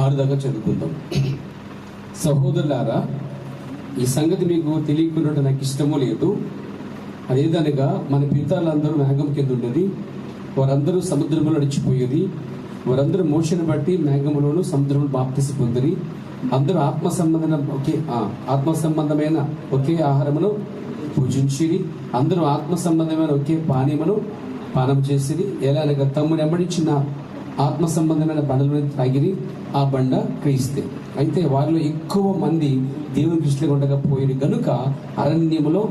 6 దాకా చదువుకుందాం. సహోదరులారా, ఈ సంగతి మీకు తెలియకుండా నాకు ఇష్టమూ లేదు. అదేదనగా మన పితరులందరూ మేఘం కింద ఉండేది, వారందరూ సముద్రంలో నడిచిపోయేది, వారందరూ మోషను బట్టి మేఘములోను సముద్రంలో బాప్తిసం పొందిరి. అందరూ ఆత్మ సంబంధమైన ఒకే ఆహారమును పూజించిరి. అందరూ ఆత్మ సంబంధమైన ఒకే పానీయమును పానం చేసిరి. ఎలా అనగా తమ్ముని వెంబడించిన ఆత్మ సంబంధమైన బండలను తాగిరి. ఆ బండ క్రీస్తే. అయితే వారిలో ఎక్కువ మంది దేవుని దృష్టిలో ఉండకపోయిన గనుక అరణ్యములో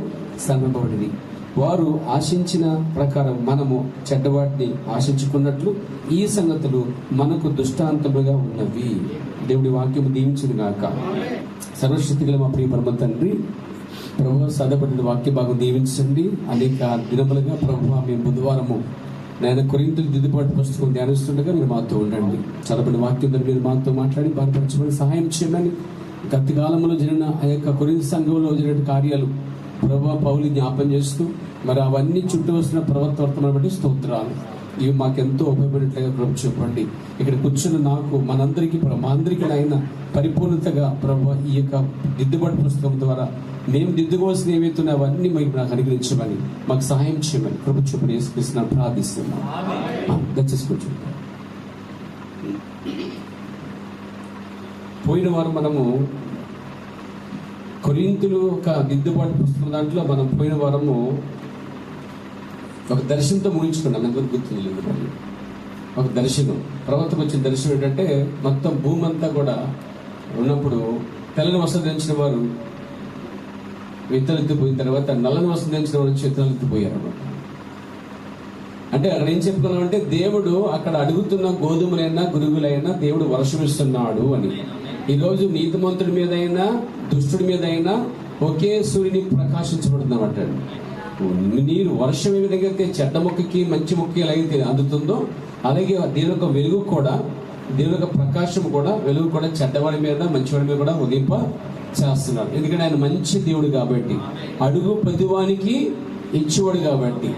శ్రమపడిరి. వారు ఆశించిన ప్రకారం మనము చెడ్డవాటిని ఆశించుకున్నట్లు ఈ సంగతులు మనకు దృష్టాంతములుగా ఉన్నవి. దేవుడి వాక్యము దీవించును గాక. సర్వశక్తిగల మా ప్రియ పరమ తండ్రి, ప్రభు సదపడిన వాక్య భాగం దీవించండి. అనేక దినములుగా ప్రభు మేము బుధవారము నేను కొరింథీయులకు దిద్దుబాటు పుస్తకం ధ్యానిస్తుండగా మీరు మాతో ఉండండి. చదవబడిన వాక్యం ద్వారా మీరు మాతో మాట్లాడి బలపరచమని సహాయం చేయమని, గత కాలంలో జరిగిన ఆ యొక్క కొరింథీ సంఘంలో జరిగిన కార్యాలు ప్రభు పౌలు జ్ఞాపం చేస్తూ మరి అవన్నీ చుట్టూ వస్తున్న ప్రవర్తన బట్టి స్తోత్రాలు. ఇవి మాకెంతో ఉపయోగపడేట్లుగా ప్రభు చెప్పండి. ఇక్కడ కూర్చున్న నాకు మనందరికీ మా అందరికీ అయిన పరిపూర్ణతగా ప్రభు ఈ యొక్క దిద్దుబాటు పుస్తకం ద్వారా మేము దిద్దుకోవాల్సిన ఏవైతున్నాయో అవన్నీ మీకు నాకు అనుగ్రహించమని, మాకు సహాయం చేయమని ప్రభు చెప్పని యేసుక్రీస్తుని ప్రార్థిస్తున్నాం. దయచేసి పోయిన వారం మనము కొరింథీయులు ఒక దిద్దుబాటు పుస్తకం దాంట్లో మనం పోయిన వారము ఒక దర్శనంతో ముగించుకున్నాం. అందరికి గుర్తుంది. ఒక దర్శనం, ప్రవక్తకు వచ్చిన దర్శనం ఏంటంటే మొత్తం భూమి అంతా కూడా ఉన్నప్పుడు తెల్లని వస్త్రం ధరించిన వారు విత్తనాలు ఎత్తిపోయిన తర్వాత నల్లని వస్త్రం ధరించిన వారు విత్తనాలు ఎత్తిపోయారు అన్నమాట. అంటే అక్కడ ఏం చెప్పుకున్నామంటే దేవుడు అక్కడ అడుగుతున్న గోధుమలైనా గురుగులైనా దేవుడు వర్షం ఇస్తున్నాడు అని. ఈరోజు నీతిమంతుడి మీద అయినా దుష్టుడి మీద అయినా ఒకే సూర్యుని ప్రకాశించబడుతుందన్నమాట. నీరు వర్షం ఏ విధంగా అయితే చెడ్డ మొక్కకి మంచి మొక్కకి ఎలాగైతే అందుతుందో అలాగే దేవుని యొక్క వెలుగు కూడా, దేవుని యొక్క ప్రకాశం కూడా, వెలుగు కూడా చెడ్డవాడి మీద మంచివాడి మీద కూడా ఉదింప చేస్తున్నాడు. ఎందుకంటే ఆయన మంచి దేవుడు కాబట్టి, అడుగు ప్రతివానికి ఇచ్చేవాడు కాబట్టి.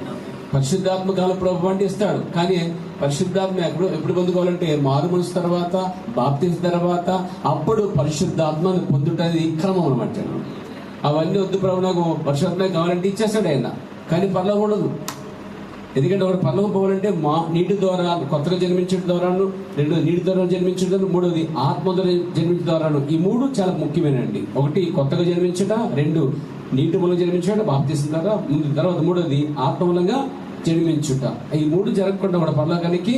పరిశుద్ధాత్మ కాల ప్రభు అంటే ఇస్తాడు, కానీ పరిశుద్ధాత్మ ఎప్పుడు పొందుకోవాలంటే మారు మనసు తర్వాత, బాప్తిసం తర్వాత, అప్పుడు పరిశుద్ధాత్మను పొందుటది క్రమం అనమాట. అవన్నీ వద్దు ప్రభు, నాకు పరిశుద్ధాత్మ కావాలంటే ఇచ్చేస్తాడు ఆయన, కానీ పరలోకం ఉండదు. ఎందుకంటే ఒకటి పరలోకం పోవాలంటే నీటి ద్వారా కొత్తగా జన్మించడం ద్వారాను, 2 నీటి ద్వారా జన్మించడం, 3వది ఆత్మ ద్వారా జన్మించడం ద్వారాను. ఈ 3 చాలా ముఖ్యమైనండి. 1 కొత్తగా జన్మించట, 2 నీటి మూలంగా జన్మించడం బాప్తిసం ద్వారా, తర్వాత 3వది ఆత్మ మూలంగా జన్మించుట. ఈ 3 జరగకుండా కూడా పరలోకానికి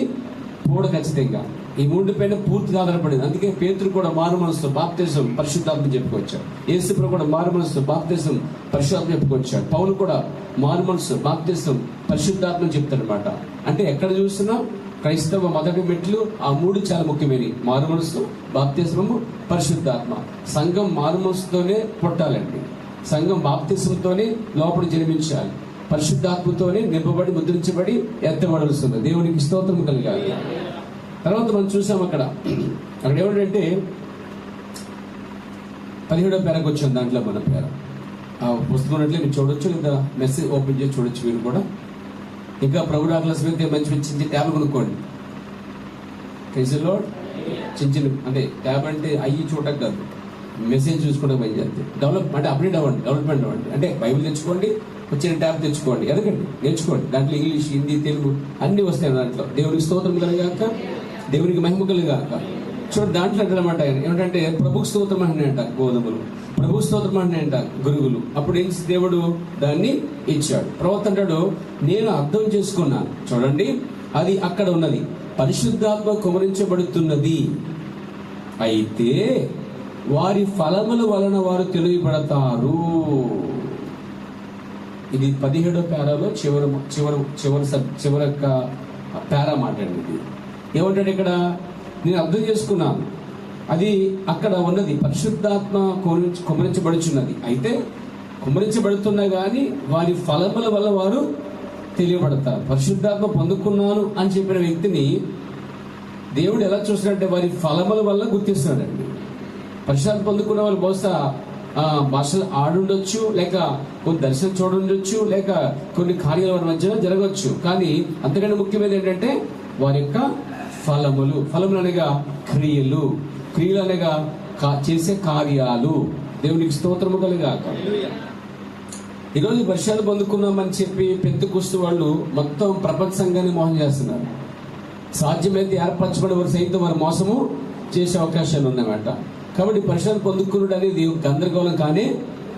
పోడు ఖచ్చితంగా. ఈ 3 పైన పూర్తిగా ఆధారపడింది. అందుకే పేతురు కూడా మారు మనసుతో బాప్తిసం పరిశుద్ధాత్మ చెప్పుకొచ్చాడు. యేసు ప్రభు కూడా మారు మనసుతో బాప్తిసం పరిశుద్ధాత్మ చెప్పుకొచ్చాడు. పౌలు కూడా మారు మనసు బాప్తిసం పరిశుద్ధాత్మ చెప్తాడనమాట. అంటే ఎక్కడ చూసినా క్రైస్తవ మొదటి మెట్లు ఆ 3 చాలా ముఖ్యమైనవి. మారు మనసు, బాప్తిసము, పరిశుద్ధాత్మ. సంఘం మారు మనసుతోనే పుట్టాలండి. సంఘం బాప్తిసంతోనే లోపల జన్మించాలి. పరిశుద్ధాత్మతోనే నింపబడి ముద్రించబడి ఎత్తబడాల్సింది. దేవునికి స్తోత్రం కలగాలి. తర్వాత మనం చూసాం అక్కడ ఏమిటంటే 17వ పేరకు వచ్చాం. దాంట్లో మన పేర ఆ పుస్తకం అట్లే మీరు చూడొచ్చు, లేదా మెసేజ్ ఓపెన్ చేసి చూడొచ్చు. మీరు కూడా ఇంకా ప్రభు క్లాస్ అయితే మంచి మంచి ట్యాబ్ కొనుక్కోండి. కేజీలో చిన్న చిన్న అంటే ట్యాబ్ అంటే అయ్యి చూడటం కాదు, మెసేజ్ చూసుకోవడం పని చేస్తే అప్డేట్ అవ్వండి, డెవలప్మెంట్ అవ్వండి. అంటే బైబిల్ తెచ్చుకోండి, వచ్చిన ట్యాబ్ తెచ్చుకోండి, ఎదగండి, నేర్చుకోండి. దాంట్లో ఇంగ్లీష్, హిందీ, తెలుగు అన్ని వస్తాయి దాంట్లో. దేవునికి స్తోత్రం కలిగాక, దేవునికి మహిమ కలిగాక. చూడండి దాంట్లో అంటారన్నమాట ఆయన ఏమిటంటే ప్రభుకు స్తోత్రం అని అంట గోధుమలు, ప్రభు స్తోత్రం అని అంట గురుగులు. అప్పుడు ఏం దేవుడు దాన్ని ఇచ్చాడు. ప్రవక్త అంటాడు, నేను అర్థం చేసుకున్నాను. చూడండి, అది అక్కడ ఉన్నది, పరిశుద్ధాత్మ కుమరించబడుతున్నది. అయితే వారి ఫలముల వలన వారు తెలియబడతారు. ఇది 17వ పేరాలో చివరి పేరా మాట్లాడింది. ఏమంటాడు ఇక్కడ, నేను అర్థం చేసుకున్నాను, అది అక్కడ ఉన్నది, పరిశుద్ధాత్మ కుమరించబడుచున్నది. అయితే కుమరించబడుతున్నా కానీ వారి ఫలముల వల్ల వారు తెలియబడతారు. పరిశుద్ధాత్మ పొందుకున్నాను అని చెప్పిన వ్యక్తిని దేవుడు ఎలా చూస్తున్నాడంటే వారి ఫలముల వల్ల గుర్తిస్తున్నాడండి. పరిశుద్ధాత్మ పొందుకున్న వాళ్ళు బహుశా భాషలు ఆడుండొచ్చు, లేక కొన్ని దర్శనం చూడుండొచ్చు, లేక కొన్ని కార్యాల వారి మధ్యలో జరగవచ్చు. కానీ అంతకంటే ముఖ్యమైనది ఏంటంటే వారి యొక్క ఫలములు అనగా క్రియలు. క్రియలు అనగా చేసే కార్యాలు. దేవునికి స్తోత్రము కలుగాక. ఈరోజు వర్షాలు పొందుకున్నామని చెప్పి పెంతెకొస్తు వాళ్ళు మొత్తం ప్రపంచ సంఘాన్ని మోసం చేస్తున్నారు. సాధ్యమైతే ఏర్పరచబడి వారు సైతం వారు మోసము చేసే అవకాశాలు ఉన్నాయన్నమాట. కాబట్టి వర్షాలు పొందుకున్నాడు అనేది గందరగోళం కానే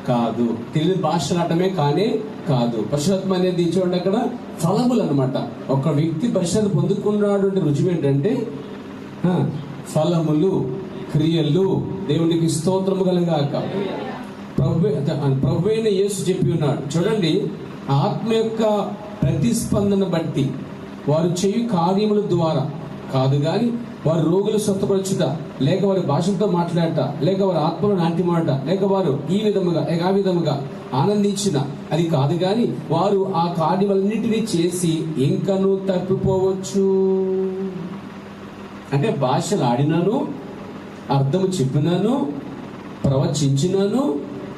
కాదు, తెలియని భాషలాడమే కానే కాదు. పరిశుద్ధాత్మ అనేది చూడండి అక్కడ ఫలములు అనమాట. ఒక వ్యక్తి పరిశుద్ధ పొందుకున్నాడు అంటే రుజువు ఏంటంటే ఫలములు, క్రియలు. దేవునికి స్తోత్రము కలుగాక. ప్రభు అయిన యేసు చెప్పి ఉన్నాడు చూడండి, ఆత్మ యొక్క ప్రతిస్పందన బట్టి వారు చేయు కార్యముల ద్వారా కాదు గాని వారు రోగులు స్వస్థపరచుట, లేక వారి భాషలతో మాట్లాడట, లేక వారి ఆత్మలో నాట్యమాట, లేక వారు ఈ విధముగా లేక ఆ విధముగా ఆనందించిన అది కాదు గాని వారు ఆ కార్యములన్నిటినీ చేసి ఇంకను తప్పిపోవచ్చు. అంటే భాషలు ఆడినాను, అర్థము చెప్పినాను, ప్రవచించినాను.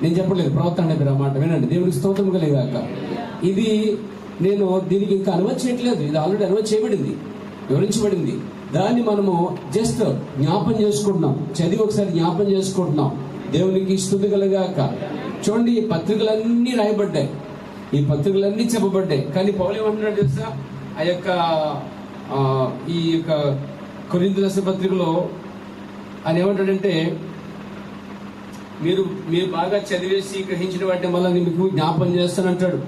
నేను చెప్పలేదు ప్రవర్తన అనేది అన్నమాట. వినండి, దేవునికి స్తోత్రం కలిగాక. ఇది నేను దీనికి ఇంకా అనుమతి చేయట్లేదు. ఇది ఆల్రెడీ అనుమతి చేయబడింది, వివరించబడింది. దాన్ని మనము జస్ట్ జ్ఞాపం చేసుకుంటున్నాం, చదివి ఒకసారి జ్ఞాపం చేసుకుంటున్నాం. దేవునికి స్తుతి కలుగాక. చూడండి, ఈ పత్రికలన్నీ రాయబడ్డాయి, ఈ పత్రికలన్నీ చెప్పబడ్డాయి. కానీ పౌలు ఏమంటున్నాడు తెలుసా? ఈ యొక్క కొరింథీ రాసిన పత్రికలో ఆయన ఏమంటాడంటే, మీరు బాగా చదివేసి గ్రహించిన వాటిని మళ్ళీ మీకు జ్ఞాపం చేస్తానంటాడు.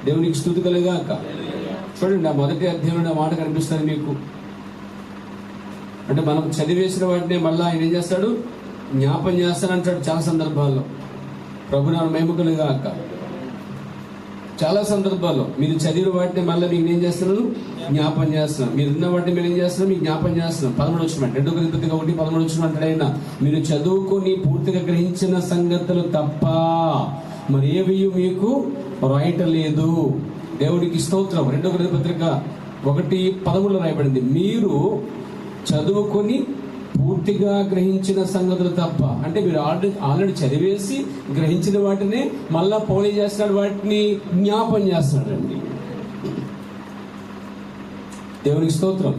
దేవునికి స్తుతి కలుగాక. చూడండి, ఆ మొదటి అధ్యాయంలో మాట కనిపిస్తుంది మీకు. అంటే మనం చదివేసిన వాటిని మళ్ళీ ఆయన ఏం చేస్తాడు? జ్ఞాపం చేస్తానంటాడు చాలా సందర్భాల్లో. ప్రభు నామ మహిమ కలుగాక. చాలా సందర్భాల్లో మీరు చదివిన వాటిని మళ్ళీ మీకు ఏం చేస్తున్నాను? జ్ఞాపం చేస్తున్నాం. మీరు ఉన్న వాటిని మీరు ఏం చేస్తున్నాం? మీకు జ్ఞాపం చేస్తున్నాం. 13 వచ్చిన 2 కొరింథీ 1:13 వచ్చిన అంటాడైనా, మీరు చదువుకొని పూర్తిగా గ్రహించిన సంగతులు తప్ప మరేవి మీకు రాయటలేదు. దేవుడికి స్తోత్రం. 2 కొరింథీ పత్రిక 1:13 రాయబడింది, మీరు చదువుకొని పూర్తిగా గ్రహించిన సంగతులు తప్ప. అంటే మీరు ఆల్రెడీ చదివేసి గ్రహించిన వాటిని మళ్ళా పౌలు చేస్తున్నాడు, వాటిని జ్ఞాపం చేస్తున్నాడండి. దేవునికి స్తోత్రం.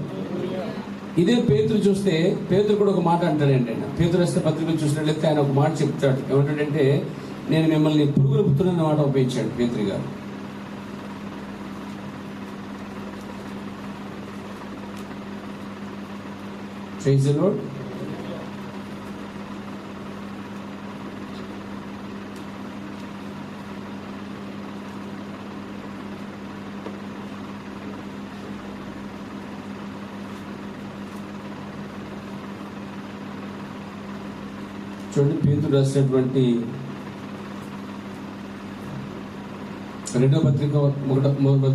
ఇదే పేతురు చూస్తే, పేతురు కూడా ఒక మాట అంటాడంటే, పేతురు రాసిన పత్రికలు చూసినట్లయితే ఆయన ఒక మాట చెప్తాడు. ఏమంటాడంటే, నేను మిమ్మల్ని పురుగుల పుత్రులన్న మాట ఉపయోగించాడు పేతురు గారు. Praise the Lord. చూడండి, పేతురు రాసినటువంటి 2వ పత్రిక 1వ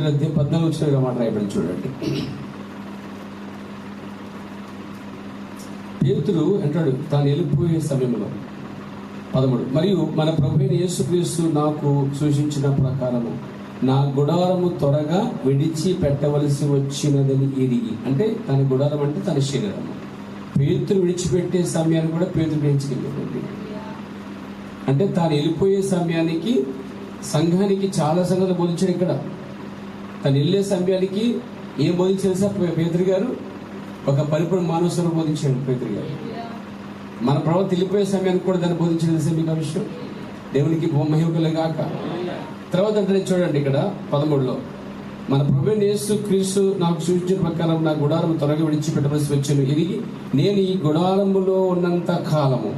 అధ్యాయం 14 వచ్చిన మాట రాయబడి చూడండి. పేతురు అంటాడు తాను వెళ్ళిపోయే సమయంలో 13, మరియు మన ప్రభువైన యేసుక్రీస్తు నాకు సూచించిన ప్రకారము నా గుడారము త్వరగా విడిచి పెట్టవలసి వచ్చినదని ఎరిగి. అంటే తన గుడారం అంటే తన శరీరము. పేతురు విడిచిపెట్టే సమయాన్ని కూడా పేతురు గ్రహించగలిగాడు. అంటే తాను వెళ్ళిపోయే సమయానికి సంఘానికి చాలా సంగతులు బోధించాడు. ఇక్కడ తను వెళ్ళే సమయానికి ఏం బోధించారు పేతురు గారు? ఒక పరిపూర్ణ మానవ బోధించాడు పేతురు గారు. మన ప్రవర్తన వెళ్ళిపోయే సమయానికి కూడా దాన్ని బోధించడం మీకు ఆ విషయం. దేవునికి మహిమ కలుగాక. తర్వాత అంటే చూడండి ఇక్కడ 13లో, మన ప్రభువైన యేసుక్రీస్తు నాకు సూచించిన ప్రకారం నా గుడారం త్వరగా విడిచిపెట్టవలసి వచ్చాను ఎరిగి, నేను ఈ గుడారములో ఉన్నంత కాలము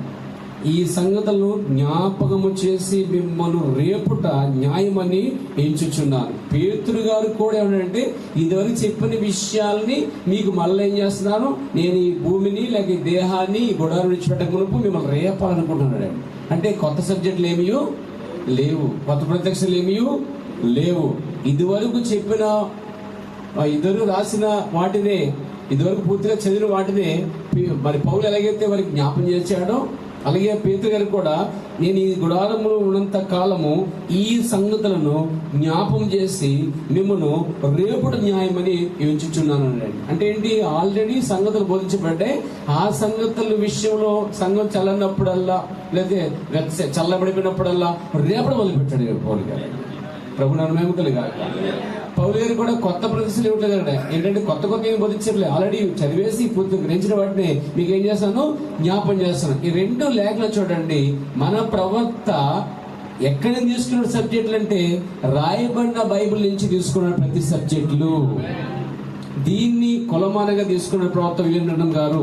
ఈ సంగతులను జ్ఞాపకము చేసి మిమ్మల్ని రేపుట న్యాయమని ఎంచుచున్నాను. పేతురు గారు కూడా ఏమంటే, ఇదివరకు చెప్పిన విషయాల్ని మీకు మళ్ళీ ఏం చేస్తున్నాను, నేను ఈ భూమిని లేక ఈ దేహాన్ని ఈ గుడారం విడిచిపెట్టక మునుపు మిమ్మల్ని రేపాలనుకుంటున్నాడు. అంటే కొత్త సబ్జెక్టులు ఏమీ లేవు, కొత్త ప్రత్యక్షలు ఏమీ లేవు. ఇదివరకు చెప్పిన ఇద్దరు రాసిన వాటినే, ఇదివరకు పూర్తిగా చదివిన వాటినే మరి పౌలు ఎలాగైతే వారికి జ్ఞాపం చేశాడో, అలాగే పేతురు గారు కూడా నేను ఈ గుడారములో ఉన్నంత కాలము ఈ సంగతులను జ్ఞాపం చేసి మిమ్మను రేపుడు న్యాయమని ఎంచుచున్నాను. అంటే ఏంటి? ఆల్రెడీ సంగతులు బోధించబడ్డాయి. ఆ సంగతుల విషయంలో సంఘం చల్లనప్పుడల్లా లేదా చల్లబడిపోయినప్పుడల్లా రేపడు మొదలుపెట్టాడు పౌలు గారు. ప్రభు నామ మహిమ కలుగాక. పౌలు గారు కూడా కొత్త ప్రదర్శనలు ఇవ్వట్లేదండి. ఏంటంటే కొత్త ఏం బోధించట్లేదు, ఆల్రెడీ చదివేసి పూర్తి గ్రహించిన వాటిని మీకు ఏం చేస్తాను, జ్ఞాపం చేస్తాను. ఈ 2 లేఖలు చూడండి. మన ప్రవక్త ఎక్కడ తీసుకున్న సబ్జెక్టులు అంటే రాయబడిన బైబిల్ నుంచి తీసుకున్న ప్రతి సబ్జెక్టులు. దీన్ని కొలమానంగా తీసుకున్న ప్రవక్త విలియం గారు.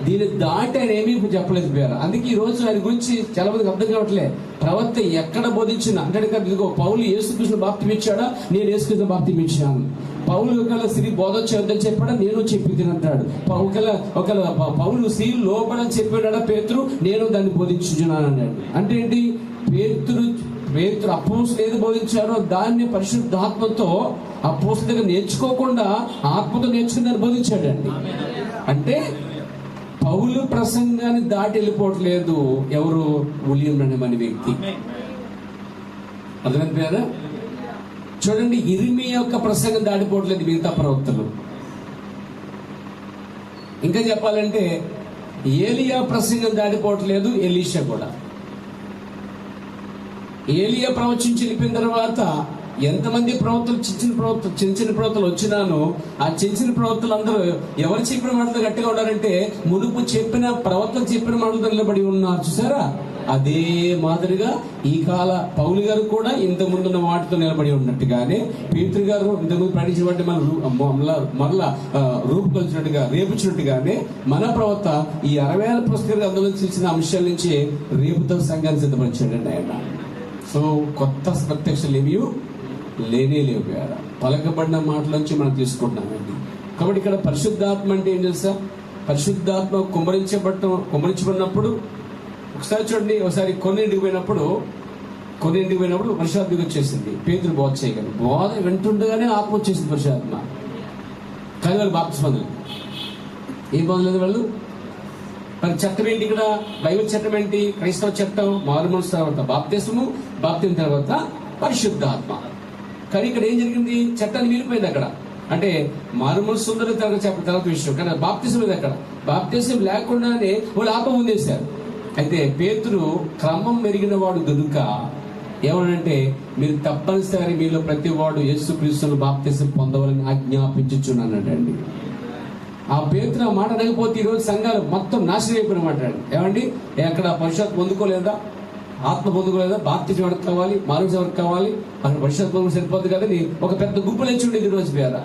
దీన్ని దాటి ఆయన ఏమీ చెప్పలేదు పేరు. అందుకే ఈ రోజు ఆయన గురించి చాలా మందికి అర్థం కావట్లే. ప్రవక్త ఎక్కడ బోధించినా అంటే ఇదిగో పౌలు యేసుకృష్ణ బాప్తిసం ఇచ్చాడా, నేను యేసుకృష్ణ బాప్తిసం ఇచ్చాను. పౌలు ఒకవేళ స్త్రీ బోధ చేయొద్దని చెప్పాడా, నేను చెప్పి అంటాడు. ఒకవేళ పౌలు స్త్రీ లోపడని చెప్పాడా పేతురు, నేను దాన్ని బోధించున్నాను అన్నాడు. అంటే ఏంటి, పేతురు అపోస్తులు ఏది బోధించారో దాన్ని పరిశుద్ధాత్మతో అపోస్తుల దగ్గర నేర్చుకోకుండా ఆత్మతో నేర్చుకుని బోధించాడండి. అంటే పౌలు ప్రసంగాన్ని దాటి వెళ్ళిపోవట్లేదు ఎవరు, విలియం బ్రన్హామ్ అనే వ్యక్తి. అర్థమైపోయారా? చూడండి, ఇర్మియా యొక్క ప్రసంగం దాటిపోవట్లేదు మిగతా ప్రవక్తలు. ఇంకా చెప్పాలంటే ఏలియా ప్రసంగం దాటిపోవట్లేదు, ఎలీషా కూడా. ఏలియా ప్రవచించి వెళ్ళిపోయిన తర్వాత ఎంతమంది ప్రవక్తలు చిన్న ప్రవక్తలు వచ్చినానో ఆ చిన్న ప్రవక్తలు అందరూ ఎవరు చెప్పిన మాటలు గట్టిగా ఉన్నారంటే మునుపు చెప్పిన ప్రవక్తలు చెప్పిన మాటలు నిలబడి ఉన్నారు. చూసారా? అదే మాదిరిగా ఈ కాల పౌలు గారు కూడా ఇంత ముందున్న వాటితో నిలబడి ఉన్నట్టుగానే పేతురు గారు ఇంతకుముందు ప్రకటించిన వాటి మరలా రూపుకొల్చినట్టుగా రేపుచ్చినట్టుగానే మన ప్రవక్త ఈ 60,000 పుస్తకాలు అందులో ఇచ్చిన అంశాల నుంచి రేపుతో సంఘాన్ని సిద్ధపరిచాడండి ఆయన. సో కొత్త ప్రత్యక్షలు ఏమీ లేనే లేవు. పలకబడిన మాటలోంచి మనం తీసుకుంటున్నామండి. కాబట్టి ఇక్కడ పరిశుద్ధాత్మ అంటే ఏం తెలుసా? పరిశుద్ధాత్మ కుమ్మరించబడినప్పుడు ఒకసారి చూడండి, ఒకసారి కొన్నింటికి పోయినప్పుడు పరిశుద్ధాత్మ వచ్చేసింది. పేతురు బోధ చేయగలరు. బోధ వింటుండగానే ఆత్మ వచ్చేసింది పరిశుద్ధాత్మ. కానీ వాళ్ళు బాప్తిసం పొందలేదు. ఏం పొందలేదు వాళ్ళు? మరి చట్టం ఏంటి ఇక్కడ? బైబిల్ చట్టం ఏంటి? క్రైస్తవ చట్టం మారుమనసు తర్వాత బాప్తిసం తర్వాత పరిశుద్ధాత్మ. కానీ ఇక్కడ ఏం జరిగింది? చట్టాన్ని మీరిపోయింది అక్కడ. అంటే మారుమనసు ఉందని తర్వాత విషయం, కానీ బాప్తిసం లేదు అక్కడ. బాప్తిసం లేకుండానే వాళ్ళు ఆత్మ పొందేశారు. అయితే పేతురు క్రమం మెరిగిన వాడు గనుక ఏమనంటే, మీరు తప్పనిసరి మీలో ప్రతి వాడు యేసుక్రీస్తును బాప్తిసం పొందవాలని ఆజ్ఞాపించుచున్నానండి. ఆ పేతురు ఆ మాట అనకపోతే ఈరోజు సంఘాలు మొత్తం నాశనం అయిపోయిన మాట్లాడు. ఏమండి, ఎక్కడ పరిశుద్ధత పొందుకోలేదా, ఆత్మ పొందుకోలేదా, బాప్తిజం ఎవరికి కావాలి, మానవ ఎవరికి కావాలి, అక్కడ పరిశుద్ధత పొందుకు సరిపోద్ది కదని ఒక పెద్ద గుంపులు వచ్చి ఉండేది ఈరోజు పేద.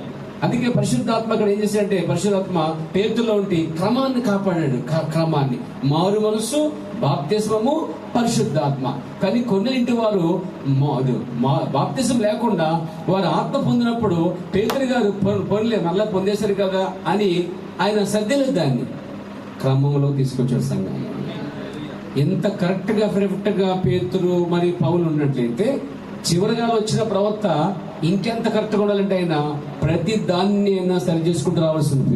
అందుకే పరిశుద్ధాత్మ అక్కడ ఏం చేశాడంటే, పరిశుద్ధాత్మ పేతుల్లో ఉండి క్రమాన్ని కాపాడాడు. క్రమాన్ని, మారు మనసు, బాప్తిస్మము, పరిశుద్ధాత్మ. కానీ కొందరింటి వారు బాప్తిసం లేకుండా వారు ఆత్మ పొందినప్పుడు పేతురు గారు పొందలే, మళ్ళా పొందేశారు కదా అని ఆయన సర్దిలేదు, దాన్ని క్రమంలో తీసుకొచ్చాడు సంఘాన్ని. ఎంత కరెక్ట్గా పర్ఫెక్ట్గా పేతురు మరి పౌలు ఉన్నట్లయితే చివరిగా వచ్చిన ప్రవక్త ఇంకెంత కరెక్ట్గా ఉండాలంటే ఆయన ప్రతి దాన్ని అయినా సరి చేసుకుంటూ రావాల్సింది.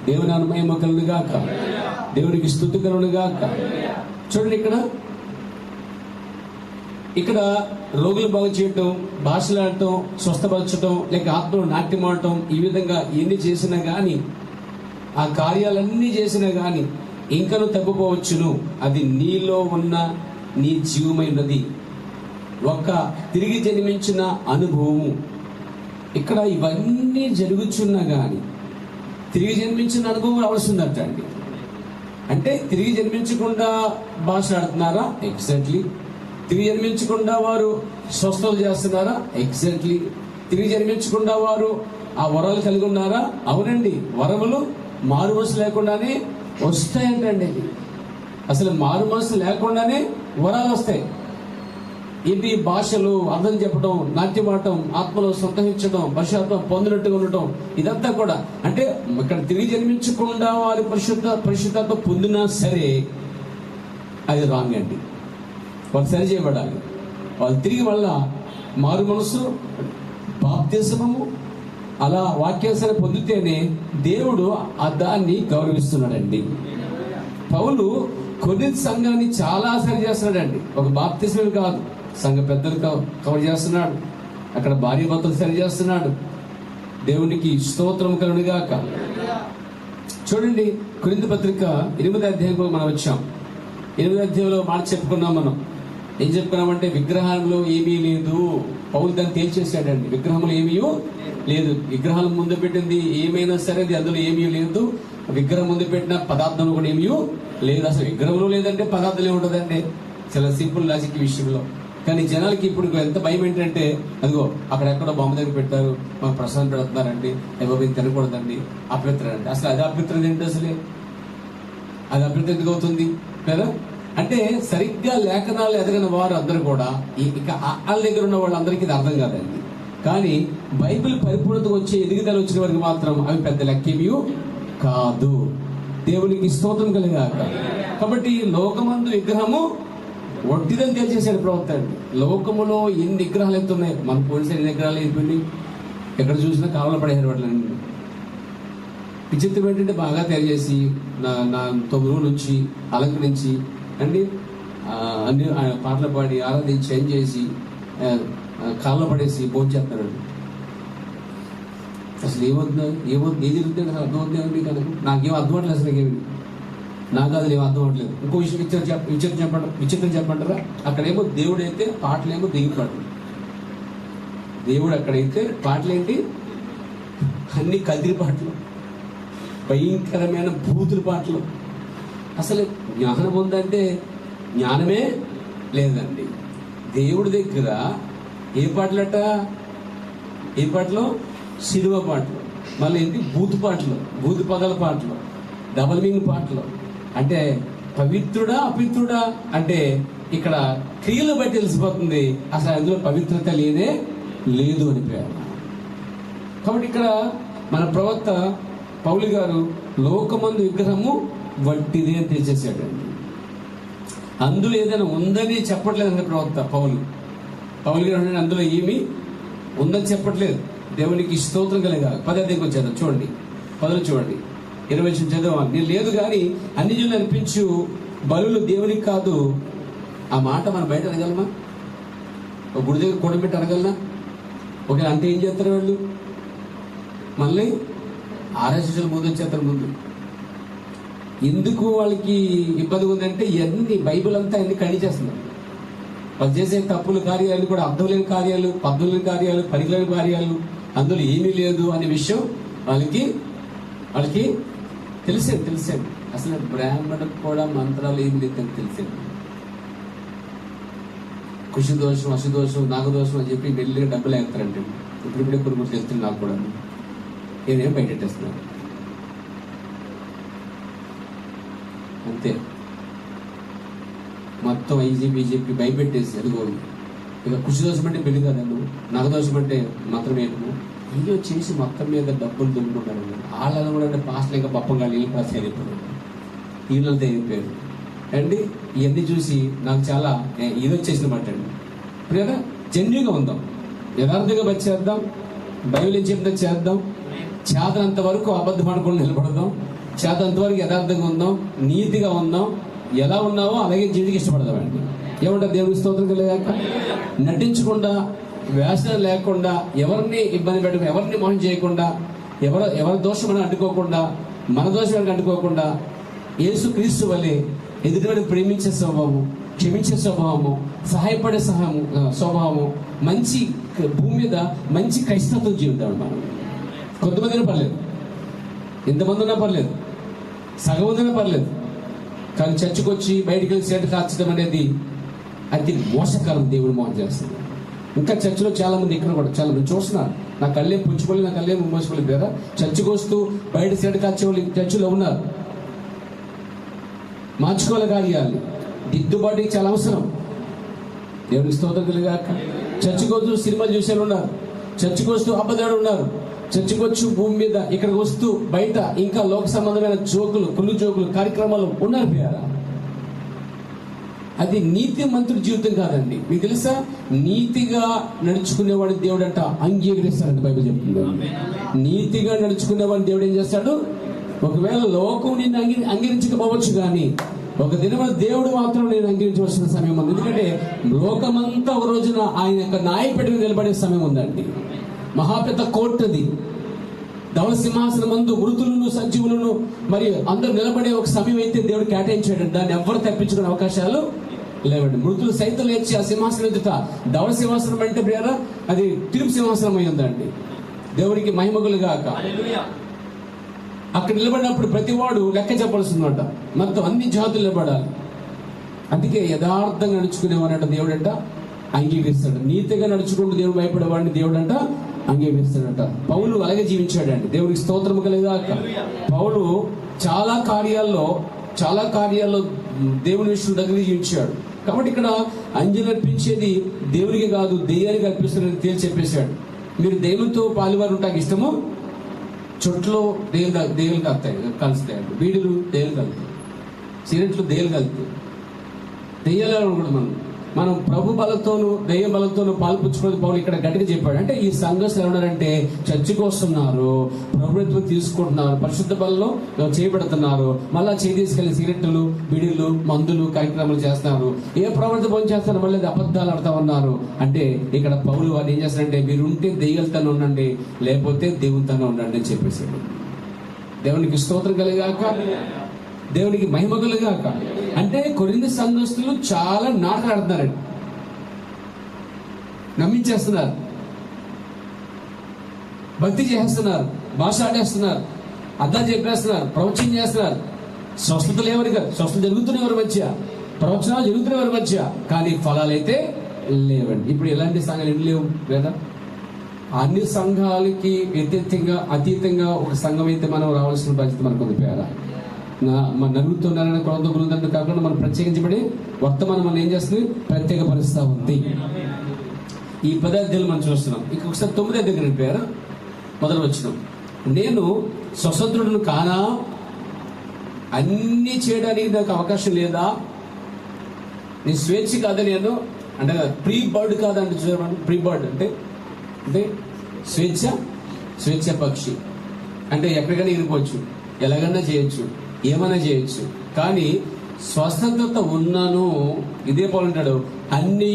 దేవుని అనుమయం కలుగును గాక, దేవునికి స్తుతి కలుగును గాక. చూడండి, ఇక్కడ రోగులు బాగు చేయటం, భాషలాడటం, స్వస్థపరచటం, లేక ఆత్మను నాట్యం ఆడటం, ఈ విధంగా ఎన్ని చేసినా గాని, ఆ కార్యాలన్నీ చేసినా గాని ఇంకను తగ్గిపోవచ్చును. అది నీలో ఉన్న నీ జీవమైనది, ఒక తిరిగి జన్మించిన అనుభవము. ఇక్కడ ఇవన్నీ జరుగుతున్నా గాని తిరిగి జన్మించిన అనుభవం రావాల్సిందట అండి. అంటే తిరిగి జన్మించకుండా భాషలాడుతున్నారా? ఎగ్జాక్ట్లీ. తిరిగి జన్మించకుండా వారు స్వస్థతలు చేస్తున్నారా? ఎగ్జాక్ట్లీ. తిరిగి జన్మించకుండా వారు ఆ వరాలు కలిగి ఉన్నారా? అవునండి. వరములు మారు మనసు లేకుండానే వస్తాయంటండి. అసలు మారు మనసు లేకుండానే వరాలు వస్తాయి. ఇది భాషలు, అర్థం చెప్పడం, నాట్యం ఆడటం, ఆత్మలో సంతోషించడం, పరిశుద్ధాత్మ పొందినట్టుగా ఉండటం, ఇదంతా కూడా అంటే ఇక్కడ తిరిగి జన్మించకుండా వారి పరిశుద్ధాత్మ పొందినా సరే అది రాంగ్ అండి. వాళ్ళు సరి చేయబడాలి. వాళ్ళు తిరిగి మళ్ళా మారు మనసు, బాప్తిస్మము, అలా వాక్యాన్ని పొందితేనే దేవుడు ఆ దాన్ని గౌరవిస్తున్నాడండి. పౌలు కొన్ని సంఘాన్ని చాలా సరి చేస్తున్నాడండి. ఒక బాప్తిస్మం కాదు, సంఘ పెద్దలు కవర్ చేస్తున్నాడు, అక్కడ భార్య భర్తలు సరి చేస్తున్నాడు. దేవునికి స్తోత్రం కలుగును గాక. చూడండి, కొరింథీ పత్రిక 8వ అధ్యాయంలో మనం వచ్చాం. 8వ అధ్యాయంలో మాట చెప్పుకున్నాం మనం. ఏం చెప్పుకున్నామంటే విగ్రహంలో ఏమీ లేదు. పౌలు దాన్ని తేల్చేసాడండి. విగ్రహంలో ఏమీ లేదు. విగ్రహాల ముందు పెట్టింది ఏమైనా సరే అందులో ఏమీ లేదు. విగ్రహం ముందు పెట్టిన పదార్థం కూడా ఏమీ లేదు. అసలు విగ్రహంలో లేదంటే పదార్థాలు ఏముంటుందండి? చాలా సింపుల్ లాజిక్ విషయంలో. కానీ జనాలకి ఇప్పుడు ఎంత భయం ఏంటంటే, అదిగో అక్కడెక్కడో బొమ్మ దగ్గర పెట్టారు, మాకు ప్రసాదం పెడుతున్నారండి, ఎవరు తినకూడదండి, అపవిత్రం అండి. అసలు అది అపవిత్రం ఏంటి? అసలే అది అపవిత్రం ఎందుకు అవుతుంది కదా? అంటే సరిగ్గా లేఖనాలు ఎదగని వారు అందరూ కూడా ఇక వాళ్ళ దగ్గర ఉన్న వాళ్ళందరికీ ఇది అర్థం కాదండి. కానీ బైబిల్ పరిపూర్ణత వచ్చే ఎదుగుదల వచ్చిన వారికి మాత్రం అవి పెద్ద లెక్కేమీ కాదు. దేవునికి స్తోత్రం కలిగాక. కాబట్టి లోకమందు విగ్రహము వడ్డిదని తెలిసేసాడు ప్రవక్త అండి. లోకములో ఎన్ని విగ్రహాలు ఎత్తున్నాయి, మన పోలీసులు ఎన్ని విగ్రహాలు అయిపోయింది, ఎక్కడ చూసినా కావల పడేసారు వాటిని. విచిత్రం ఏంటంటే బాగా తయారు చేసి నా 9 రోజుల నుంచి అలంకరించి అండి అన్ని పాటలు పాడి ఆరాధించి ఎంజాయ్ చేసి కాళ్ళ పడేసి భోజనం చేస్తారండి. అసలు ఏం జరుగుతుంది అసలు అర్థమవుతుంది కదా? నాకేం అర్థం అవట్లేదు అసలు. ఏమి నాకు అది ఏం అర్థం అవట్లేదు. ఇంకో విచిత్రం చెప్పంటారా? అక్కడేమో దేవుడు అయితే పాటలేమో దిగిపాడు. దేవుడు అక్కడైతే పాటలేంటి? అన్ని కదిరి పాటలు, భయంకరమైన బూతుల పాటలు. అసలు జ్ఞానం ఉందంటే జ్ఞానమే లేదండి. దేవుడి దగ్గర ఏ పాటలట? ఏ పాటలు? సిలువ పాటలు, మళ్ళీ ఏంటి బూతు పాటలు, బూతు పదాల పాటలు, డబల్ మీనింగ్ పాటలు. అంటే పవిత్రుడా అపవిత్రుడా అంటే ఇక్కడ క్రియలు బట్టి తెలిసిపోతుంది అసలు అందులో పవిత్రత లేదే లేదు అని పేరు. కాబట్టి ఇక్కడ మన ప్రవక్త పౌలు గారు లోకమందు విగ్రహము వట్టిదే అని తెలిసేసాడండి. అందులో ఏదైనా ఉందని చెప్పట్లేదండి ప్రవక్త పౌలు గారు. అందులో ఏమి ఉందని చెప్పట్లేదు. దేవునికి స్తోత్రం కలిగాలి. 10వ దగ్గరికి వచ్చేద్దాం. చూడండి 10 చూడండి, 20 చదవాలి. నేను లేదు కానీ అన్ని జనులు అనిపించు బలులు దేవునికి కాదు. ఆ మాట మనం బయట అనగలమా? ఒక గుడి దగ్గర కూడబెట్టి అనగలనా? ఓకే అంటే ఏం చేస్తారు వాళ్ళు? మళ్ళీ ఆర్ఎస్ఎస్ల ముందు వచ్చేస్తారు. ముందు ఎందుకు వాళ్ళకి ఇబ్బంది ఉందంటే ఇవన్నీ బైబిల్ అంతా అన్ని ఖండించేస్తున్నారు. వాళ్ళు చేసే తప్పుల కార్యాలు కూడా అర్థం లేని కార్యాలు, పద్ధతుల లేని కార్యాలు, పనికిలేని కార్యాలు, అందులో ఏమీ లేదు అనే విషయం వాళ్ళకి తెలిసేది. అసలు బ్రాహ్మణులకు కూడా మంత్రాలు ఏమి లేదని తెలిసేది. కృషి దోషం, అశుదోషం, నాగదోషం అని చెప్పి వెళ్ళి డబ్బులు వేస్తారంటే ఇప్పుడిప్పుడే కొన్ని తెలుస్తుంది. నాకు కూడా నేనేం బయటెట్టేస్తున్నాను అంతే. మొత్తం బీజేపీ భయపెట్టేసి అదిగోండి. ఇక కృషి దోషం అంటే పెళ్లి కాదండు, నగదోషం అంటే మాత్రమేమో ఇదో చేసి మొత్తం మీద డబ్బులు దుమ్ముకుంటారు. వాళ్ళని కూడా అంటే పాస్టల్ ఇంకా పప్పంగా నీళ్ళు పాస్ అయిపోయారు, వీళ్ళతో అయిపోయారు అండి. ఇవన్నీ చూసి నాకు చాలా ఇది వచ్చేసిన మాట అండి. ఇప్పుడు కదా జెన్యున్గా ఉందాం, యథార్థంగా బతి చేద్దాం, బైబిల్ ఏం చెప్తే చేద్దాం, చేతనంత వరకు అబద్ధం ఆడకుండా నిలబడదాం, చేతనంత వరకు యథార్థంగా ఉందాం, నీతిగా ఉందాం. ఎలా ఉన్నావో అలాగే జీవికి ఇష్టపడదామండి. ఏమంటారు? దేవుడికి స్తోత్రం కలిగాక. నటించకుండా, వేషం లేకుండా, ఎవరిని ఇబ్బంది పెట్టకుండా, ఎవరిని మోసం చేయకుండా, ఎవరి దోషం అని అంటుకోకుండా, మన దోషం అంటుకోకుండా, యేసు క్రీస్తు వల్లే ఎదుటివాడిని ప్రేమించే స్వభావము, క్షమించే స్వభావము, సహాయపడే స్వభావము, మంచి భూమి మీద మంచి క్రైస్తత్వం జీవితం. మనం కొంతమందినే పర్లేదు, ఎంతమంది ఉన్నా పర్లేదు, సగం మందినా పర్లేదు, కానీ చర్చకు వచ్చి బయటికి వెళ్ళి సేట కాల్చడం అనేది అది మోసకరం. దేవుడు మోసం చేస్తుంది. ఇంకా చర్చలో చాలా మంది, ఇక్కడ కూడా చాలా మంది చూస్తున్నారు. నా కళ్ళేం పుంచుకోలేదు, నా కళ్ళేం మోసుకోలేదు కదా, చర్చకు వస్తూ బయట సేట కాల్చే వాళ్ళు చర్చలో ఉన్నారు. మార్చుకోవాలి కార్యాలు, దిద్దుబాటు చాలా అవసరం. దేవుడికి స్తోత్రం కలిగాక. చర్చకు వస్తూ సినిమాలు చూసేవాళ్ళు ఉన్నారు, చర్చకు వస్తూ అబద్ధాలు ఉన్నారు, చర్చకు వచ్చి భూమి మీద ఇక్కడికి వస్తూ బయట ఇంకా లోక సంబంధమైన జోకులు, కుళ్ళు జోకులు కార్యక్రమాలు ఉన్నారు పేరా. అది నీతి మంత్రుడి జీవితం కాదండి. మీకు తెలుసా, నీతిగా నడుచుకునేవాడిని దేవుడు అంట అంగీకరిస్తాడంట. బైబిల్ చెప్తుంది నీతిగా నడుచుకునేవాడిని దేవుడు ఏం చేస్తాడు? ఒకవేళ లోకం నిన్ను అంగీకరించకపోవచ్చు, కానీ ఒక దినం దేవుడు మాత్రం నేను అంగీకరించవలసిన సమయం ఉంది. ఎందుకంటే లోకమంతా ఒక రోజున ఆయన యొక్క న్యాయపీఠం నిలబడే సమయం ఉందండి. మహాపెద్ద కోర్టుది, ధవల సింహాసనం మందు మృతులను సజీవులను మరి అందరూ నిలబడే ఒక సమయం అయితే దేవుడు కేటాయించాడు. దాన్ని ఎవ్వరు తప్పించుకునే అవకాశాలు లేవండి. మృతులు సైతం లేచి ఆ సింహాసనం ఎదుట, ధవళ సింహాసనం అంటే ప్రియారా అది తిరుపు సింహాసనం అయి ఉందండి. దేవునికి మహిమగులుగాక. అక్కడ నిలబడినప్పుడు ప్రతివాడు లెక్క చెప్పాల్సిందట. మొత్తం అన్ని జాతులు నిలబడాలి. అందుకే యథార్థంగా నడుచుకునేవాడంట దేవుడంట అంగీకరిస్తాడు. నీతిగా నడుచుకుంటూ దేవుడు భయపడేవాడిని దేవుడంట అంగీకరిస్తాడట. పౌలు అలాగే జీవించాడండి. దేవునికి స్తోత్రము కలుగుగాక. పౌలు చాలా కార్యాల్లో దేవుని విషయం దగ్గర జీవించాడు. కాబట్టి ఇక్కడ అంజలి అర్పించేది దేవునికి కాదు, దెయ్యానికి అర్పిస్తాడని తేల్చి చెప్పేశాడు. మీరు దేవునితో పాలువారు ఉంటాకి ఇష్టము, చుట్టలో దేవులు కలుస్తాయండి. బీడులు దేవులు కలుగుతాయి, సిగరెట్లు దేవులు కలుగుతాయి. దెయ్యాలు కూడా మనం ప్రభు బలంతోనూ దెయ్య బలంతోనూ పాల్పుచ్చుకునేది పౌలు ఇక్కడ గట్టిగా చెప్పాడు. అంటే ఈ సంఘస్థులు ఏమన్నారంటే చర్చికి వస్తున్నారు, ప్రభుత్వం తీసుకుంటున్నారు, పరిశుద్ధ బలంలో చేయబడుతున్నారు, మళ్ళా చేయి తీసుకెళ్లి సిగరెట్లు, బిడిలు, మందులు కార్యక్రమాలు చేస్తున్నారు. ఏ ప్రవర్తన పని చేస్తారు, మళ్ళీ అబద్ధాలు ఆడుతూ ఉన్నారు. అంటే ఇక్కడ పౌలు వారు ఏం చేస్తారంటే మీరు ఉంటే దెయ్యాలతోనే ఉండండి, లేకపోతే దేవునితోనే ఉండండి అని చెప్పేసాడు. దేవునికి స్తోత్రం కలిగాక, దేవునికి మహిమ కలుగాక. అంటే కొరింథీ సంఘస్థులు చాలా నాటకాలు ఆడుతున్నారండి, నమ్మించేస్తున్నారు, భక్తి చేస్తున్నారు, భాష ఆడేస్తున్నారు, అర్థం చెప్పేస్తున్నారు, ప్రవచనం చేస్తున్నారు. స్వస్థతలు ఎవరి కాదు, స్వస్థత జరుగుతున్న ఎవరి మధ్య, ప్రవచనాలు జరుగుతున్న ఎవరి మధ్య, కానీ ఫలాలు అయితే లేవండి. ఇప్పుడు ఎలాంటి సంఘాలు ఎన్ని లేవు లేదా? అన్ని సంఘాలకి అతీతంగా ఒక సంఘం అయితే మనం రావాల్సిన బాధ్యత మనకు ఉంది. పేద మన నలుగుతున్నారని కొత్త గురుదండ్రు కాకుండా మనం ప్రత్యేకించబడి వర్తమానం మనం ఏం చేస్తుంది, ప్రత్యేకపరుస్తూ ఉంది. ఈ 10 అధ్యాయాలు మనం చూస్తున్నాం. ఇక ఒకసారి 9 దగ్గర పేరు మొదలు వచ్చినాం. నేను స్వతంత్రుడును కానా, అన్ని చేయడానికి నాకు అవకాశం లేదా, నేను స్వేచ్ఛ కాదా, నేను అంటే ప్రీ బర్డ్ కాదంటే చూడండి. ప్రీ బర్డ్ అంటే స్వేచ్ఛ పక్షి అంటే ఎక్కడికైనా ఎగిరిపోవచ్చు, ఎలాగైనా చేయొచ్చు, ఏమైనా చేయొచ్చు. కానీ స్వతంత్రత ఉన్నాను, ఇదే పోలంటాడు, అన్నీ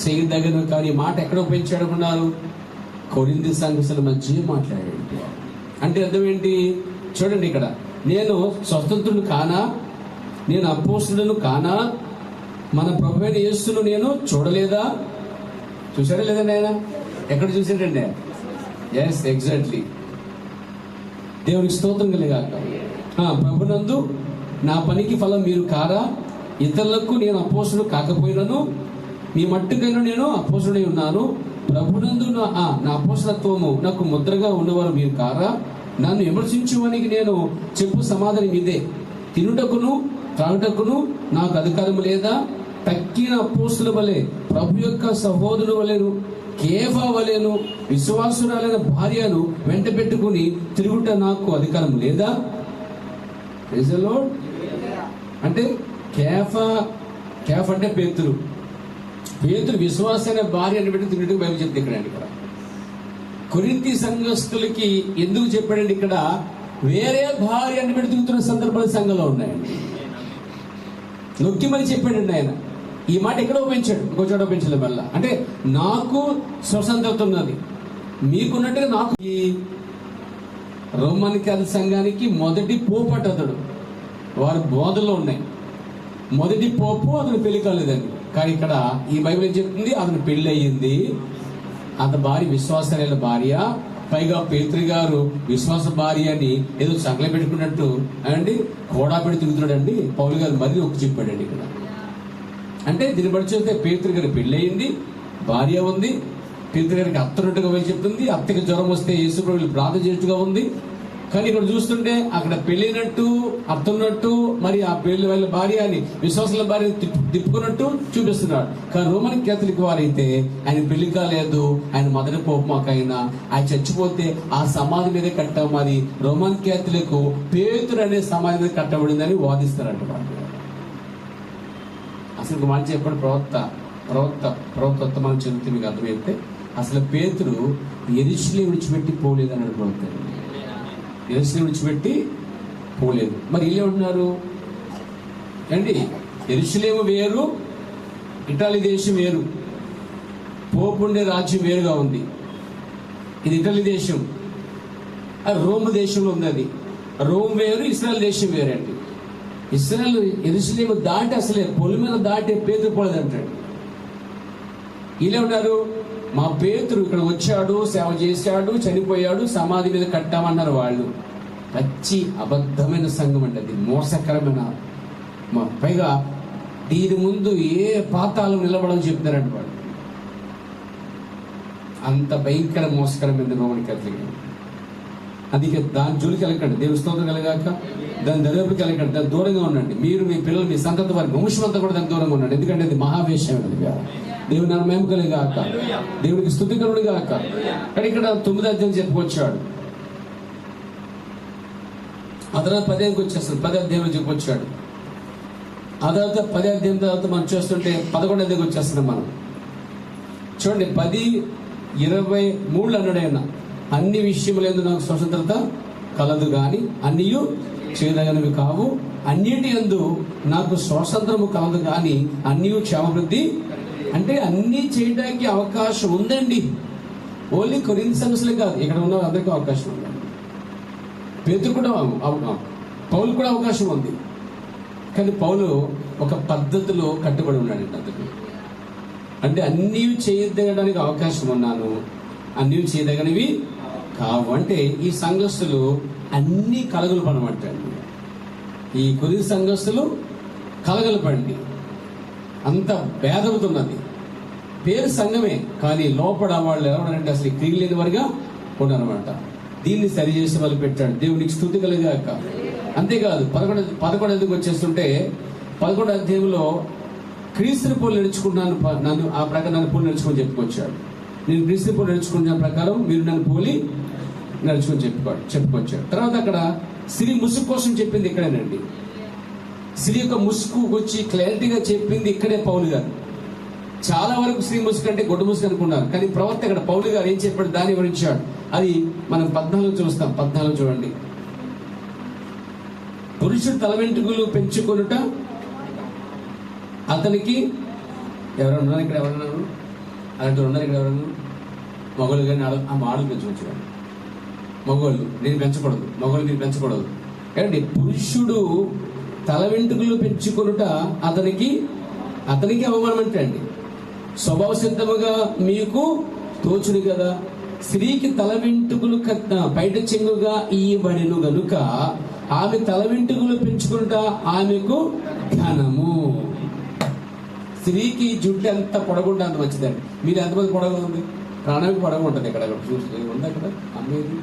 చేయదగను. కానీ మాట ఎక్కడ ఉపయోగించాడు అన్నారు, కొరింథీ సంఘస్థుల మధ్య మాట్లాడాడు. అంటే అర్థం ఏంటి చూడండి, ఇక్కడ నేను స్వతంత్రుడు కానా, నేను అపోస్తులను కానా, మన ప్రభువైన యేసును నేను చూడలేదా? చూశాడా లేదండి ఆయన? ఎక్కడ చూసాడండి? Yes, exactly. దేవునికి స్తోత్రం కలిగాక. ప్రభునందు నా పనికి ఫలం మీరు కారా, ఇతరులకు నేను అపోస్తుడు కాకపోయినను మీ మట్టుకైనా నేను అపోస్తుడై ఉన్నాను. ప్రభునందు నా అపోస్తలత్వము నాకు ముద్రగా ఉన్నవారు మీరు కారా? నన్ను విమర్శించువానికి నేను చెప్పు సమాధానం ఇదే, తినుటకును త్రాగుటకును నాకు అధికారం లేదా? తక్కిన అపోస్తుల వలె, ప్రభు యొక్క సహోదరుడు వలెను, కేఫా వలెను, విశ్వాసురాలైన భార్యను వెంట పెట్టుకుని తిరుగుట నాకు అధికారం లేదా? Praise the lord. అంటే కేఫా అంటే పేతురు విశ్వాసమైన భార్య అని పెట్టి తిరుగుటకు బైబిల్ చెప్తే ఇక్కడ కొరింథీ సంఘస్థులకి ఎందుకు చెప్పాడండి? ఇక్కడ వేరే భార్య అని పెట్టి తిరుగుతున్న సందర్భాలు సంఘంలో ఉన్నాయండి. నొక్కి మరి చెప్పాడండి ఆయన. ఈ మాట ఎక్కడ ఉపయోగించాడు? ఇంకో చోట ఉపయోగించలేదు. వల్ల అంటే నాకు స్వతంత్రత ఉన్నది, మీకున్నట్టుగా నాకు. ఈ రోమన్ క్యాథలిక్ సంఘానికి మొదటి పోపు అతడు, వారి బోధల్లో ఉన్నాయి. మొదటి పోపు అతను పెళ్లి కాలేదండి. కానీ ఇక్కడ ఈ బైబిల్ ఏం చెప్తుంది, అతను పెళ్లి అయ్యింది, అతని భార్య విశ్వాసమైన భార్య, పైగా పేతురు గారు విశ్వాస భార్య అని ఏదో చక్కల పెట్టుకున్నట్టు అండి కోడా పెట్టి తిరుగుతున్నాడు అండి. పౌలు గారు మరీ ఒక చెప్పాడండి ఇక్కడ. అంటే దీన్ని బట్టి చూస్తే పేతురు గారి పెళ్లి అయింది, భార్య ఉంది, పేతురు గారికి అత్తనట్టుగా వెళ్ళి చెప్తుంది, అత్తకి జ్వరం వస్తే యేసు ప్రభువుని ప్రార్థన చేసినట్టుగా ఉంది. కానీ ఇక్కడ చూస్తుంటే అక్కడ పెళ్ళినట్టు అర్థున్నట్టు, మరి ఆ పెళ్లి వాళ్ళ భార్య అని విశ్వాసాల భార్య తిప్పుకున్నట్టు చూపిస్తున్నాడు. కానీ రోమన్ క్యాథలిక్ వారైతే ఆయన పెళ్లి కాలేదు, ఆయన మొదటి పోపు మాకైనా, ఆయన చచ్చిపోతే ఆ సమాధి మీదే కట్టాం, అది రోమన్ క్యాథలిక్ పేతురు అనే సమాధి మీద కట్టబడిందని వాదిస్తారంట. అసలు మాట చెప్పండి, ప్రవక్త మనం చెబుతుంది మీకు అర్థమైతే, అసలు పేతురు యెరూషలేము విడిచిపెట్టి పోలేదని అడుగుతాడు. యెరూషలేము విడిచిపెట్టి పోలేదు. మరి వీళ్ళు ఏమంటున్నారు అండి? యెరూషలేము వేరు, ఇటలీ దేశం వేరు, పోపు ఉండే రాజ్యం వేరుగా ఉంది. ఇది ఇటలీ దేశం, అది రోమ్ దేశంలో ఉంది. అది రోమ్ వేరు, ఇస్రాయల్ దేశం వేరండి. ఇశ్రాయేలు యెరూషలేము దాటి అసలే పొలిమేర దాటి పేతురు పోలేదు అంటాడు. ఇలా ఉన్నారు, మా పేతురు ఇక్కడ వచ్చాడు, సేవ చేశాడు, చనిపోయాడు, సమాధి మీద కట్టామన్నారు వాళ్ళు. పచ్చి అబద్ధమైన సంఘం అంటే అది, మోసకరమైన. పైగా దీని ముందు ఏ పాతాలు నిలబడని చెప్తారంట వాళ్ళు. అంత భయంకర మోసకరమైన రోమన్ క్యాథలిక్. అది దాని జోలికి వెళ్ళకండి, దేవుని స్తోత్రం కలగాక. దాని దరిదాపుకి వెళ్ళకండి, దాని దూరంగా ఉండండి. మీరు, మీ పిల్లలు, మీ సంతతి వారి వంశం అంతా కూడా దాని దూరంగా ఉండండి. ఎందుకంటే అది మహావేశమైనదిగా. దేవుని నామం మహిమ కలుగాక, దేవునికి స్తుతికరుడు గాక. కానీ ఇక్కడ 9వ అధ్యాయం చెప్పుకొచ్చాడు. ఆ తర్వాత 10వ వచ్చేస్తాడు, 10వ అధ్యాయంలో చెప్పుకొచ్చాడు. ఆ తర్వాత 10వ అధ్యాయం తర్వాత మనం చూస్తుంటే 11వ అధ్యాయం వచ్చేస్తున్నాం మనం. చూడండి, 10:23 అన్నాడైనా, అన్ని విషయములందు నాకు స్వతంత్రత కలదు గాని అన్నీ చేయదగినవి కావు, అన్నిటి యందు నాకు స్వాతంత్రము కలదు గాని అన్నీ క్షేమవృద్ధి. అంటే అన్నీ చేయడానికి అవకాశం ఉందండి. ఓన్లీ కొరింథీ సంఘస్థులే కాదు, ఇక్కడ ఉన్న అందరికీ అవకాశం ఉంది. పేతురు కూడా, పౌలు కూడా అవకాశం ఉంది. కానీ పౌలు ఒక పద్ధతిలో కట్టుబడి ఉన్నాడండి అతను. అంటే అన్నీ చేయదగడానికి అవకాశం ఉన్నాను, అన్నీ చేయదగినవి కావు. అంటే ఈ సంఘస్థులు అన్ని కలగలు పడమంటాడు. ఈ కొరింథీ సంఘస్థులు కలగలు పండి అంత భేదవుతున్నది. పేరు సంఘమే, కానీ లోపల వాళ్ళు ఎవరంటే అసలు క్రియ లేని వారిగా ఉన్నారన్నమాట. దీన్ని సరి చేసి వాళ్ళు పెట్టాడు. దేవునికి స్తుతి కలుగాక. అంతేకాదు, 11 ఎందుకు వచ్చేస్తుంటే 11వ అధ్యాయంలో క్రీస్తుని పోలి నడుచుకున్నాను, నన్ను ఆ ప్రకారం నన్ను పోలి నడుచుకొని చెప్పుకొచ్చాడు. నేను క్రీస్తుని పోలి నడుచుకున్న ప్రకారం మీరు నన్ను పోలి నడుచుకొని చెప్పుకొచ్చాడు. తర్వాత అక్కడ స్త్రీ ముసుగు కోసం చెప్పింది ఇక్కడేనండి. స్త్రీ యొక్క ముసుగు వచ్చి క్లారిటీగా చెప్పింది ఇక్కడే పౌలు గారు. చాలా వరకు స్త్రీ ముసుగు అంటే గొడ్డు ముసుగు అనుకున్నారు, కానీ ప్రవక్త ఇక్కడ పౌలు గారు ఏం చెప్పాడు దాన్ని వివరించాడు. అది మనం 14 చూస్తాం. 14 చూడండి. పురుషుడు తల వెంట్రుకలు పెంచుకొనుట అతనికి ఎవరైనా ఉన్నారు ఇక్కడ? ఎవరన్నారు అలాంటి ఉన్నారు ఇక్కడ? ఎవరన్నా మగవాళ్ళు కానీ ఆ ఆడలు పెంచుకోవచ్చు. మగవాళ్ళు నేను పెంచకూడదు, మగవాళ్ళు నేను పెంచకూడదు. ఏమండి, పురుషుడు తల వెంట్రుకలు పెంచుకొనుట అతనికి అవమానం అంటే అండి. స్వభావ సిద్ధముగా మీకు తోచుడు కదా, స్త్రీకి తల వెంట్రుకలు బయట చెంగుగా ఇయ్యబడిను గనుక ఆమె తల వెంట్రుకలు పెంచుకుంటా ఆమెకు ఘనము. స్త్రీకి జుట్టు ఎంత పొడగుంటే అంత మంచిదండి. మీరు ఎంతమంది పొడగా ఉంది? ప్రాణానికి పొడగా ఉంటుంది. ఇక్కడ చూసి ఉంది, అక్కడ అమ్మేది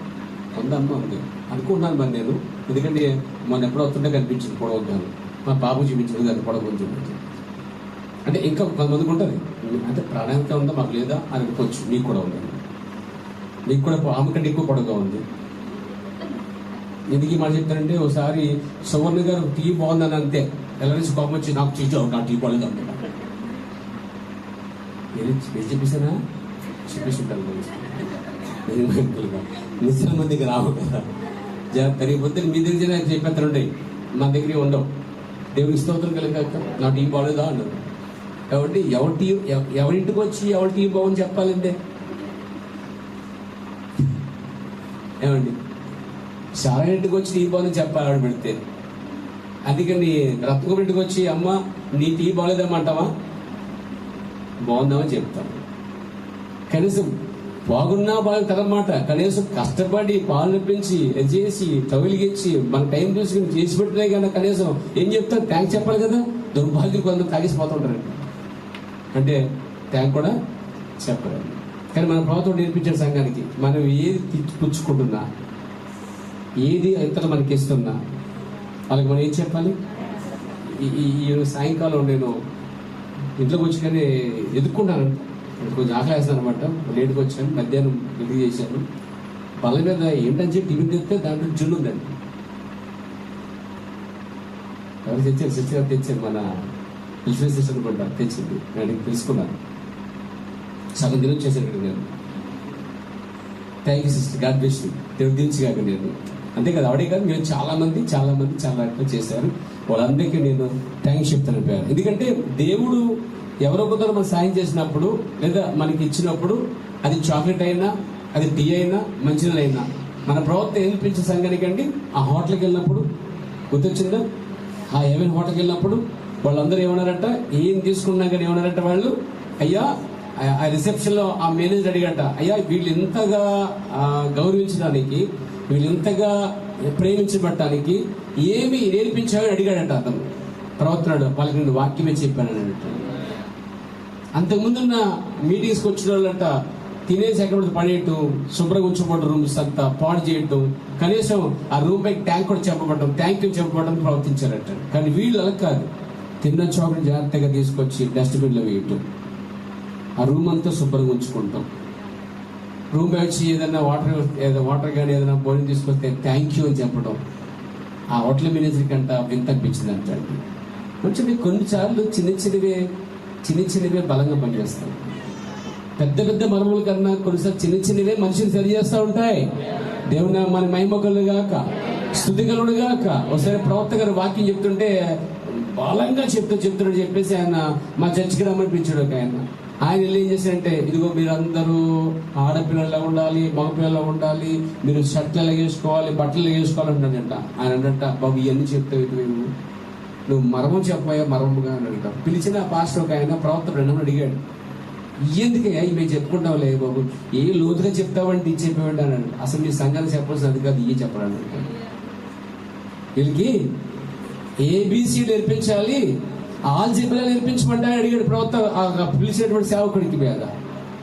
ఉందమ్మ ఉంది అనుకుంటున్నాను మరి నేను. ఎందుకంటే మొన్న ఎప్పుడో వస్తుంటే కనిపించింది పొడవద్దాను. మా బాబు చూపించింది దాన్ని పొడవు చూపించింది. అంటే ఇంకా కొంతమందికి ఉంటుంది, అంటే ప్రాణానికి ఉందా మాకు లేదా అని అనుకోవచ్చు. మీకు కూడా ఉంది, మీకు కూడా ఆమె కంటే ఎక్కువ పొడవుగా ఉంది. ఎందుకు మాట చెప్తానంటే, ఒకసారి సువర్ణ గారు టీ బాగుందని అంతే, ఎలా నుంచి కోపం వచ్చి నాకు చేసావు, నా టీ బాగలేదు అంటే చెప్పేసానా చెప్పేసి ఉంటాను. నిజం మందికి రావు కదా, తరిగిపోతే మీ దగ్గర చెప్పేస్తానుంటాయి, మా దగ్గర ఉండవు. దేవుని స్తోత్రం కలిగాక నా టీ బాగలేదా అన్నారు. కాబట్టి ఎవరింటికి వచ్చి ఎవరి టీ బాగుంది చెప్పాలంటే ఏమండి, చాలా ఇంటికి వచ్చి టీ బాగుందని చెప్పాలి ఆవిడ పెడితే. అందుకని రత్నకుమార్ ఇంటికి వచ్చి అమ్మ నీ టీ బాగలేదమ్మంటావా? బాగుందామని చెప్తాను. కనీసం బాగున్నా బాగుంటుందన్నమాట. కనీసం కష్టపడి పాలు నొప్పించి చేసి తగిలిగిచ్చి మన టైం చూసుకుని చేసి పెట్టినా కానీ కనీసం ఏం చెప్తారు? థ్యాంక్స్ చెప్పాలి కదా. దుర్భాగ్యులు కొందరు తాగేసిపోతుంటారండి, అంటే థ్యాంక్ కూడా చెప్పరు. కానీ మన ప్రభుత్వం నేర్పించాడు సంఘానికి, మనం ఏది పుచ్చుకుంటున్నా, ఏది ఇతరులు మనకి ఇస్తున్నా వాళ్ళకి మనం ఏం చెప్పాలి? ఈ సాయంకాలం నేను ఇంట్లోకి వచ్చి కానీ ఎదుర్కొన్నాను, కొంచెం ఆకలి వేస్తాను అనమాట. లేట్గా వచ్చాను, మధ్యాహ్నం ఇంటికి చేశాను. బల్ల మీద ఏంటని చెప్పి టిఫిన్ తెస్తే దాంట్లో జున్ను ఉందండి. ఎవరు తెచ్చారు? సిస్టర్ తెచ్చారు, మన హిల్ఫీ సిస్టర్ కూడా తెచ్చింది. నేను తెలుసుకున్నాను, సగం దినం చేశాను నేను. Thank you sister, God bless you, దేవుడు దించి కాక నేను. అంతే కదా, ఆవిడే కాదు, మీరు చాలా మంది చాలా చేశారు. వాళ్ళందరికీ నేను థ్యాంక్స్ చెప్తాను. ఎందుకంటే దేవుడు ఎవరో కొందరు మనం సాయం చేసినప్పుడు లేదా మనకి ఇచ్చినప్పుడు, అది చాక్లెట్ అయినా, అది టీ అయినా, మంచినీళ్ళు అయినా, మన ప్రవర్తన ఏం పెంచే సంఘానికి అండి. ఆ హోటల్కి వెళ్ళినప్పుడు గుర్తొచ్చిందా? ఆ హెవెన్ హోటల్కి వెళ్ళినప్పుడు వాళ్ళందరూ ఏమన్నారట, ఏం తీసుకున్నా కానీ ఏమన్నారట వాళ్ళు, అయ్యా ఆ రిసెప్షన్ లో ఆ మేనేజర్ అడిగట, అయ్యా వీళ్ళు ఇంతగా గౌరవించడానికి, వీళ్ళు ఇంతగా ప్రేమించబడటానికి ఏమి నేర్పించావని అడిగాడట అతను. ప్రవర్తనాడు వాళ్ళకి నేను వాక్యమే చెప్పాను అన్నట్టు. అంతకుముందున్న మీటింగ్స్కి వచ్చిన వాళ్ళంట తినేసి ఎక్కడ పడేయటం, శుభ్రంగా ఉంచబడ్డ రూమ్స్ అంతా పాడు చేయటం, కనీసం ఆ రూమ్ పై ట్యాంక్ కూడా చెప్పబడటం, థ్యాంక్ యూ చెప్పబడటం ప్రవర్తించారట. కానీ వీళ్ళు అలా కాదు, తిన్న చోకని జాగ్రత్తగా తీసుకొచ్చి డస్ట్బిన్లో వేయటం, ఆ రూమ్ అంతా శుభ్రంగా ఉంచుకుంటాం, రూమ్ వచ్చి ఏదైనా వాటర్ కానీ ఏదైనా భోజనం తీసుకొస్తే థ్యాంక్ యూ అని చెప్పడం. ఆ హోటల్ మేనేజర్ కంట వింత అనిపించింది అంటండి. కొంచెం కొన్నిసార్లు చిన్న చిన్నవే బలంగా పనిచేస్తాయి. పెద్ద పెద్ద మరముల కన్నా కొన్నిసార్లు చిన్నవే మనిషిని సరి చేస్తూ ఉంటాయి. దేవుని మన మహిమకులు గాక, స్తుతి కలుగుడు గాక. ఒకసారి ప్రవక్త గారు వాక్యం చెప్తుంటే బలంగా చెప్తున్నాడు చెప్పేసి ఆయన మా చర్చికి రమ్మనిపించాడు. ఆయన ఏం చేశారంటే, ఇదిగో మీరందరూ ఆడపిల్లల్లో ఉండాలి, మగపిల్లల్లో ఉండాలి, మీరు షర్ట్లు ఎలా వేసుకోవాలి, బట్టలు వేసుకోవాలి అంటాడంట. ఆయన అంట, బాబు ఇవన్నీ చెప్తావు నువ్వు మరము చెప్పాయా మరముగా అన్నాడంట. పిలిచిన పాస్టర్ ఒక ఆయన ప్రవక్త రెండమని అడిగాడు, ఎందుకయ్యా మేము చెప్పుకుంటాంలే బాబు, ఏ లోతుగా చెప్తావంటే ఇది చెప్పేవాడు అన్నాడు. అసలు మీ సంఘానికి చెప్పాల్సిన అది కాదు, ఇవి చెప్పాలంట. వీళ్ళకి ఏబిసి నేర్పించాలి, ఆల్జీబ్రా నేర్పించమంటే అడిగాడు ప్రవక్త పిలిచినటువంటి సేవకుడికి మీద.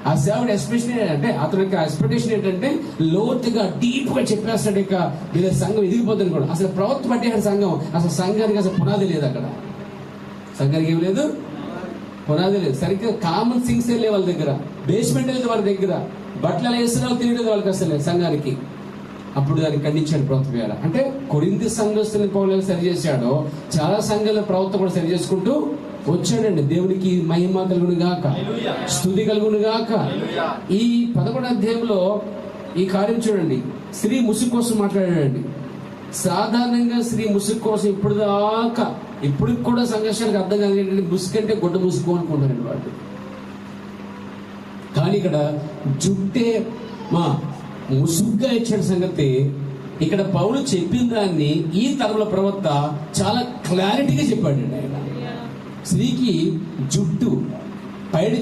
ఆ సేవకుడు ఎక్స్పెక్టేషన్ ఏంటంటే, అతని యొక్క ఎక్స్పెక్టేషన్ ఏంటంటే లోతుగా డీప్ గా చెప్పేస్తాడు. ఇక వీళ్ళ సంఘం ఎదిగిపోతుంది కూడా. అసలు ప్రవక్త పట్టేడు సంఘం, అసలు సంఘానికి అసలు పునాది లేదు అక్కడ. సంఘానికి ఏం లేదు, పునాది లేదు. సరిగ్గా కామన్ థింగ్స్ లేవు వాళ్ళ దగ్గర, బేస్మెంట్ లేదు వాళ్ళ దగ్గర, బట్టలు వేస్తున్నావు తెలియలేదు వాళ్ళకి అసలు సంఘానికి. అప్పుడు దాన్ని ఖండించాడు ప్రవక్త ద్వారా. అంటే కొరింథీ సంఘస్థుని పౌలు సరి చేశాడో చాలా సంఘాల ప్రవక్త కూడా సరి చేసుకుంటూ వచ్చాడండి. దేవునికి మహిమ కలుగును గాక, స్తుతి కలుగును గాక. ఈ 11వ అధ్యాయంలో ఈ కార్యం చూడండి. స్త్రీ ముసుగు కోసం మాట్లాడాడండి. సాధారణంగా స్త్రీ ముసుగు కోసం ఇప్పుడు కూడా సంఘర్షాలకు అర్థం కాదు ఏంటంటే, ముసుకంటే గుడ్డ ముసుగు అనుకుంటారండి వాళ్ళు. కానీ ఇక్కడ జుట్టే ముసుగ్గా ఇచ్చిన సంగతి ఇక్కడ పౌలు చెప్పిన దాన్ని ఈ తరంలో ప్రవక్త చాలా క్లారిటీగా చెప్పాడు. ఆయన స్త్రీకి జుట్టు పైడి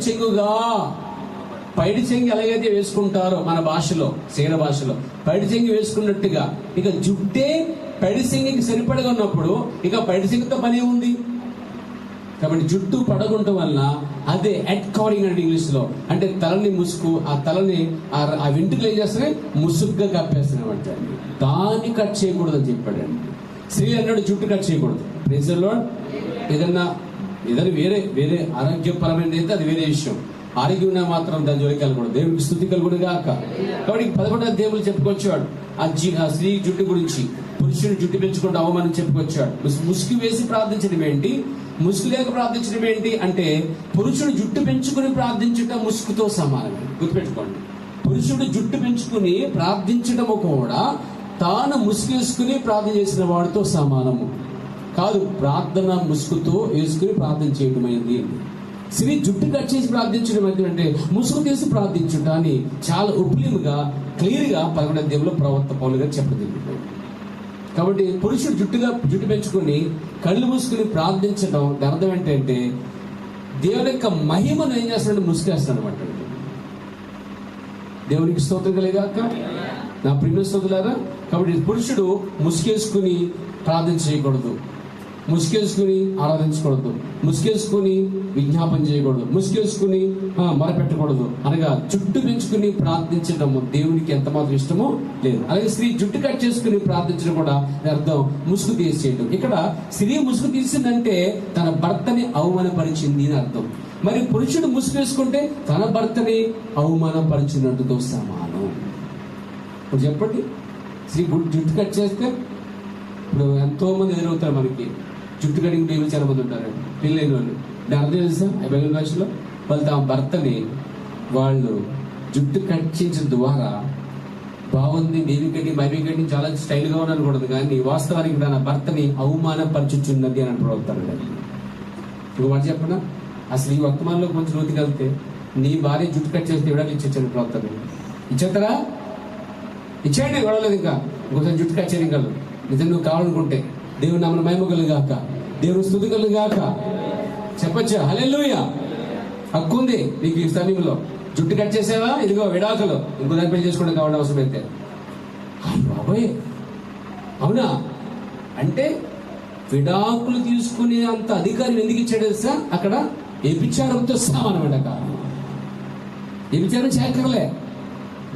చెంగు ఎలాగైతే వేసుకుంటారో మన భాషలో, శరీర భాషలో పైడి చెంగు వేసుకున్నట్టుగా ఇక జుట్టే పైడి చెంగుకి సరిపడగా ఉన్నప్పుడు ఇక పైడి చెంగుతో పని ఉంది. కాబట్టి జుట్టు పడగొట్టడం వల్ల అదే హెడ్ కవరింగ్ అంటే ఇంగ్లీష్ లో, అంటే తలని ముసుగు, ఆ తలని ఆ వెంట్రుకలు ఏం చేస్తాయి, ముసుగ్గా కప్పేస్తున్నామంట. దాన్ని కట్ చేయకూడదు అని చెప్పాడండి. స్త్రీ అన్నాడు జుట్టు కట్ చేయకూడదు. ప్రైజ్లో ఏదైనా వేరే ఆరోగ్యపరమైనది అయితే అది వేరే విషయం. ఆరోగ్యం ఉన్నా మాత్రం దాని జోలికి వెళ్ళకూడదు. దేవుడికి స్తుతి కలుగుడు గాక. కాబట్టి 11వ అధ్యాయంలో చెప్పుకొచ్చాడు ఆ స్త్రీ జుట్టు గురించి. పురుషుడు జుట్టు పెంచుకుంటూ అవమానం చెప్పుకొచ్చాడు. ముసుగు వేసి ప్రార్థించడం ఏంటి, ముసుగు లేక ప్రార్థించడం ఏంటి అంటే, పురుషుడు జుట్టు పెంచుకుని ప్రార్థించడం ముసుగుతో సమానమే. గుర్తుపెట్టుకోండి, పురుషుడు జుట్టు పెంచుకుని ప్రార్థించడము కూడా తాను ముసుగు వేసుకుని ప్రార్థన చేసిన వాడితో సమానము కాదు. ప్రార్థన ముసుగుతో వేసుకుని ప్రార్థన చేయడం అయింది. స్త్రీ జుట్టు కట్ చేసి ప్రార్థించడం అంటే ముసుగు తీసి ప్రార్థించుట అని చాలా ఉప్లిముగా క్లియర్ గా 11వ అధ్యాయంలో ప్రవక్త పౌలు గారు చెప్పడం. కాబట్టి పురుషుడు జుట్టు పెంచుకుని కళ్ళు మూసుకుని ప్రార్థించడం అర్థం ఏంటంటే, దేవుని యొక్క మహిమను ఏం చేస్తున్నాడు, ముసుగేస్తాడు అనమాట. దేవునికి స్తోత్రం కలిగాక నా ప్రియ స్తోత్రులారా. కాబట్టి పురుషుడు ముసుగేసుకుని ప్రార్థన చేయకూడదు, ముసుగేసుకుని ఆరాధించకూడదు, ముసుగేసుకుని విజ్ఞాపన చేయకూడదు, ముసుగేసుకుని మొరపెట్టకూడదు. అనగా జుట్టు పెంచుకుని ప్రార్థించడం దేవునికి ఎంత మాత్రం ఇష్టమో లేదు. అలాగే స్త్రీ జుట్టు కట్ చేసుకుని ప్రార్థించడం కూడా అర్థం ముసుగు తీసేయడం. ఇక్కడ స్త్రీ ముసుగు తీసిందంటే తన భర్తని అవమానపరిచింది అని అర్థం. మరి పురుషుడు ముసుగు వేసుకుంటే తన భర్తని అవమానపరిచినట్టుతో సమానం. ఇప్పుడు చెప్పండి, స్త్రీ జుట్టు కట్ చేస్తే ఇప్పుడు ఎంతో మంది ఎదురవుతారు మనకి. జుట్టు కడిగిన టైంలో చాలా మంది ఉంటారు పెళ్ళైన వాళ్ళు. దాని అర్థం తెలుసా, బైబిల్ భాషలో వాళ్ళు తమ భర్తని వాళ్ళు జుట్టు కట్ చేసిన ద్వారా బాగుంది, దేవి కట్టి చాలా స్టైల్గా ఉండకూడదు, కానీ వాస్తవానికి తన భర్తని అవమానపరచుచున్నది అని అంటారు. ఇంకో మాట చెప్పనా, అసలు ఈ వర్తమానంలో కొంచెం లోతుకి వెళ్తే నీ భార్య జుట్టు కట్ చేస్తే ఇవ్వడానికి ఇచ్చేచ్చాను ప్రవక్తని. ఇచ్చేస్తారా? ఇచ్చేయండి, గొడవలేదు. ఇంకోసారి జుట్టు కట్ చేయడం కాదు. నిజంగా నువ్వు కావాలనుకుంటే దేవుని నామమున మహిమ కలుగాక, దేవుని స్తుతి కలుగాక. చెప్పచ్చా హల్లెలూయా? హక్కు ఉంది నీకు ఈ సమయంలో. జుట్టు కట్ చేసావా, ఇదిగో విడాకులు, ఇంకో దాన్ని పెళ్లి చేసుకోవడం కావడం అవసరమైతే. బాబోయ్, అవునా? అంటే విడాకులు తీసుకునే అంత అధికారం ఎందుకు ఇచ్చాడు తెలుసా? అక్కడ వ్యభిచారంతో సమానమాట. వ్యభిచారం చేయక్కర్లే,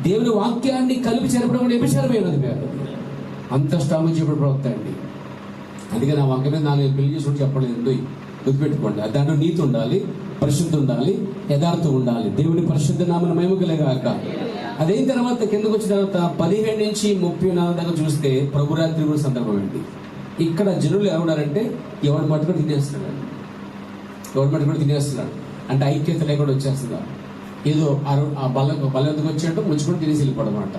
దేవుని వాక్యాన్ని కలిపి చేరపడం కూడా వ్యభిచారమైనది పేరు. అంత స్ట్రాంగ్ చెప్పడం ప్రవక్త అండి. అందుకే నా వాక్యం మీద 4 పెళ్లి చేసుకుంటూ చెప్పలేదు. గుర్తుపెట్టుకోండి, దాంట్లో నీతి ఉండాలి, పరిశుద్ధి ఉండాలి, యథార్థం ఉండాలి. దేవుని పరిశుద్ధ నామమున మహిమ కలుగాక. అదైన తర్వాత కిందకు వచ్చిన తర్వాత 17 నుంచి 34 దాకా చూస్తే ప్రభురాత్రి కూడా సందర్భం ఏంటి. ఇక్కడ జనులు ఏమన్నారంటే ఎవరి మట్టు కూడా తినేస్తున్నాడు, ఎవరి మట్టు కూడా తినేస్తున్నాడు అంటే ఐక్యత లేకుండా వచ్చేస్తున్నారు. ఏదో ఆ బలందుకు వచ్చేటట్టు ముంచుకొని తినేసి వెళ్ళిపోవడం అనమాట.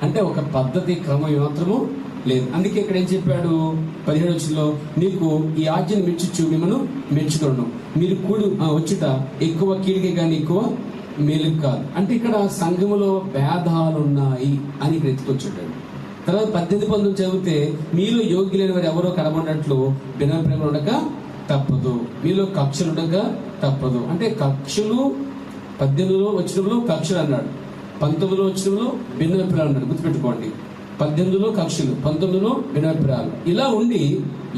అంటే ఒక పద్ధతి క్రమం మాత్రము లేదు. అందుకే ఇక్కడ ఏం చెప్పాడు 17 వచనంలో, నీకు ఈ ఆజ్ఞను మెచ్చుచు మిమ్మల్ని మెచ్చుకోను, మీరు కూడి వచ్చుట ఎక్కువ కీడికి కానీ ఎక్కువ మేలుకు కాదు. అంటే ఇక్కడ సంఘములో భేదాలు ఉన్నాయి అని ఇక్కడ ఎత్తుకొచ్చాడు. తర్వాత 18-19 చదివితే, మీలో యోగ్యులైన వారు ఎవరో కనబడినట్లు భిన్నప్రేమలు ఉండక తప్పదు, మీలో కక్షలు ఉండక తప్పదు. అంటే కక్షలు 18లో వచనంలో కక్షలు అన్నాడు, 19లో వచనంలో భిన్నప్రాయాలు అన్నాడు. గుర్తుపెట్టుకోండి, 18లో కక్షలు, 19లో భిన్నప్రాయాలు. ఇలా ఉండి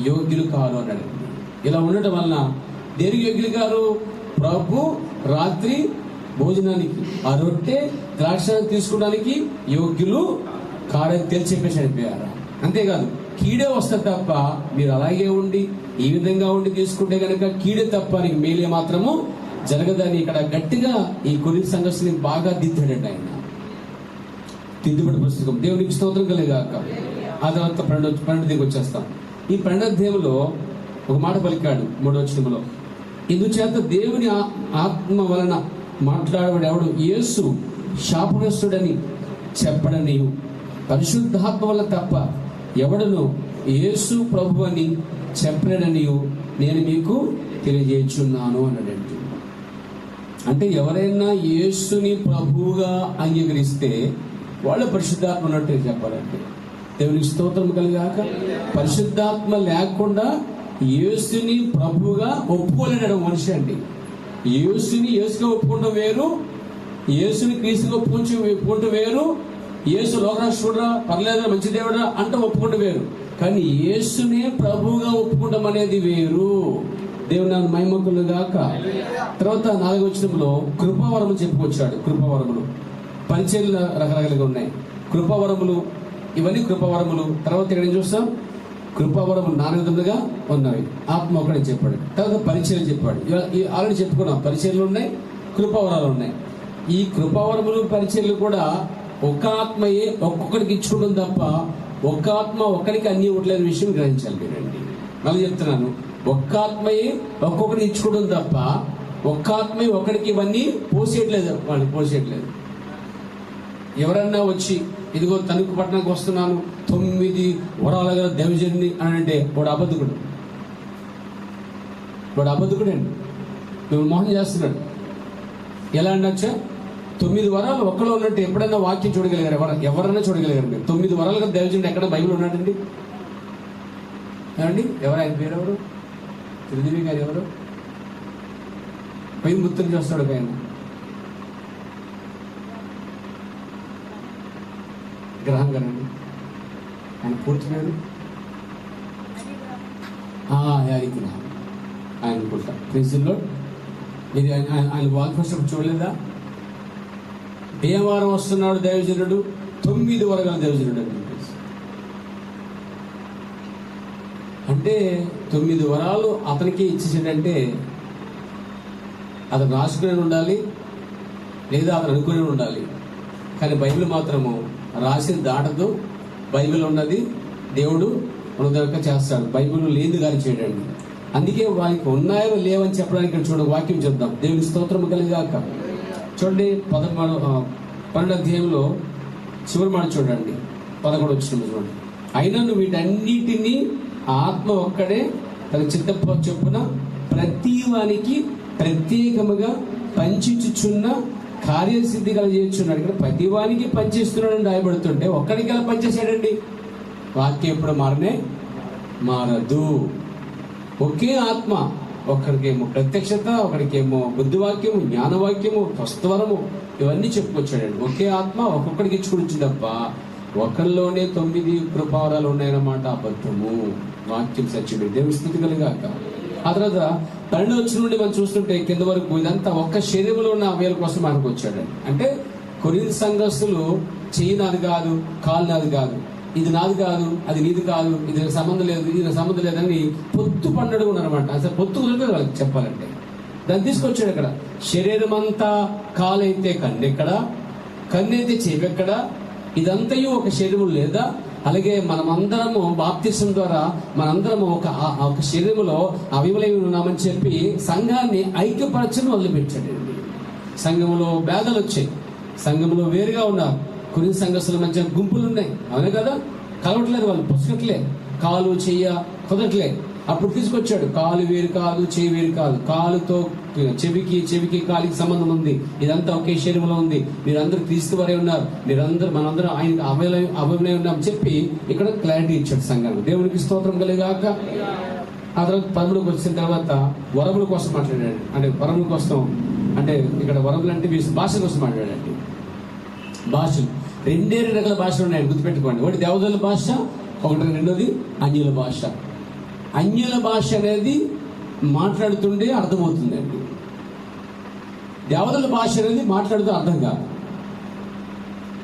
యోగ్యులు కారు అన్నాడు. ఇలా ఉండటం వలన దేనికి యోగ్యులు కారు? ప్రభు రాత్రి భోజనానికి, ఆ రొట్టె ద్రాక్షాన్ని తీసుకోవడానికి యోగ్యులు కారని తెలిసి చెప్పేసి అనిపోయారు. అంతేకాదు, కీడే వస్తుంది తప్ప మీరు అలాగే ఉండి ఈ విధంగా ఉండి తీసుకుంటే కనుక కీడే తప్ప నీకు మేలే మాత్రము జరగదని ఇక్కడ గట్టిగా ఈ కొన్ని సంఘర్షణని బాగా దిద్దాడండి ఆయన. తిద్దుబడి పుస్తకం. దేవునికి స్తోత్రం కలుగాక. ఆ తర్వాత 12 వచ్చేస్తాం. ఈ 12 ఒక మాట పలికాడు 3వ వచనంలో, ఇందుచేత దేవుని ఆత్మ వలన మాట్లాడేవాడు ఎవడు యేసు శాపగ్రస్తుడని చెప్పడని, పరిశుద్ధాత్మ వల్ల తప్ప ఎవడను యేసు ప్రభు అని చెప్పలేడని నేను మీకు తెలియజేస్తున్నాను అన్నాడండి. అంటే ఎవరైనా యేసుని ప్రభువుగా అంగీకరిస్తే వాళ్ళు పరిశుద్ధాత్మ ఉన్నట్టు చెప్పాలంటే. దేవునికి స్తోత్రం కలుగాక. పరిశుద్ధాత్మ లేకుండా యేసుని ప్రభువుగా ఒప్పుకోలేడు మనిషి అండి. యేసుగా ఒప్పుకుంటూ వేరు, యేసుని క్రీస్తుగా ఒప్పుకుంటూ వేరు, యేసు లోకరాష్ట్రుడా పర్లేదా మంచి దేవుడా అంటే ఒప్పుకుంటూ వేరు. కానీ యేసునే ప్రభువుగా ఒప్పుకుంటాం అనేది వేరు. దేవుని నామమున మహిమ కలుగాక. తర్వాత 4వ వచనంలో కృపావరము చెప్పుకొచ్చాడు. కృపావరములు పరిచర్యలు రకరకాలుగా ఉన్నాయి. కృపావరములు ఇవన్నీ కృపావరములు. తర్వాత ఇక్కడ ఏం చూస్తాం, కృపావరములు 4 విధములుగా ఉన్నవి. ఆత్మ ఒకటే చెప్పాడు. తర్వాత పరిచర్యలు చెప్పాడు. ఆల్రెడీ చెప్పుకున్నాం, పరిచర్యలు ఉన్నాయి, కృపావరాలు ఉన్నాయి. ఈ కృపావరములు పరిచర్యలు కూడా ఒక్క ఆత్మయే ఒక్కొక్కడికి ఇచ్చుకోవడం తప్ప ఒక్క ఆత్మ ఒక్కడికి అన్ని ఇవ్వట్లేని విషయం గ్రహించాలి మీరండి. మళ్ళీ చెప్తున్నాను, ఒక్క ఆత్మయే ఒక్కొక్కడికి ఇచ్చుకోవడం తప్ప ఒక్క ఆత్మయే ఒక్కడికి ఇవన్నీ పోసేయట్లేదు. వాళ్ళు పోసేయట్లేదు. ఎవరన్నా వచ్చి ఇదిగో తణుకు పట్టణానికి వస్తున్నాను 9 వరాల గల దైవజనుని అని అంటే వాడు అబద్ధకుడు. అండి. మిమ్మల్ని మోహన్ చేస్తున్నాడు. ఎలా అనొచ్చా? 9 వరాలు ఒక్కలో ఉన్నట్టు ఎప్పుడైనా వాక్యం చూడగలిగారు? ఎవరన్నా చూడగలిగారు మీరు? 9 వరాలు గల దైవజనుడు ఎక్కడ బైబిల్ ఉన్నాడండి? ఏమండి, ఎవరు ఆయన పేరు? ఎవరు? త్రిదేవి గారు ఎవరు? పై ముత్తులు చేస్తాడు ఆయన. గ్రహం గారండి, ఆయన పూర్తి పేరు యారిగ్రహం ఆయన అనుకుంటా. ప్రిన్సిల్లో మీరు ఆయన వాక్ ఫస్ట్ చూడలేదా? దేవారం వస్తున్నాడు దైవజనుడు, 9 వరగల దైవజనుడు అని చెప్పేసి. అంటే 9 వరాలు అతనికి ఇచ్చేసాడంటే అతను రాసుకునే ఉండాలి, లేదా అతను అనుకునే ఉండాలి. కానీ బైబిల్ మాత్రము రాసింది దాటదు. బైబిల్ ఉన్నది దేవుడు ఉన్నదాకా చేస్తాడు. బైబిల్ లేని గాని చేయడండి. అందుకే వారికి ఉన్నాయో లేవని చెప్పడానికి చూడండి, వాక్యం చెప్దాం. దేవుని స్తోత్రం కలిగాక. చూడండి 12వ అధ్యాయంలో చివరి మాట చూడండి, 11 వచనం చూడండి. అయినను వీటన్నిటినీ ఆత్మ ఒక్కడే తన చిత్త చొప్పున ప్రతి వానికి ప్రత్యేకముగా పంచిచుచున్న కార్యసిద్ధి కలిగించున్నాడు. ఇక్కడ ప్రతి వానికి పనిచేస్తున్నాడని రాయబడుతుంటే ఒక్కడికి ఎలా పనిచేశాడండి? వాక్యం ఎప్పుడు మారనే మారదు. ఒకే ఆత్మ, ఒకరికేమో ప్రత్యక్షత, ఒకరికేమో బుద్ధివాక్యము, జ్ఞానవాక్యము, స్వస్థవరము, ఇవన్నీ చెప్పుకొచ్చాడండి. ఒకే ఆత్మ ఒక్కొక్కడికి ఇచ్చుకుని తప్ప ఒకరిలోనే 9 కృపావరాలు ఉన్నాయన్నమాట. అబద్ధము. వాక్యం సత్యమే. దేవుని స్తుతి కలుగాక. ఆ తర్వాత 12వ వచనం నుండి మనం చూస్తుంటే కింద వరకు ఇదంతా ఒక్క శరీరంలో ఉన్న అవయవాల కోసం మనకు వచ్చాడండి. అంటే కొరింథీ సంఘస్థులు చెయ్యి నాది కాదు, కాలు నాది కాదు, ఇది నాది కాదు, అది నీది కాదు, ఇది నాకు సంబంధం లేదు, ఇది నాకు సంబంధం లేదని పొత్తు పండుగ ఉన్నారనమాట. అసలు పొత్తు కుదరదు వాళ్ళకి చెప్పాలంటే. దాన్ని తీసుకొచ్చాడు ఇక్కడ. శరీరం అంతా కాలైతే కన్నెక్కడ, కన్నైతే చెవెక్కడ, ఇదంతయు ఒక శరీరం లేదా? అలాగే మనమందరము బాప్తిసం ద్వారా మనందరము ఒక శరీరంలో అవయవలై ఉన్నామని చెప్పి సంఘాన్ని ఐక్యపరచని వదిలిపెట్టాడు. సంఘంలో భేదాలు వచ్చాయి, సంఘంలో వేరుగా ఉన్నారు. కొన్ని సంఘస్థుల మధ్య గుంపులు ఉన్నాయి, అవునే కదా, కలవట్లేదు, వాళ్ళు పుస్తకట్లే, కాలు చెయ్య కుదరట్లే. అప్పుడు తీసుకొచ్చాడు, కాలు వేరు కాదు, చెయ్యి వేరు కాదు, కాలుతో చెవికి కాలికి సంబంధం ఉంది, ఇదంతా ఒకే శరీరంలో ఉంది, మీరందరూ క్రీస్తు వారే ఉన్నారు, మీరందరూ మనందరం ఆయన అవయవలై ఉన్నాం చెప్పి ఇక్కడ క్లారిటీ ఇచ్చాడు సంఘానికి. దేవునికి స్తోత్రం కలిగాక. ఆ తర్వాత 13కి వచ్చిన తర్వాత వరముల కోసం మాట్లాడాడు. అంటే వరముల కోసం అంటే ఇక్కడ వరములు అంటే భాష కోసం మాట్లాడాడు. భాషలు 2 రకాల భాషలు ఉన్నాయని గుర్తుపెట్టుకోండి. ఒకటి దేవదూతల భాష, ఒకటి రెండోది అన్యుల భాష. అన్యుల భాష అనేది మాట్లాడుతుండే అర్థమవుతుందండి. దేవదూతల భాష అనేది మాట్లాడుతూ అర్థం కాదు.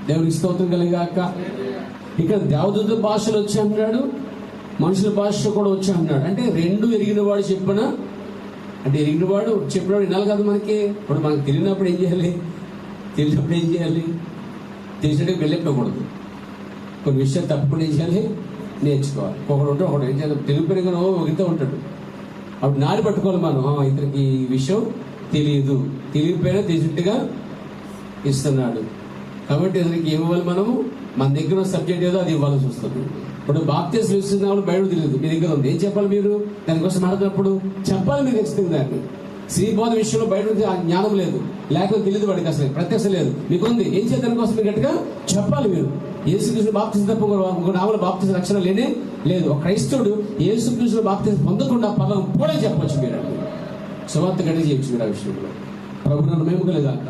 దేవునికి స్తోత్రం కలిగాక. ఇక్కడ దేవదూతల భాషలు వచ్చి అంటున్నాడు, మనుషుల భాష కూడా వచ్చి అంటున్నాడు. అంటే 2 ఎరిగిన వాడు చెప్పిన, అంటే ఎరిగిన వాడు చెప్పినవాడు వినాలి కదా మనకి. ఇప్పుడు మనకు తెలియనప్పుడు ఏం చేయాలి? తెలిసినట్టు వెళ్ళిపోకూడదు. కొన్ని విషయాలు తప్పకుండా ఏం చేయాలి? నేర్చుకోవాలి. ఒకడు ఏం చేయాలి? తెలియపోయిన ఒకరితో ఉంటాడు, అప్పుడు నాడి పట్టుకోవాలి మనం. ఇతనికి ఈ విషయం తెలియదు, తెలియకపోయినా తెలిసినట్టుగా ఇస్తున్నాడు కాబట్టి ఇతనికి ఇవ్వాలి. మనము మన దగ్గర ఉన్న సబ్జెక్ట్ ఏదో అది ఇవ్వాల్సి వస్తుంది. ఇప్పుడు బాప్తిసం ఇస్తున్న బయట తెలియదు, మీ దగ్గర ఉంది, ఏం చెప్పాలి మీరు? దానికోసం మాట్లాడినప్పుడు చెప్పాలి మీరు ఖచ్చితంగా. దాన్ని శ్రీబోధ విషయంలో బయట నుంచి ఆ జ్ఞానం లేదు, లేకపోతే తెలియదు, వాడికి అసలు ప్రత్యక్షం లేదు, మీకు ఉంది, ఏం చేయాలి? దానికోసం మీరు గట్టిగా చెప్పాలి. మీరు యేసుక్రీస్తు బాప్తిసం తప్ప ఒక నామల బాప్తిసం రక్షణ లేనే లేదు. ఒక క్రైస్తవుడు యేసుక్రీస్తు బాప్తిసం పొందకుండా పదం కూడా చెప్పొచ్చు. మీరు సువార్త గట్టి చేయొచ్చు మీరు ఆ విషయంలో. ప్రభు నన్ను మేముకలేగాక,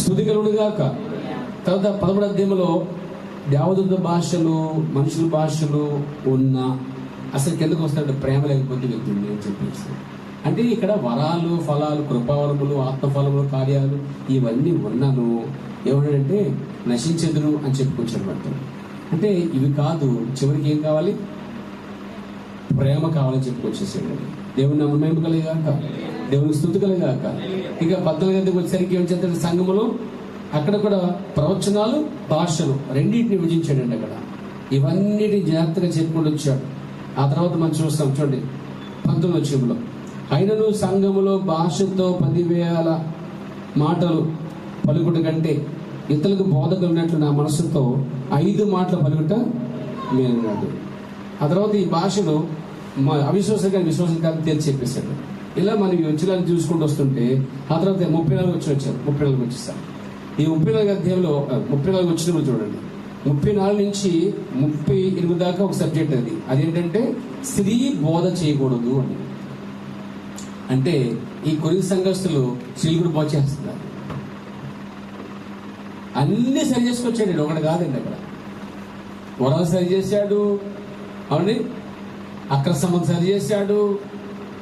స్తుతి కలుగునుగాక. తర్వాత 13వ అధ్యాయంలో దేవదూత భాషలు, మనుషుల భాషలు ఉన్న అసలు కిందకు వస్తాడు ప్రేమ లేకపోతే వ్యక్తులు అని చెప్పేసి. అంటే ఇక్కడ వరాలు, ఫలాలు, కృపావరములు, ఆత్మఫలములు, కార్యాలు ఇవన్నీ ఉన్నాను, ఏమంటే నశించెదరు అని చెప్పుకొచ్చాడు. అంటే ఇవి కాదు, చివరికి ఏం కావాలి? ప్రేమ కావాలని చెప్పుకొచ్చేసాడు. దేవుని నామమున మహిమ కలుగుగాక, దేవునికి స్తుతి కలుగుగాక. ఇక 14వ వచ్చేసరికి ఏం చేస్తాడు? సంఘములో అక్కడ కూడా ప్రవచనాలు, భాషలు రెండింటిని విభజించాడండి అక్కడ. ఇవన్నిటిని జాగ్రత్తగా చెప్పుకుంటూ వచ్చాడు. ఆ తర్వాత మనం చూస్తాం చూడండి 19వ వచనంలో, అయినను సంఘములో భాషతో 10,000 మాటలు పలుకుట కంటే ఇతరులకు బోధకులు ఉన్నట్లు నా మనసుతో 5 మాటలు పలుకుట మేలున్నాడు. ఆ తర్వాత ఈ భాషను విశ్వాసం కాదు తెలిసి చెప్పేశాడు. ఇలా మనం ఈ వచ్చినాన్ని చూసుకుంటూ వస్తుంటే ఆ తర్వాత 34 వచ్చారు. 34 వచ్చేస్తాం. ఈ 34 అధ్యాయంలో 34 వచ్చినప్పుడు చూడండి, 34 నుంచి 38 దాకా ఒక సబ్జెక్ట్ అది. అదేంటంటే స్త్రీ బోధ చేయకూడదు అని. అంటే ఈ కొరింథీ సంఘస్థులు స్త్రీలు కూడా బోధ చేస్తున్నారు. అన్ని సరి చేసుకొచ్చాడు, ఒకటి కాదండి. అక్కడ వరాలు సరి చేశాడు, అవునండి, అక్ర సంబంధం సరి చేశాడు,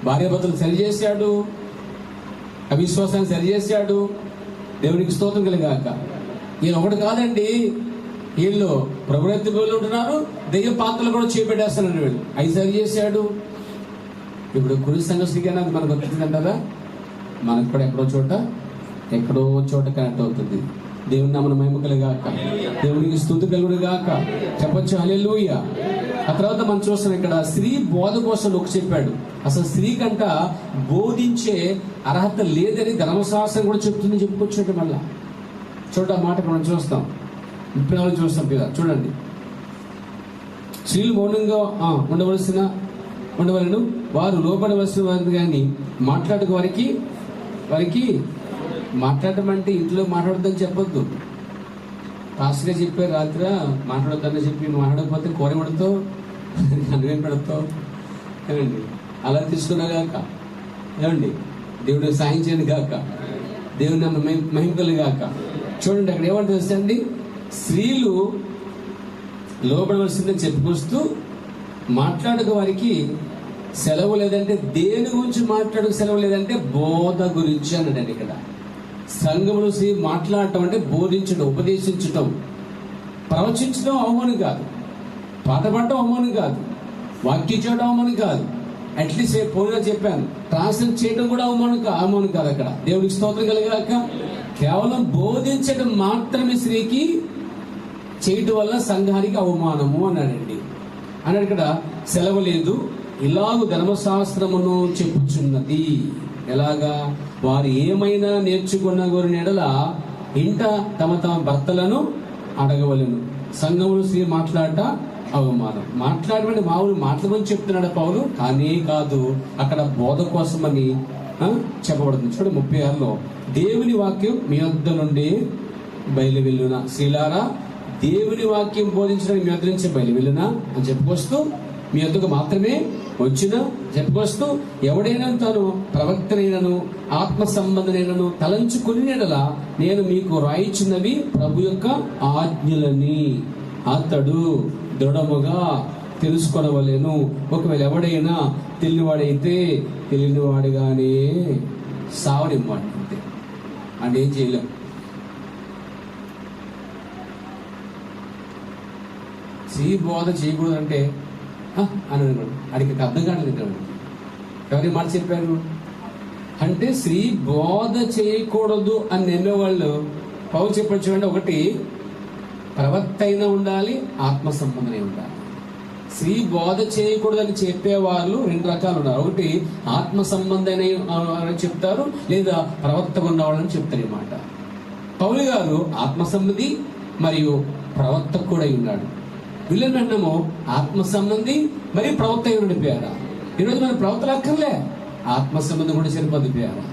భార్యాభర్తలు సరి చేశాడు, అవిశ్వాసాన్ని సరి చేశాడు. దేవునికి స్తోత్రం కలిగాక. ఈయన ఒకటి కాదండి, వీళ్ళు ప్రభుత్వ బోళ్ళు ఉంటున్నారు, దెయ్య పాత్రలు కూడా చేపెట్టేస్తున్నారు వీళ్ళు. 5 సరి చేశాడు. ఇప్పుడు కొరింథీ సంఘస్థులకైనా అది మనకు వచ్చింది అంటారా? మనకు కూడా ఎక్కడో చోట కనెక్ట్ అవుతుంది. దేవుని నామమున మహిమ కలుగుగాక, దేవునికి స్తుతి కలుగునుగాక. చెప్పొచ్చు హల్లెలూయా. ఆ తర్వాత మనం చూస్తాం ఇక్కడ స్త్రీ బోధ కోసం ఒక చెప్పాడు. అసలు స్త్రీ కంట బోధించే అర్హత లేదని ధర్మశాస్త్రం కూడా చెప్తుందని చెప్పుకొచ్చాడు. మళ్ళా చూడండి, ఆ మాట మనం చూస్తాం. 34 చూస్తాం కదా, చూడండి. స్త్రీలు మౌనంగా ఉండవలను, వారు లోపడవలసిన వారు కానీ మాట్లాడక వారికి మాట్లాడటం అంటే ఇంట్లో మాట్లాడొద్దని చెప్పొద్దు. పాస్ట్గా చెప్పారు రాత్రి మాట్లాడొద్దని చెప్పి మాట్లాడకపోతే కూర పెడతావు, అన్నం పెడతావు, ఏమండి అలా తీసుకున్నాగాక, ఏమండి దేవుడు సాయం చేయను గాక, దేవుని మహిమలు గాక. చూడండి అక్కడ ఏమంటుంది తెలుసండి, స్త్రీలు లోబడవలసిందని చెప్పుకొస్తూ మాట్లాడక వారికి సెలవు లేదంటే, దేని గురించి మాట్లాడక సెలవు లేదంటే బోధ గురించి అన్నాడండి. ఇక్కడ సంఘములో స్త్రీ మాట్లాడటం అంటే బోధించడం, ఉపదేశించటం. ప్రవచించడం అవమానం కాదు, పాట పాడటం అవమానం కాదు, వాక్యం చేయడం అవమానం కాదు, అట్లీస్ట్ పోయినా చెప్పాను ట్రాన్స్లేట్ చేయడం కూడా అవమానం కాదు. అక్కడ దేవునికి స్తోత్రం కలిగాక కేవలం బోధించడం మాత్రమే స్త్రీకి చేయటం వల్ల సంఘానికి అవమానము అన్నాడండి. అన్నాడు ఇక్కడ సెలవు లేదు, ఇలాగూ ధర్మశాస్త్రమును చెప్పుచున్నది. ఎలాగా? వారు ఏమైనా నేర్చుకున్న గురి ఎడల ఇంట తమ భర్తలను అడగవలను. సంఘములు స్త్రీ మాట్లాడట అవమానం. మాట్లాడమని మామూలు మాటల గురించి చెప్తున్నాడు పౌలు, కానీ కాదు, అక్కడ బోధ కోసమని చెప్పబడుతుంది. చూడు 36లో, దేవుని వాక్యం మీ వద్ద నుండి బయలు వెళ్ళునా, స్త్రీలారా దేవుని వాక్యం బోధించడానికి మీ వద్ద నుంచి బయలు వెళ్ళునా అని చెప్పుకొస్తూ, మీ వద్దకు మాత్రమే వచ్చిన చెప్పుకొస్తూ, ఎవడైనా తాను ప్రవక్తనైనను ఆత్మ సంబంధనైనను తలంచుకుని ఎడల నేను మీకు రాయిచున్నవి ప్రభు యొక్క ఆజ్ఞలని అతడు దృఢముగా తెలుసుకొనవలెను. ఒకవేళ ఎవడైనా తెలియనివాడైతే తెలియనివాడుగానే సావనివ్వమాట, అంతే. అని ఏం చేయలేం. స్త్రీ బోధ చేయకూడదు అంటే అని అడిగి అర్థం కాలేదు. ఎవరి మాట చెప్పారు అంటే స్త్రీ బోధ చేయకూడదు అని నమ్మేవాళ్ళు పౌలు చెప్పాడు చూడండి. ఒకటి ప్రవక్త అయినా ఉండాలి, ఆత్మ సంబంధమే ఉండాలి. స్త్రీ బోధ చేయకూడదని చెప్పేవాళ్ళు రెండు రకాలు ఉన్నారు. ఒకటి ఆత్మ సంబంధమైన చెప్తారు, లేదా ప్రవక్త ఉన్నవాళ్ళని చెప్తారు. ఈ మాట పౌలు గారు ఆత్మ సంబంధి మరియు ప్రవక్త కూడా ఉన్నాడు. వీళ్ళని అంటాము ఆత్మ సంబంధి మరి ప్రవక్త అయి ఉండిపోయారా. ఈరోజు మన ప్రవక్తలు అక్కర్లే, ఆత్మ సంబంధం కూడా సరిపోదిపోయారా.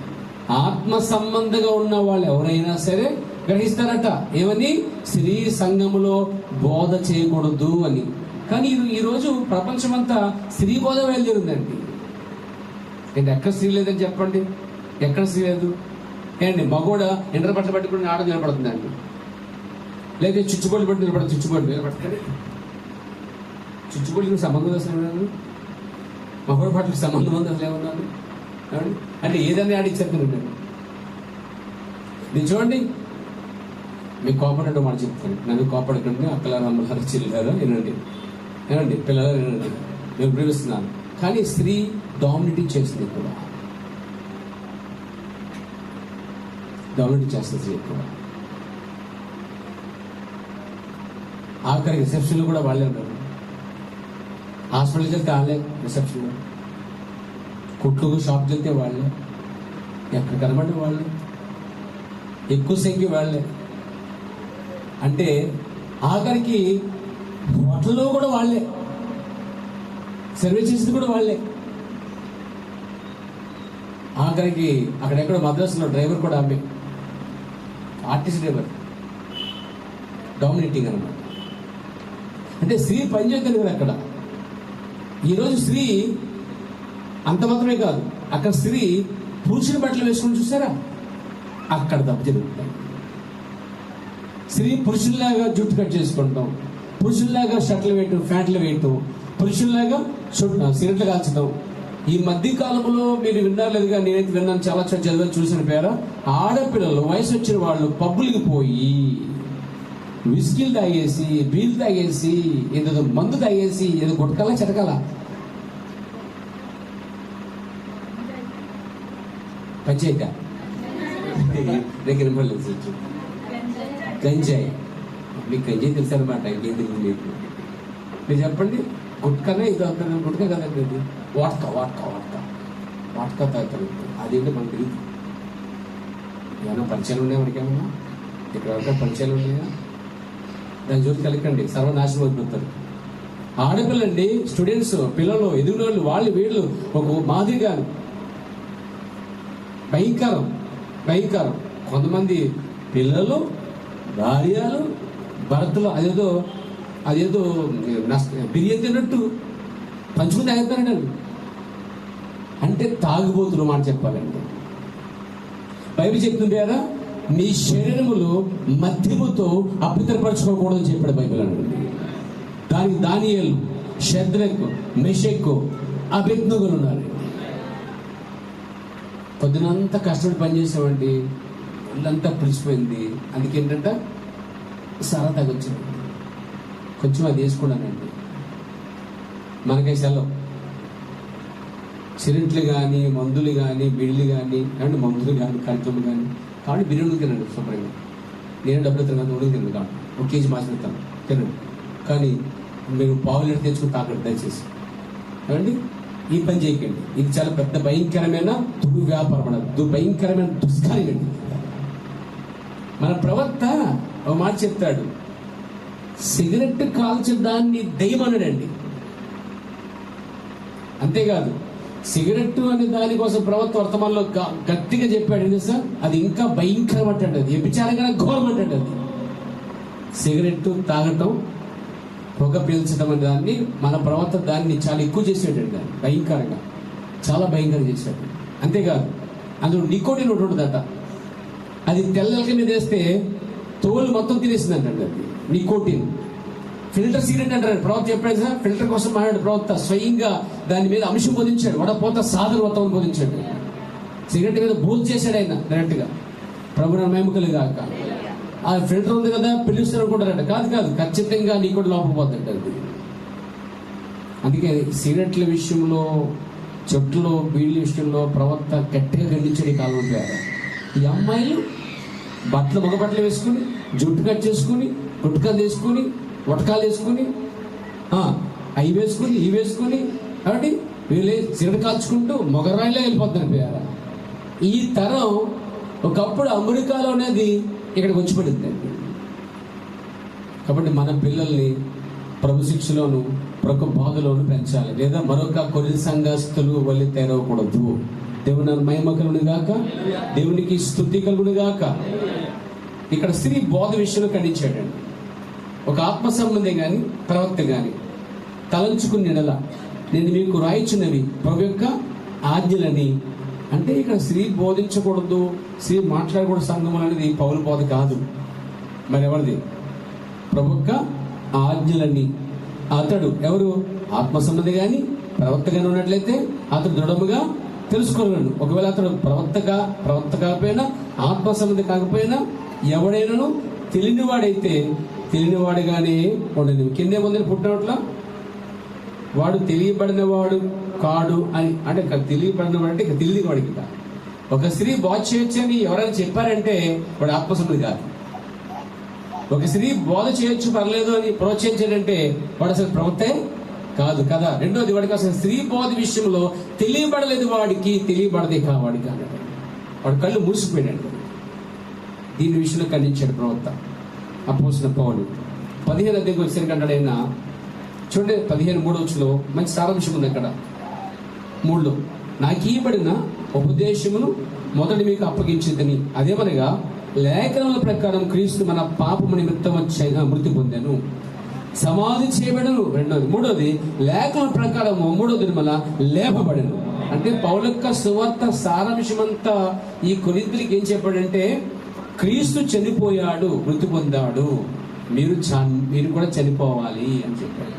ఆత్మ సంబంధంగా ఉన్న వాళ్ళు ఎవరైనా సరే గ్రహిస్తారట ఏమని, స్త్రీ సంఘములో బోధ చేయకూడదు అని. కానీ ఈరోజు ప్రపంచమంతా స్త్రీ బోధ బయలుదేరిందండి. ఏంటి ఎక్కడ స్త్రీ లేదని చెప్పండి, ఎక్కడ స్త్రీ లేదు ఏంటి? మగోడ ఎండ్ర బట్టలు పట్టుకుని ఆడ నిలబడుతుందండి, లేదా చుచ్చుబొడ్లు పట్టి నిలబడుతుంది. చుచ్చుబొడ్లు నిలబడతాడు, చుచ్చుబొడ్లకు సంబంధం అసలు మగోడ పట్లకు సంబంధం ఉంది అసలు ఏమన్నాను అంటే ఏదన్నా ఆడిచ్చేస్తాను. నేను చూడండి, మీకు కోపడటం మాట చెప్తాను, నన్ను కోపడకండి అక్కల నమ్మలారా చెల్లారా వినండి, వినండి పిల్లలు వినండి, నేను ప్రేమిస్తున్నాను. కానీ స్త్రీ డామినేటింగ్ చేస్తుంది, కూడా డామినేటింగ్ చేస్తుంది స్త్రీ కూడా. ఆఖరి రిసెప్షన్లో కూడా వాళ్ళే ఉంటారు. హాస్పిటల్కి వెళ్తే వాళ్ళే రిసెప్షన్లో, కుట్లు షాప్కి వెళ్తే వాళ్ళే, ఎక్కడ కనబడి వాళ్ళే, ఎక్కువ సంఖ్య వాళ్ళే. అంటే ఆఖరికి హోటల్లో కూడా వాళ్ళే, సర్వీస్ చేసేది కూడా వాళ్ళే. ఆఖరికి అక్కడెక్కడ మద్రాసులో డ్రైవర్ కూడా ఆమె, ఆర్టీసీ డ్రైవర్. డామినేటింగ్ అనమాట. అంటే స్త్రీ పనిచేస్తుంది కదా అక్కడ. ఈరోజు స్త్రీ అంత మాత్రమే కాదు, అక్కడ స్త్రీ పురుషుని బట్టలు వేసుకుని చూసారా, అక్కడ తప్పు జరుగుతాయి. స్త్రీ పురుషుల్లాగా జుట్టు కట్ చేసుకుంటాం, పురుషుల్లాగా షర్ట్లు వేయటం, ప్యాంట్లు వేయటం, పురుషుల్లాగా సిగరెట్లు కాల్చడం. ఈ మధ్య కాలంలో మీరు విన్నారు లేదుగా, నేనైతే విన్నాను, చాలా చదివాను, చూసిన పేరు, ఆడపిల్లలు వయసు వచ్చిన వాళ్ళు పబ్బులకి పోయి విస్కీలు తాగేసి, బీలు తాగేసి, ఏదో మందు తాగేసి, ఏదో గుట్టకల్లా చెటకల పంచాయత దగ్గర గంజాయి. మీకు గంజాయి తెలుసనమాట, ఇంకేం తెలియదు మీకు. మీరు చెప్పండి, గుట్కనే ఇది అవుతుంది, గుట్క కదండి అది, వాట్కా వాట్కా వాట్కా వాట్కా తాగుతారు. అదేంటి మనకు తెలియదు. ఏమైనా పరిచయాలు ఉన్నాయా మనకి? ఏమన్నా ఇక్కడ వరకు పరిచయాలు ఉన్నాయా? దాని జోలికి వెళ్ళకండి, సర్వనాశనం అయిపోతారు. ఆడపిల్లండి, స్టూడెంట్స్, పిల్లలు, ఎదుగున వాళ్ళు వీళ్ళు ఒక మాదిరిగా భయంకరం భయంకరం. కొంతమంది పిల్లలు, భార్యలు, భర్తలు అదేదో బిర్యానీ తిన్నట్టు పంచుకుని తాగుతారండి. అంటే తాగుబోతున్న మాట చెప్పాలండి. బైబిల్ చెప్తుంది కదా, మీ శరీరములు మద్యముతో అపవిత్రపరచుకోకూడదని చెప్పాడు బైబిల్ అండి. దానికి దానియేలు, షద్రకు, మెషకు, అబేద్నెగోలు ఉన్నారు. పొద్దునంతా కష్టపడి పనిచేసామండి, ఒళ్ళంతా పిలిచిపోయింది. అందుకేంటంటే సారా తాగొచ్చింది, కొంచెం అది వేసుకున్నానండి. మనకై సెలవు, సిరెంట్లు కానీ, మందులు కానీ, బిళ్ళు కానీ, అంటే మందులు కానీ, కార్యక్రమం కానీ. కాబట్టి బిర్యానీ తినండి శుభ్రంగా. నేను డబ్బులు తిన్నాను, ఉడికి తిన్నాను. కాబట్టి 1 కేజీ మాసం ఇస్తాను, తినండి. కానీ మీరు పావు లీటర్ తెచ్చుకుని తాకండి దయచేసి. ఏమండి, ఈ పని చేయకండి. ఇది చాలా పెద్ద భయంకరమైన దుర్వ్యాపారం, భయంకరమైన దుష్కార్యం అండి. మన ప్రవక్త ఒక మాట చెప్తాడు, సిగరెట్ కాల్చిన దాన్ని దెయ్యం అన్నాడండి. అంతేకాదు, సిగరెట్ అనే దానికోసం ప్రవక్త వర్తమానంలో గట్టిగా చెప్పాడు ఏంటి సార్, అది ఇంకా భయంకరం అంటాడు, అది వ్యభిచారంగా ఘోరం అంటాడు. అది సిగరెట్ తాగటం, పొగ పీల్చడం అనే దాన్ని మన ప్రవక్త దాన్ని చాలా ఎక్కువ చేసాడండి. దాన్ని భయంకరంగా, చాలా భయంకరంగా చేశాడు. అంతేకాదు, అందులో నికోటిన్ ఒకటి ఉంటుందట, అది తెల్లకి మీద వేస్తే తోలు మొత్తం తినేసిందంటండి. అది నికోటిన్. ఫిల్టర్ సిగరెట్ అంటారు ప్రవక్త చెప్పాడు సార్. ఫిల్టర్ కోసం మాట్లాడు ప్రవక్త, స్వయంగా దాని మీద అంశం బోధించాడు, వడపోత సాధన మొత్తం బోధించాడు. సిగరెట్ మీద బూత్ చేశాడు ఆయన డైరెక్ట్ గా. ప్రభుత్వ మేముకలు కాక ఆ ఫిల్టర్ ఉంది కదా పిలుస్తారు అనుకుంటారంట. కాదు కాదు, ఖచ్చితంగా నీ కూడా లోపల పోతుంట అది. అందుకే సిగరెట్ల విషయంలో, చెట్లు బీళ్ళ విషయంలో ప్రవక్త గట్టిగా ఖండించే కాలం పేరు. ఈ అమ్మాయిలు బట్టలు, మగ బట్టలు వేసుకుని, జుట్టు కట్ చేసుకుని, గుట్కా తీసుకుని, వటకాలు వేసుకుని, అవి వేసుకుని, ఇవి వేసుకుని, కాబట్టి వీళ్ళు సిగరెట్ కాల్చుకుంటూ మొగరాయిలో వెళ్ళిపోతున్నారు పేరు. ఈ తరం ఒకప్పుడు అమెరికాలో అనేది ఇక్కడికి వచ్చి పడింది. కాబట్టి మన పిల్లల్ని ప్రభు శిక్షలోను, ప్రభు బాధలోను పెంచాలి, లేదా మరొక కొన్ని సంఘస్థులు వల్లి తెరవకూడదు. దేవుని మహిమ కలుగును గాక, దేవునికి స్తుతి కలుగును గాక. ఇక్కడ స్త్రీ బోధ విషయంలో ఖండించాడండి. ఒక ఆత్మ సంబంధం కానీ, ప్రవక్త కానీ తలంచుకుని నెడల నేను మీకు రాయిచున్నవి ప్రభు యొక్క ఆజ్ఞలని. అంటే ఇక్కడ స్త్రీ బోధించకూడదు, స్త్రీ మాట్లాడకూడదు సంఘం అనేది పౌలు బోధ కాదు. మరి ఎవరిది? ప్రభు యొక్క ఆజ్ఞలన్నీ. అతడు ఎవరు? ఆత్మ సంబంధి కానీ ప్రవక్తగానే ఉన్నట్లయితే అతడు దృఢముగా తెలుసుకోగలను. ఒకవేళ అతడు ప్రవక్త కాకపోయినా, ఆత్మ సంబంధి కాకపోయినా, ఎవడైనాను తెలియనివాడైతే తెలియనివాడుగానే ఉండదు. కిందే ముందని పుట్టినట్ల వాడు తెలియబడిన వాడు కాడు అని. అంటే తెలియబడిన వాడు అంటే ఇక తెలియని వాడికి. ఒక స్త్రీ బోధ చేయొచ్చు అని ఎవరైనా చెప్పారంటే వాడు ఆత్మసంబంధి కాదు. ఒక స్త్రీ బోధ చేయొచ్చు పర్లేదు అని ప్రోత్సహించాడంటే వాడు అసలు ప్రవక్తే కాదు కదా. రెండోది, వాడికి అసలు స్త్రీ బోధ విషయంలో తెలియబడలేదు, వాడికి తెలియబడదే కావాడికి అన్నాడు. వాడు కళ్ళు మూసిపోయాడు. దీని విషయంలో ఖండించాడు ప్రవక్త అపోస్తలుడైన పౌలు. 15 అధ్యాయంకి వచ్చేసరికి అంటాడు ఆయన, చూడండి 15:3 మంచి సారాంశం ఉంది అక్కడ. 3 నాకు ఇవ్వబడిన ఉపదేశమును మొదటి మీకు అప్పగించిందని, అదేమనగా లేఖనముల ప్రకారం క్రీస్తు మన పాపము నిమిత్తం మృతి పొందాను, సమాధి చేయబడను. రెండోది. మూడోది, లేఖన ప్రకారము మూడో దినమున లేపబడను. అంటే పౌలు యొక్క సువార్త సారాంశమంతా ఈ కొరింథీయులకు ఏం చెప్పాడంటే, క్రీస్తు చనిపోయాడు, మృతి పొందాడు, మీరు కూడా చనిపోవాలి అని చెప్పాడు.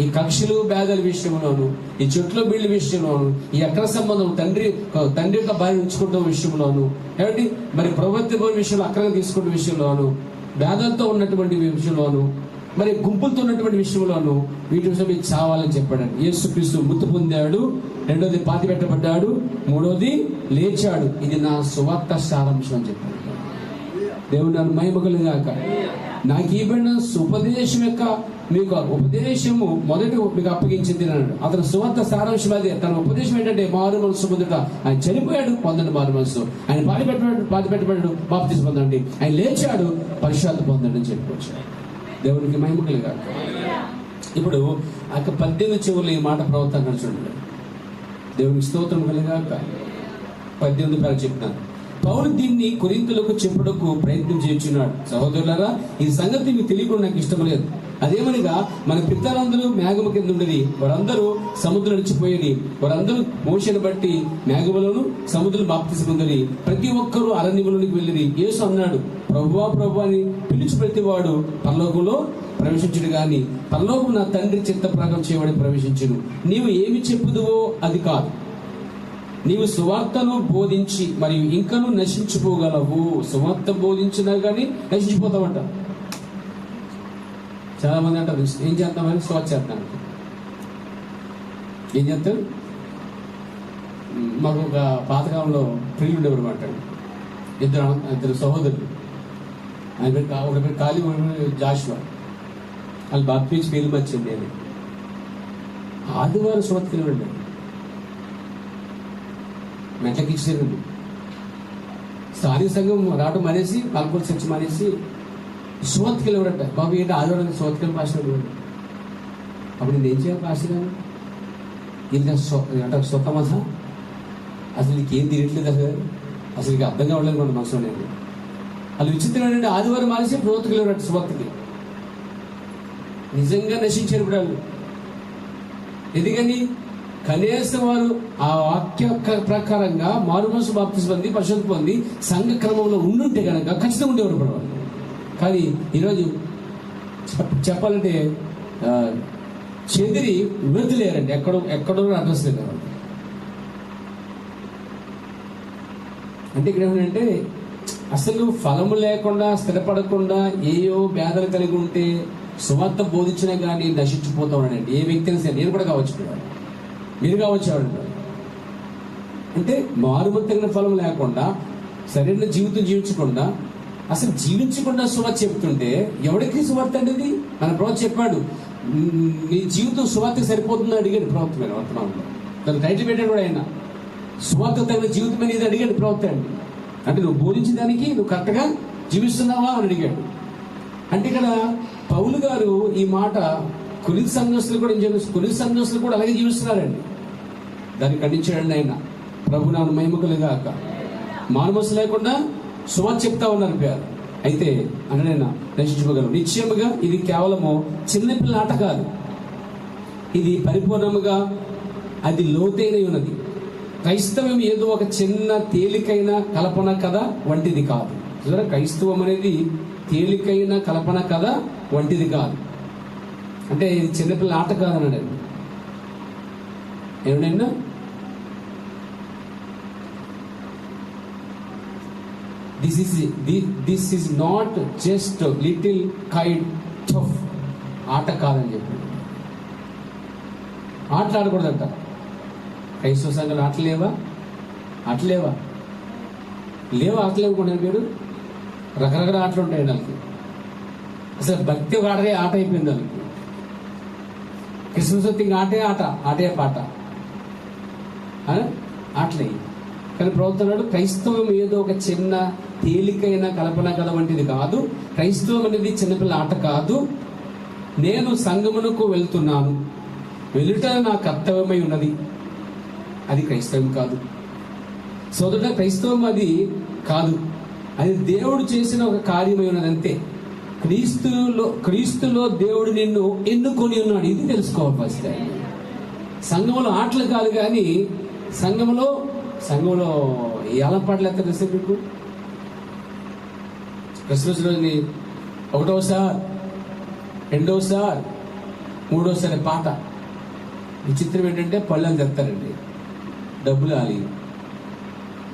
ఈ కక్షలు భేదాల విషయంలోను, ఈ చెట్ల బీళ్ళ విషయంలోను, ఈ అక్ర సంబంధం తండ్రి యొక్క భార్య ఉంచుకుంటున్న విషయంలోను, ఏమండి మరి ప్రవర్తి విషయంలో అక్రమం తీసుకున్న విషయంలోను, భేదాలతో ఉన్నటువంటి విషయంలోను, మరి గుంపులతో ఉన్నటువంటి విషయంలోను, వీటి విషయం మీకు చావాలని చెప్పాడు. యేసుక్రీస్తు మృతి పొందాడు, రెండోది పాతి పెట్టబడ్డాడు, మూడోది లేచాడు. ఇది నా సువార్త సారాంశం అని చెప్పాడు. దేవుడు నన్ను మహిమగలు గాక. నాకు ఇవ్వబడిన ఉపదేశం యొక్క మీకు ఉపదేశము మొదటి మీకు అప్పగించింది అన్నాడు. అతను సువార్త సారాంశం అదే. తన ఉపదేశం ఏంటంటే మారు మనసు పొందుట. ఆయన చనిపోయాడు, పొందండి మారు మనసు. ఆయన పాతి పెట్టబడ్డాడు, బాప్తిసం పొందండి. ఆయన లేచాడు, పరిశుద్ధత పొందండి అని చెప్పుకోవచ్చు. దేవునికి మహిమగలు గాక. ఇప్పుడు ఆ 18 చివరిలో ఈ మాట ప్రవర్తన చూడండి. దేవునికి స్తోత్రం కలిగాక. 18 పేరు చెప్తాను. పౌలు దీన్ని కొరింథీయులకు చెప్పుటకు ప్రయత్నం చేస్తున్నాడు. సహోదరులారా, ఈ సంగతి మీకు తెలియకుండా నాకు ఇష్టం లేదు. అదేమనగా మన పితరులందరూ మేఘము కింద ఉండేది, వారందరూ సముద్రం నడిచిపోయేది, వారందరూ మోషను బట్టి మేఘములను సముద్రం బాప్తిసముందని ప్రతి ఒక్కరూ అరణ్యములోనికి వెళ్ళిరి. యేసు అన్నాడు, ప్రభువా ప్రభువా అని పిలిచి ప్రతివాడు పరలోకంలో ప్రవేశించుడు గాని పరలోకం నా తండ్రి చిత్త ప్రకారం చేయబడి ప్రవేశించును. నీవు ఏమి చెప్పుదువో అది కాదు, నీవు సువార్తను బోధించి మరియు ఇంకనూ నశించిపోగలవు. సువార్త బోధించినా కానీ నశించిపోతామంట. చాలా మంది అంటారు, ఏం చేద్దామని సువార్త చేస్తాను. ఏం చేస్తారు? మాకు ఒక పాతకాలంలో ప్రియులు ఉండేవారు మాట, ఇద్దరు సహోదరులు. ఆయన ఒక పేరు ఖాళీ, జాషువా. వాళ్ళు బాప్తించి పేరు వచ్చింది. అని ఆదివారం సువార్త వెళ్ళండి, మెట్లకి ఇచ్చేరండి. స్థానిక సంఘం రావడం మానేసి పాల్గొని చర్చ మానేసి సువార్తకి వెళ్ళాడట. బాబు ఏంటి ఆదివారం సువార్తకి పాస్టర్. అప్పుడు నేను ఏం చేయాలి పాస్టర్ గారు? ఇది అంటే స్వతమత అసలు నీకేం తిరగట్లేదు, అసలు నీకు అర్థం కావట్లేదు మన మనసులో. నేను వాళ్ళు విచిత్రం ఏంటంటే ఆదివారం మానేసి సువార్తకి వెళ్ళాడట. సువార్తకి నిజంగా నశించారు ఇప్పుడు వాళ్ళు. ఎందుకని? కనీసం వారు ఆ వాక్య ప్రకారంగా మారు మనసు బాప్తిసం పొంది పరిశుద్ధి పొంది సంఘ క్రమంలో ఉండుంటే కనుక ఖచ్చితంగా ఉండేవారు ఇప్పుడు వాళ్ళు. కానీ ఈరోజు చెప్పాలంటే చెదిరి వృద్ధులేరండి. ఎక్కడో అడ్రస్ లేదు. అంటే ఇక్కడ ఏమంటే అసలు ఫలము లేకుండా స్థిరపడకుండా ఏయో బాధలు కలిగి ఉంటే సువార్త బోధించినా కానీ నశించిపోతా ఉన్నాడండి. ఏ వ్యక్తి అయినా సరే, నేను కూడా కావచ్చు, మీరు కావచ్చు. అంటే మారుమతగిన ఫలం లేకుండా సరైన జీవితం జీవించకుండా అసలు జీవించకుండా సువార్త చెప్తుంటే ఎవరికి సువార్త అనేది? మన ప్రవక్త చెప్పాడు, నీ జీవితం సువార్త సరిపోతుందని అడిగాడు ప్రవక్త మీద. వర్తమానంలో తను టైటిల్ పెట్టాడు కూడా ఆయన, సువార్త తగిన జీవితం అనేది అడిగాడు ప్రవక్త అండి. అంటే నువ్వు బోధించడానికి నువ్వు కరెక్ట్గా జీవిస్తున్నావా అని అడిగాడు. అంటే ఇక్కడ పౌలు గారు ఈ మాట కొరింథీ సంఘస్థులు కూడా కొరింథీ సంఘస్థులు కూడా అలాగే జీవిస్తున్నారండి. దాన్ని ఖండించాడండి ఆయన. ప్రభు నాను మహిమ కలుగాక. మానవసు లేకుండా సువార్త చెప్తా ఉన్నారు పేరు. అయితే అననైనా నశించుకోగలరు. నిశ్చయముగా ఇది కేవలము చిన్నపిల్ల ఆట కాదు, ఇది పరిపూర్ణముగా అది లోతైన ఉన్నది. క్రైస్తవం ఏదో ఒక చిన్న తేలికైన కల్పన కథ వంటిది కాదు. క్రైస్తవం అనేది తేలికైన కల్పన కథ వంటిది కాదు. అంటే ఇది చిన్నపిల్ల ఆట కాదన్నాడు. ఏమన్నా this is not just little kind of ఆట కాదని చెప్పి. ఆటలు ఆడకూడదంట. క్రైస్తవ సంఘాలు ఆటలేవా? ఆటలేవా? ఆటలేవు. మీరు రకరకాల ఆటలు ఉంటాయి వాళ్ళకి. అసలు భక్తి ఒక ఆట అయిపోయింది వాళ్ళకి. క్రిస్మస్ వస్తే ఆటే పాట ఆటలే. కానీ ప్రభుత్వం క్రైస్తవం ఏదో ఒక చిన్న తేలికైన కల్పన కథ వంటిది కాదు. క్రైస్తవం అనేది చిన్నపిల్ల ఆట కాదు. నేను సంగమునకు వెళ్తున్నాను, వెలుట నా కర్తవ్యమై ఉన్నది. అది క్రైస్తవం కాదు సోదరుడా. క్రైస్తవం అది కాదు, అది దేవుడు చేసిన ఒక కార్యమై ఉన్నది అంతే. క్రీస్తులో దేవుడు నిన్ను ఎన్నుకొని ఉన్నాడు. ఇది తెలుసుకోవాలి ఫస్ట్. సంఘంలో ఆటలు కాదు, కానీ సంఘంలో ఏళ్ళ పాటలు ఎంత తెలుసు మీకు? క్రిస్మస్ రోజుని 1వసారి 2వసారి 3వసారి పాట. విచిత్రం ఏంటంటే పళ్ళని తెస్తారండి, డబ్బులు ఆలి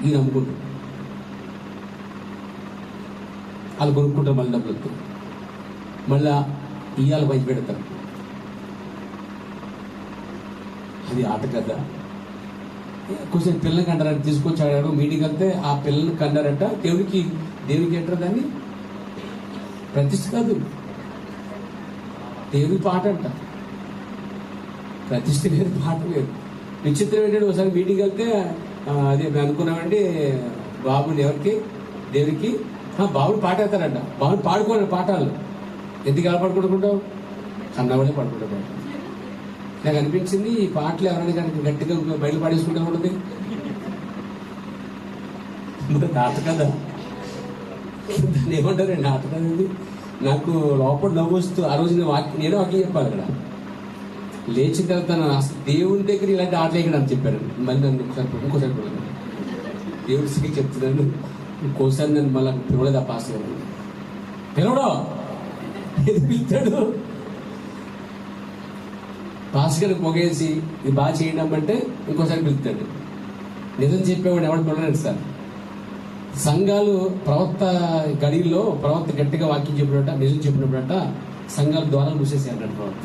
ఈయన అమ్ముకుంటారు, వాళ్ళు కొనుక్కుంటారు, మళ్ళీ డబ్బులు వస్తారు, మళ్ళా ఇవాళ బయట పెడతారు. అది ఆట కదా. కొంచెం పిల్లలకి అంటారంట, తీసుకొచ్చి ఆడారు మీటింగ్ వెళ్తే ఆ పిల్లలకి అన్నారంట దేవునికి అంటారు దాన్ని ప్రతిష్ఠ కాదు, దేవుని పాట అంట. ప్రతిష్ఠ వేరు, పాట వేరు. విచిత్రం ఏంటంటే ఒకసారి మీటింగ్ వెళ్తే అదే మేము అనుకున్నామండి, బాబుని దేవునికి బాబుని పాట వేస్తారంట. బాబుని పాడుకోండి పాఠాలు. ఎందుకు ఎలా పాడుకుంటావు? కన్నవాళ్ళే పాడుకుంటారు. నాకు అనిపించింది ఈ పాటలు ఎవరైనా కనుక గట్టిగా బయలు పాడేసుకుంటే ఉంటుంది. ఆట కదా, దాన్ని ఏమంటారండి? ఆట కదా. నాకు లోపల నవ్వు వస్తూ ఆ రోజు నేనే వాక్యం చెప్పాలి అక్కడ. లేచిన తర్వాత అసలు దేవుని దగ్గర ఇలాంటి ఆటలు ఎక్కడ అని చెప్పారు. మళ్ళీ నన్ను ఇంకోసారి దేవుడి సరికి చెప్తున్నాను, ఇంకోసారి నన్ను మళ్ళీ పిలవలేదు ఆ పాస్ గారు. పిలవడం ఎందుకు పిలుస్తాడు? పాస్ గారికి పొగేసి ఇది బాగా చేయండి అంటే ఇంకోసారి పిలుస్తాడు. నిజం చెప్పేవాడు ఎవరు పిలవలేదు సార్. సంఘాలు ప్రవక్త గడిలో ప్రవక్త గట్టిగా వాక్యం చెప్పినట్ట, నిజం చెప్పినప్పుడట సంఘాలు ద్వారాలు మూసేసారు ప్రవక్త.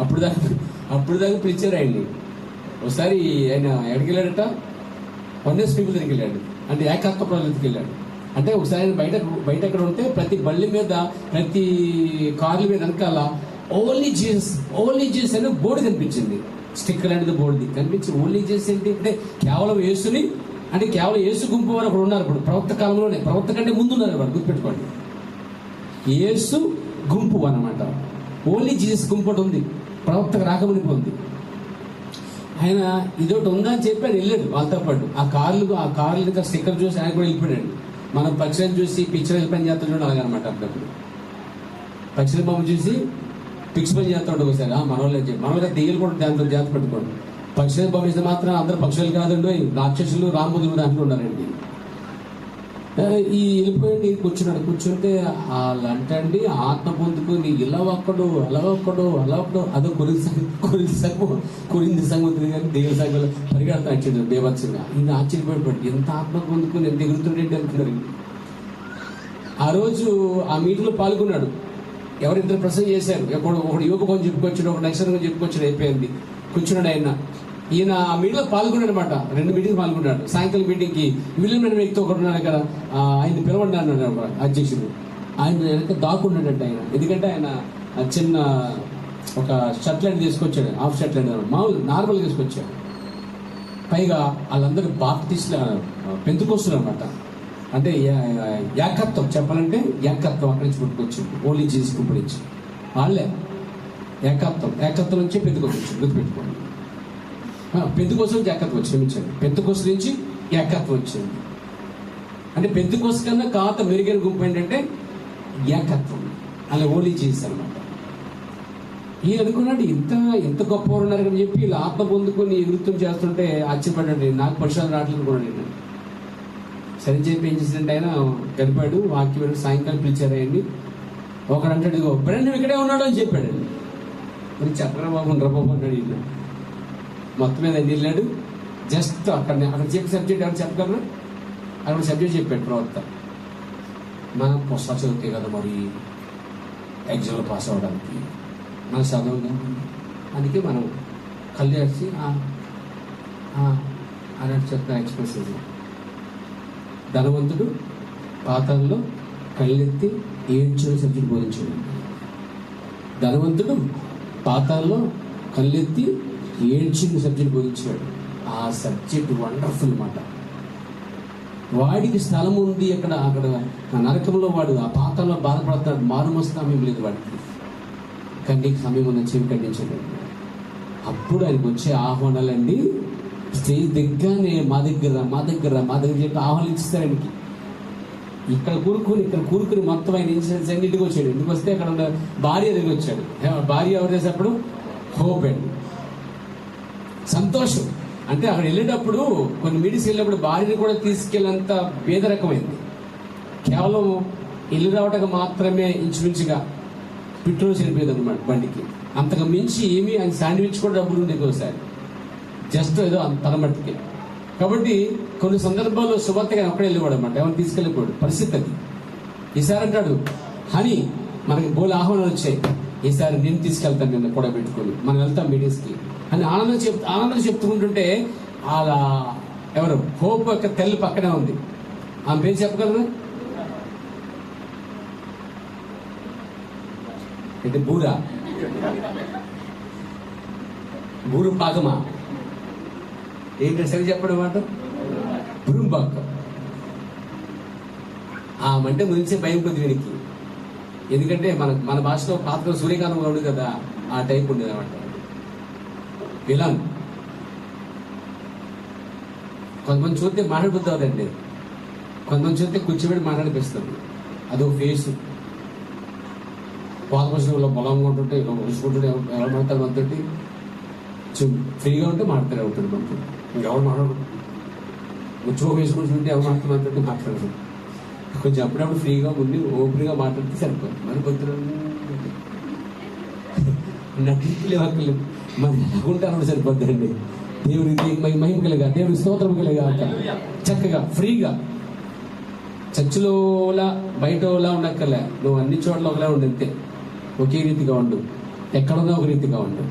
అప్పుడు దాకా పిలిచారు ఆయన్ని. ఒకసారి ఆయన ఎక్కడికి వెళ్ళాడట, వన్నెస్ పీపుల్ దగ్గరికి వెళ్ళాడు, అంటే ఏకాత్మ ప్రజల దగ్గరికి వెళ్ళాడు. అంటే ఒకసారి ఆయన బయట ఎక్కడ ఉంటే ప్రతి బళ్ళి మీద ప్రతి కార్ల మీద వెనకాల ఓన్లీ జీసస్ అనే బోర్డు కనిపించింది. స్టిక్కర్ అనేది బోర్డు కనిపించి ఓన్లీ జీసస్ ఏంటి అంటే కేవలం యేసుని, అంటే కేవలం యేసు గుంపు వారు అక్కడ ఉన్నారు. ఇప్పుడు ప్రవక్త కాలంలోనే, ప్రవక్త కంటే ముందు ఉన్నారు వాడు, గుర్తుపెట్టుకోండి. యేసు గుంపు అన్నమాట. ఓన్లీ జీసస్ గుంపు ఒకటి ఉంది, ప్రవక్తకు రాకమునిపి ఉంది. ఆయన ఇదొకటి ఉందా అని చెప్పి ఆయన వెళ్ళాడు వాళ్ళతో పాటు. ఆ కార్లు ఇంకా స్టిక్కర్ చూసి ఆయన కూడా వెళ్ళిపోయాడు. మనం పక్షులను చూసి పిక్చర్ పని చేస్తాం చూడండి, అలాగనమాట. అప్పుడప్పుడు పక్షుల బొమ్మ చూసి పిక్స్ పని చేస్తూ ఉంటాం ఒకసారి. మనోళ్ళ దెయ్యలు కూడా దాంతో జాగ్రత్త పెట్టుకోండి. పక్షుల బొమ్మ ఇస్తే మాత్రం అందరూ పక్షులు కాదండి, రాక్షసులు రాముదులు దాంట్లో ఉన్నారండి. ఈ వెళ్ళిపోయి కూర్చుంటే వాళ్ళంటండి ఆత్మ పొందుకుని ఇలా ఒక్కడు అలా ఒక్కడు అదో కొరింది సంగతి కానీ దేవుడి సంఘంలో పరిగెడతా వచ్చాడు బేభత్సంగా. ఈయన ఆశ్చర్యపడిపోయాడు, ఎంత ఆత్మ పొందుకుని ఎంత ఎగురుతుండేంటి అనుకున్నారు. ఆ రోజు ఆ మీటింగ్లో పాల్గొన్నాడు. ఎవరిద్దరు ప్రసంగం చేశారు. ఒకడు యువక పని చెప్పుకొచ్చాడు, ఒక నక్షత్రం చెప్పుకొచ్చాడు, అయిపోయింది. కూర్చున్నాడు ఆయన. ఈయన ఆ మీటింగ్లో పాల్గొన్నాడు అనమాట. 2 మీటింగ్ పాల్గొన్నాడు. సాయంకాలం మీటింగ్కి విలియం అనే వ్యక్తి ఒకటి ఉన్నాడు కదా, ఆయన పిలవండి అన్నాడు అధ్యక్షుడు. ఆయన వెనక దాక్కున్నాడంట ఆయన. ఎందుకంటే ఆయన చిన్న ఒక షర్ట్ లైన్ తీసుకొచ్చాడు, హాఫ్ షర్ట్ లైన్ మామూలు నార్మల్ తీసుకొచ్చాడు. పైగా వాళ్ళందరూ బాప్టిస్టులు పెంతుకొస్తున్నారు అనమాట. అంటే ఏకత్వం చెప్పాలంటే ఏకత్వం అక్కడి నుంచి పుట్టుకొచ్చింది. ఓన్లీ జీసస్ గుంపు నుంచి వాళ్ళే ఏకత్వం నుంచి పెంతుకొచ్చింది. గుర్తుపెట్టుకోండి. పెంతుకోసం ఏకత్వం క్షమించండి, పెంతుకోసం నుంచి ఏకత్వం వచ్చింది. అంటే పెంతుకోసం కన్నా కాత మెరుగైన గుంపు ఏంటంటే ఏకత్వం, అలా ఓన్లీ జీసస్ అనమాట. ఈయన అనుకున్నాడు ఎంత గొప్పవారు ఉన్నారని చెప్పి ఇలా ఆత్మ పొందుకొని ఎగురుతం చేస్తుంటే ఆశ్చర్యపడ్డాడు. నాకు పరిశోధన రావట్లేదు కూడా నేను. సరే చెప్పి ఏం చేసినట్టు ఆయన గడిపాడు. వాక్యం సాయంకాలం పిలిచారు ఆయన్ని. ఒకడు అంటాడు, ఇదిగో బ్రెండ్ ఇక్కడే ఉన్నాడు అని చెప్పాడు. మరి చెప్పరా బాబు బాబు అన్నాడు. ఈయన మొత్తం మీద వెళ్ళాడు. జస్ట్ అక్కడ చెప్పే సబ్జెక్ట్ ఎవరు చెప్పగలరు? అక్కడ సబ్జెక్ట్ చెప్పాడు ప్రవక్త. మనం పుస్తకాలు చదివితే కదా మరి ఎగ్జామ్లో పాస్ అవ్వడానికి మనం చదవగా, అందుకే మనం కళ్ళు వేసి అన్నట్టు చెప్తున్న ఎక్స్ప్రెషన్. ధనవంతుడు పాతాల్లో కళ్ళెత్తి ఏడ్చిన సబ్జెక్ట్ బోధించాడు. ధనవంతుడు పాతాల్లో కళ్ళెత్తి ఏడ్చిన సబ్జెక్ట్ బోధించాడు. ఆ సబ్జెక్ట్ వండర్ఫుల్ మాట. వాడికి స్థలం ఉంది అక్కడ నరకంలో, వాడు ఆ పాతాల్లో బాధపడతాడు. మారుమోస సమయం లేదు వాడికి. కంటికి సమయం ఉన్న చెవి కట్టించాడు. అప్పుడు ఆయనకు వచ్చే ఆహ్వానాలండి స్టేజ్ దగ్గరనే మా దగ్గర చెప్పి ఆహ్వానిస్తారు ఆయనకి. ఇక్కడ కూరుకుని మొత్తం ఆయన ఇన్సిడెంట్స్ అన్ని ఇంటికి వచ్చాడు. ఇంటికి వస్తే అక్కడ ఉన్న భార్య దగ్గర వచ్చాడు. భార్య ఎవరు చేసేటప్పుడు హోప్ అండి, సంతోషం. అంటే అక్కడ వెళ్ళేటప్పుడు కొన్ని మీటింగ్స్ వెళ్ళినప్పుడు భార్యని కూడా తీసుకెళ్ళేంత భేద రకమైంది. కేవలం ఇల్లు రావటం మాత్రమే ఇంచుమించుగా పెట్రోల్ చనిపోయేది అనమాట బండికి. అంతకు మించి ఏమీ ఆయన శాండ్విచ్ కూడా డబ్బులు ఉండేది ఒకసారి, జస్ట్ ఏదో తన మట్టికి. కాబట్టి కొన్ని సందర్భాల్లో శుభార్తగా అక్కడే వెళ్ళేవాడు అనమాట. ఎవరిని తీసుకెళ్ళిపోయాడు పరిస్థితి అది. ఈసారి అంటాడు, హని మనకి బోలు ఆహ్వానాలు వచ్చాయి, ఈసారి నేను తీసుకెళ్తాను, నిన్న కూడా పెట్టుకొని మనం వెళ్తాం మీటింగ్స్కి అని ఆనందం చెప్తుంటుంటే అలా ఎవరు హోప్ యొక్క తెల్లి పక్కనే ఉంది. ఆమె పేరు చెప్పగలరు? అంటే బూరు పాకమా ఏంటి సరి చెప్పడం మాట బురుంబాక. ఆమంటే ముందే భయం కొద్ది వీరికి. ఎందుకంటే మన భాషలో పాత్ర సూర్యకాంతం ఉండదు కదా, ఆ టైప్ ఉండేది అనమాట. విలన్ కొంతమంది చూస్తే మాట్లాడిపోతుందండి, కొంతమంది చూస్తే కూర్చోబెట్టి మాట్లాడిపిస్తుంది. అదో ఫేసు. పాత పశువుల్లో బలంగా ఉంటుంటే చూసుకుంటుంటే ఎవరు మాట్లాడతారు మనతోటి, ఫ్రీగా ఉంటే మాట్లాడే ఉంటుంది మనతో. ఇంకెవరు మాట్లాడు, ముచ్చో వేసుకుంటుంటే ఎవరు మాట్లాడుతుంటే మాట్లాడరు. కొంచెం అప్పుడప్పుడు ఫ్రీగా ఉండి ఓపెన్గా మాట్లాడితే సరిపోతుంది. మరి కొద్దిగా నటింపులే వాక్యలు మరి ఎలాగుంటారో సరిపోద్దండి. దేవుడికి మహిమ కలిగా, దేవుడికి స్తోత్రం కలిగా, చక్కగా ఫ్రీగా చర్చిలోలా బయటలా ఉండక్కర్లే. నువ్వు అన్ని చోట్ల ఒకలా ఉండంతే, ఒకే రీతిగా ఉండు, ఎక్కడున్నా ఒక రీతిగా ఉండు.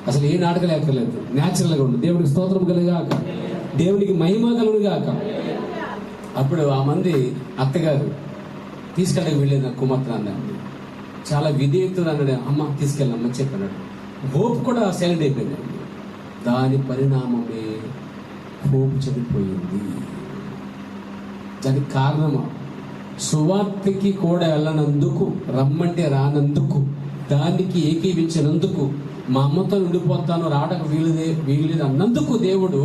అసలు ఏ నాటకాలు ఎక్కర్లేదు, న్యాచురల్గా ఉండు. దేవుడికి స్తోత్రం కలిగాక, దేవునికి మహిమ కలుగుగాక. అప్పుడు ఆ మంది అత్తగారు తీసుకెళ్ళక వెళ్ళేది నా కుమార్తె అన్నాడు. చాలా విధేయత అన్నాడు. అమ్మ తీసుకెళ్ళమ్మని చెప్పన్నాడు. హోప్ కూడా సైలెంట్ అయిపోయిందండి. దాని పరిణామమే హోప్ చనిపోయింది. దానికి కారణమా సువార్తకి కూడా వెళ్ళనందుకు, రమ్మంటే రానందుకు, దానికి ఏకీవించినందుకు, మా అమ్మతో ఉండిపోతాను రావడానికి వీలులేదు అన్నందుకు దేవుడు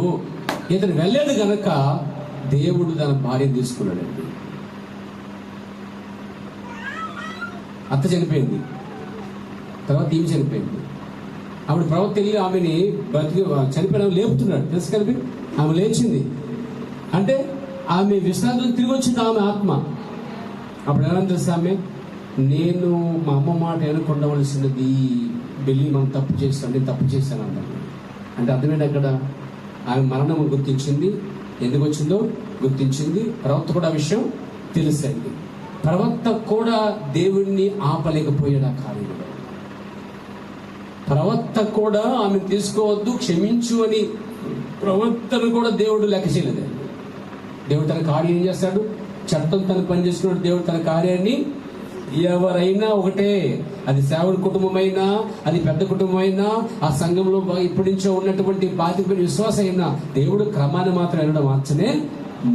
ఇతను వెళ్ళాడు గనక దేవుడు తన భార్య తీసుకున్నాడండి. అత్త చనిపోయింది, తర్వాత ఈమె చనిపోయింది. అప్పుడు ప్రవక్త వెళ్ళి ఆమెని చనిపోయిన లేపుతున్నాడు. తెలుసు కలిపి ఆమె లేచింది అంటే ఆమె విశ్రాంతిలో తిరిగి వచ్చింది ఆమె ఆత్మ. అప్పుడు ఎలా తెలుసు ఆమె, నేను మా అమ్మ మాట ఎన్నుకొండవలసినది, వెళ్ళి మనం తప్పు చేస్తాను, నేను తప్పు చేశాను అన్నాడు. అంటే అర్థమేంటి, అక్కడ ఆమె మరణం గుర్తించింది, ఎందుకు వచ్చిందో గుర్తించింది. ప్రవక్త కూడా ఆ విషయం తెలుసండి. ప్రవక్త కూడా దేవుణ్ణి ఆపలేకపోయాడు ఆ కార్యంలో. ప్రవక్త కూడా ఆమె తీసుకోవద్దు, క్షమించు అని ప్రవక్తను కూడా దేవుడు లెక్క చేయలేదండి. దేవుడు తన కార్యం ఏం చేస్తాడు, చట్టం తను పని చేసుకున్నాడు. దేవుడు తన కార్యాన్ని ఎవరైనా ఒకటే, అది సేవకుడి కుటుంబమైనా, అది పెద్ద కుటుంబమైనా, ఆ సంఘంలో ఇప్పటి నుంచో ఉన్నటువంటి బాధ్యత విశ్వాసం అయినా, దేవుడు క్రమాన్ని మాత్రం వెళ్ళడం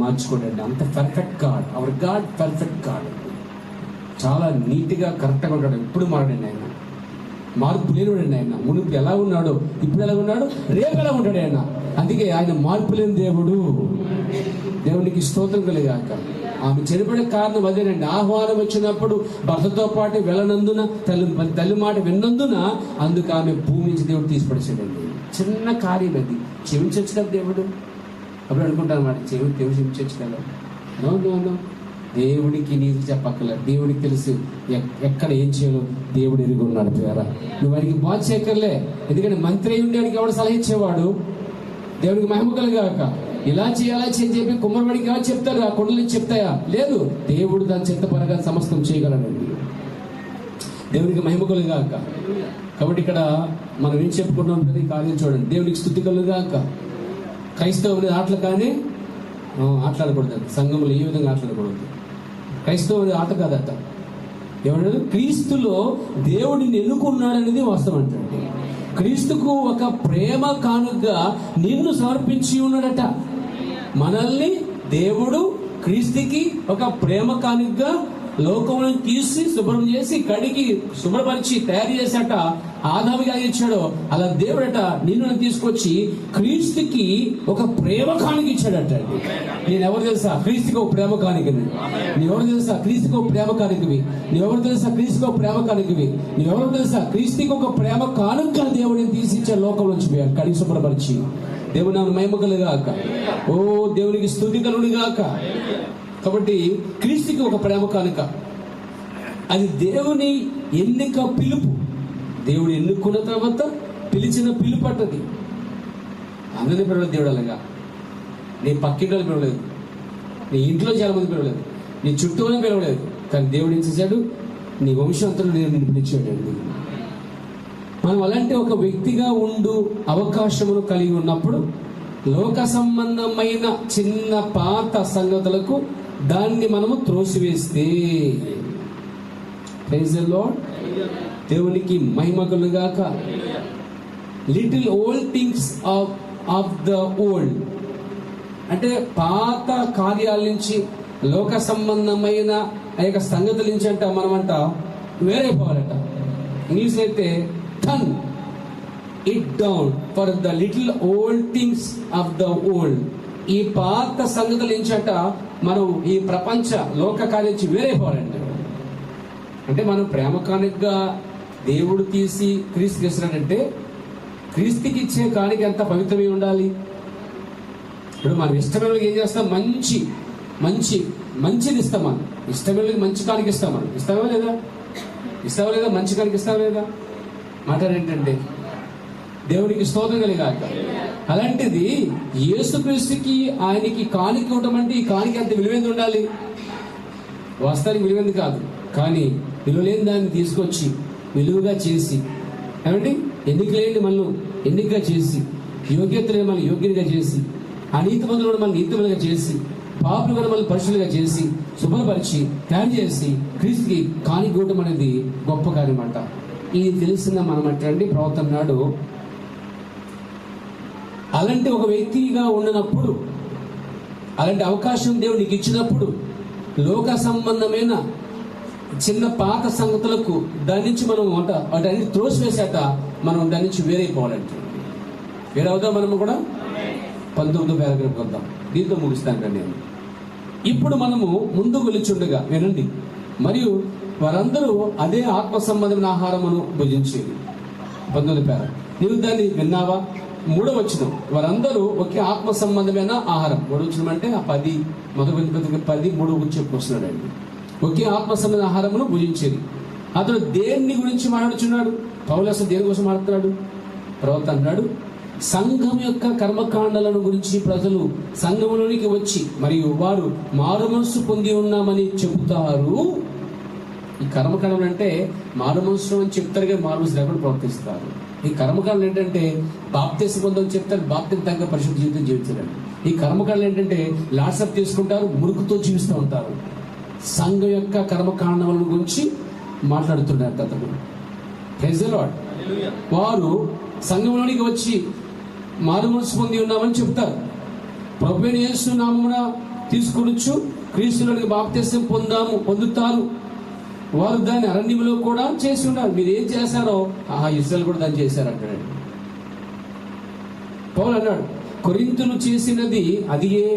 మార్చుకోండి. అంత perfect God, hour God perfect God. చాలా నీట్గా కరెక్ట్గా ఉంటాడు. ఎప్పుడు మారండి ఆయన, మార్పు లేనివాడండి ఆయన. మునుపు ఎలా ఉన్నాడో ఇప్పుడు ఎలా ఉన్నాడు, రేపు ఎలా ఉంటాడు ఆయన. అందుకే ఆయన మార్పు లేని దేవుడు. దేవునికి స్తోత్రం కలిగాక. ఆమె చనిపోయే కారణం అదేనండి. ఆహ్వానం వచ్చినప్పుడు భర్తతో పాటు వెళ్ళనందున, తల్లి మాట విన్నందున, అందుకు ఆమె భూమి నుంచి దేవుడు తీసిపడిచాడండి. చిన్న కార్యం అది, క్షమించచ్చు కదా దేవుడు. అప్పుడు అనుకుంటాను మాట, దేవుడు క్షమించచ్చు కదా. నో, దేవుడికి నీకు చెప్పక్కర్లేదు. దేవుడికి తెలుసు ఎక్కడ ఏం చేయాలో దేవుడు ఎరిగి ఉన్నాడు. ద్వారా నువ్వు వాడికి బాధ చేయక్కర్లే. ఎందుకంటే మంత్రి ఉండి వాడికి ఎవడు సలహా ఇచ్చేవాడు. దేవుడికి మహిమ కలుగాక. ఇలా చేయాలా అని చెప్పి కుమ్మరివాడికి ఎవరు చెప్తారు, ఆ కొండల నుంచి చెప్తాయా? లేదు, దేవుడు దాని చిత్తపరంగా సమస్తం చేయగలడండి. దేవునికి మహిమ కలుగాక. కాబట్టి ఇక్కడ మనం ఏం చెప్పుకుంటాం ఈ కార్యం చూడండి. దేవునికి స్తుతి కలుగాక. క్రైస్తవుని ఆటలు కానీ ఆటలాడకూడదు. సంఘంలో ఏ విధంగా ఆటలాడకూడదు. క్రైస్తవుని ఆట కాదట. ఎవరు క్రీస్తులో దేవుడిని ఎన్నుకున్నాడనేది వాస్తవం అంటే. క్రీస్తుకు ఒక ప్రేమ కానుకగా నిన్ను సమర్పించి ఉన్నాడట. మనల్ని దేవుడు క్రీస్తుకి ఒక ప్రేమ కానుకగా లోకంలో తీసి శుభ్రం చేసి కడిగి శుభ్రపరిచి తయారు చేశాట. ఆదాముగా ఇచ్చాడో అలా దేవుడట నిన్ను తీసుకొచ్చి క్రీస్తుకి ఒక ప్రేమ కానుక ఇచ్చాడట. నేనెవరు తెలుసా? క్రీస్తుకి ఒక ప్రేమ కానుకని. నీవెవరు తెలుసా? క్రీస్తుకి ఒక ప్రేమ కానుకవి. నీవెవరు తెలుసా? క్రీస్తుకి ఒక ప్రేమ కానుకవి. నీవెవరు తెలుసా? క్రీస్తుకి ఒక ప్రేమ కానుక దేవుడిని తీసిచ్చాడు లోకంలోంచి పోయాడు కడిగి శుభ్రపరిచి. దేవుడు నాన్న మహిమ కలుగాక. ఓ దేవునికి స్తుతి కలుగుగాక. కాబట్టి క్రీస్తుకి ఒక ప్రేమ కానుక, అది దేవుని ఎన్నిక పిలుపు. దేవుడు ఎన్నుకున్న తర్వాత పిలిచిన పిలుపు అట్టది. అందరినీ పిలవలేదు దేవుడు. అలాగా నీ పక్కింటి వాళ్ళు పిలవలేదు, నీ ఇంట్లో చాలా మంది పిలవలేదు, నీ చుట్టూ పిలవలేదు. కానీ దేవుడు ఏం చేశాడు? నీ వంశంతో నిన్ను పిలిచాడండి. మనం అలాంటి ఒక వ్యక్తిగా ఉండు అవకాశమును కలిగి ఉన్నప్పుడు లోక సంబంధమైన చిన్న పాత సంగతులకు దాన్ని మనము త్రోసివేస్తే, ప్రైజ్ ది లార్డ్, దేవునికి మహిమ కలుగాక. Little old things of the old అంటే పాత కార్యాల నుంచి, లోక సంబంధమైన ఆ యొక్క సంగతుల నుంచి అంట మనమంట వేరైపోవాలట. ఇంగ్లీష్ అయితే turn it down for the little old things of the old. ఈ పాత సంగతుల నుంచి అంట మనం ఈ ప్రపంచ లోక కార్యం నుంచి వేరైపోవాలండి. అంటే మనం ప్రేమ కానుకగా దేవుడు తీసి క్రీస్తుకి ఇస్తున్నాడంటే క్రీస్తుకి ఇచ్చే కానుక ఎంత పవిత్రమై ఉండాలి. ఇప్పుడు మనం ఇష్టమైన ఏం చేస్తాం, మంచిది ఇస్తాం. మనం ఇష్టమైన మంచి కానుక ఇస్తాం. మనం ఇస్తామా లేదా మంచి కానుక ఇస్తామా లేదా? మాట ఏంటంటే దేవునికి స్తోత్రం కలిగాక. అలాంటిది యేసుక్రీస్తుకి ఆయనకి కానుక ఇవ్వటం అంటే ఈ కానుక ఎంత విలువైంది ఉండాలి. వాస్తవానికి విలువైంది కాదు, కానీ విలువలేని దాన్ని తీసుకొచ్చి విలువగా చేసి, ఏమండి ఎన్నిక లేని మనల్ని ఎన్నికగా చేసి, యోగ్యత లేని మనల్ని యోగ్యునిగా చేసి, అనీతిమంతులు కూడా మనల్ని నీతిమంతులుగా చేసి, పాపులు కూడా మనల్ని పరిశులుగా చేసి, శుభ్రపరిచి తయారు చేసి క్రీస్తుకి కానుక ఇవ్వటం అనేది గొప్ప కార్యం అంట. ఇది తెలిసిన మనం అంటే ప్రవక్త నాడు అలాంటి ఒక వ్యక్తిగా ఉన్నప్పుడు, అలాంటి అవకాశం దేవుడు నీకు ఇచ్చినప్పుడు, లోక సంబంధమైన చిన్న పాత సంగతులకు దాని నుంచి మనం వాటన్ని త్రోసివేసాక మనం దాని నుంచి వేరైపోవాలంటే వేరవుదాం. మనము కూడా 19వ పారాగ్రాఫ్ వద్దాం, దీంతో ముగిస్తాను నేను. ఇప్పుడు మనము ముందుకు వెలుచుండగా వినండి, మరియు వారందరూ అదే ఆత్మ సంబంధమైన ఆహారమును భుజించేది. 19వ పారా, నీవు దాన్ని విన్నావా? 3వ వచనం, వారందరూ ఒకే ఆత్మ సంబంధమైన ఆహారం. 3వ వచనం అంటే ఆ 10 మొదటి 10:3 గురించి చెప్పుకొస్తున్నాడండి. ఒకే ఆత్మ సంబంధ ఆహారమును భుజించేది. అతడు దేన్ని గురించి మాట్లాడుచున్నాడు? పౌలు అసలు దేని కోసం మాట్లాడుతున్నాడు? ప్రవక్త అన్నాడు, సంఘం యొక్క కర్మకాండాలను గురించి ప్రజలు సంఘంలోనికి వచ్చి మరియు వారు మారు మనసు పొంది ఉన్నామని చెబుతారు. ఈ కర్మకాండలు అంటే మారు మనసు అని చెప్తారు, కానీ మారు మనసు లేకుండా ప్రవర్తిస్తారు. ఈ కర్మకాండలు ఏంటంటే బాప్తిసం పొందని చెప్తారు, బాప్తికి తగ్గ పరిశుద్ధ జీవితం జీవించడానికి. ఈ కర్మకాండలు ఏంటంటే లాట్సప్ తీసుకుంటారు, మురుకుతో జీవిస్తూ ఉంటారు. సంఘం యొక్క కర్మకాండముల గురించి మాట్లాడుతున్నారు అతను. Praise the lord. వారు సంఘంలోనికి వచ్చి మారు మనసు పొంది ఉన్నామని చెప్తారు. ప్రభువైన యేసు నామమున తీసుకొనొచ్చు క్రీస్తులోనికి బాప్తిసం పొందుతారు. వారు దాన్ని అరణ్యంలో కూడా చేసి ఉన్నారు. మీరు ఏం చేశారో ఇశ్రాయేలు కూడా దాన్ని చేశారు అంటాడు పౌలు. అన్నాడు, కొరింథీయులు చేసినది అదియే.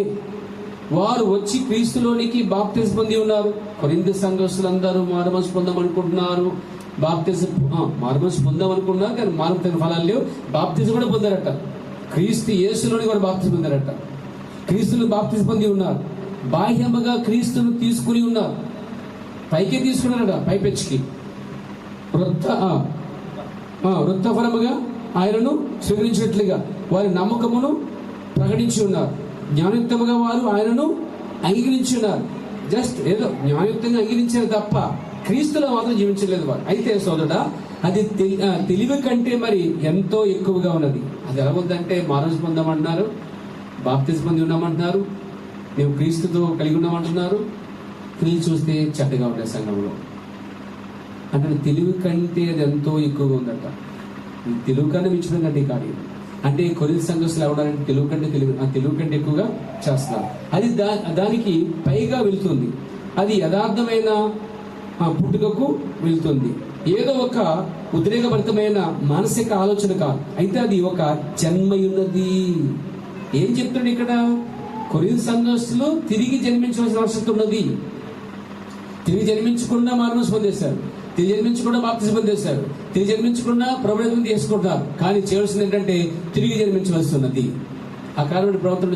వారు వచ్చి క్రీస్తులోనికి బాప్తిసం పొంది ఉన్నారు. కొరింథీ సంఘస్థులందరూ మారు మనసు పొందామనుకుంటున్నారు, మారు మనసు పొందామనుకున్నారు, కానీ మారు ఫలాలు లేవు. బాప్తిసం కూడా పొందారట, క్రీస్తు యేసులోని కూడా బాప్తిసం పొందారట. క్రీస్తును బాప్తిసం పొంది ఉన్నారు, బాహ్యముగా క్రీస్తును తీసుకుని ఉన్నారు. పైకే తీసుకున్నారట, పైపెచ్చికి వృత్తపరముగా ఆయనను స్వీకరించినట్లుగా వారి నమ్మకమును ప్రకటించి ఉన్నారు. జ్ఞానయుక్తముగా వారు ఆయనను అంగీకరించి ఉన్నారు. జస్ట్ ఏదో జ్ఞానయుక్తంగా అంగీకరించారు తప్ప క్రీస్తులో మాత్రం జీవించలేదు వారు. అయితే సోదరుడా, అది తెలివి కంటే మరి ఎంతో ఎక్కువగా ఉన్నది. అది ఎలా ఉందంటే మారు పొందామంటున్నారు, బాప్తిసం పొంది ఉన్నామంటున్నారు, మేము క్రీస్తుతో కలిగి ఉన్నామంటున్నారు. క్రియలు చూస్తే చెడ్డగా ఉండే సంఘంలో అంటే తెలివి కంటే అది ఎంతో ఎక్కువగా ఉందట. తెలుగు కన్నా మించిపోయిందంటే ఈ కార్యం. అంటే కొరింథీ సంఘస్థులు ఎవడాలంటే తెలుగు కంటే ఎక్కువగా చేస్తున్నారు. అది దానికి పైగా వెళ్తుంది. అది యథార్థమైన పుట్టుకకు వెళ్తుంది. ఏదో ఒక ఉద్రేకభరితమైన మానసిక ఆలోచన కాదు. అయితే అది ఒక జన్మయున్నది. ఏం చెప్తున్నాడు ఇక్కడ? కొరింథీ సంఘస్థులు తిరిగి జన్మించవలసిన అవసరం ఉన్నది. తిరిగి జన్మించకుండా మారు మనసు పొందేశారు, తిరిగి జన్మించకుండా బాప్తిసం పొందేశారు, తిరిగి జన్మించకుండా ప్రభుత్వం చేసుకుంటున్నారు. కానీ చేయవలసింది ఏంటంటే తిరిగి జన్మించవలసి ఉన్నది. ఆ కారణం ప్రవర్తన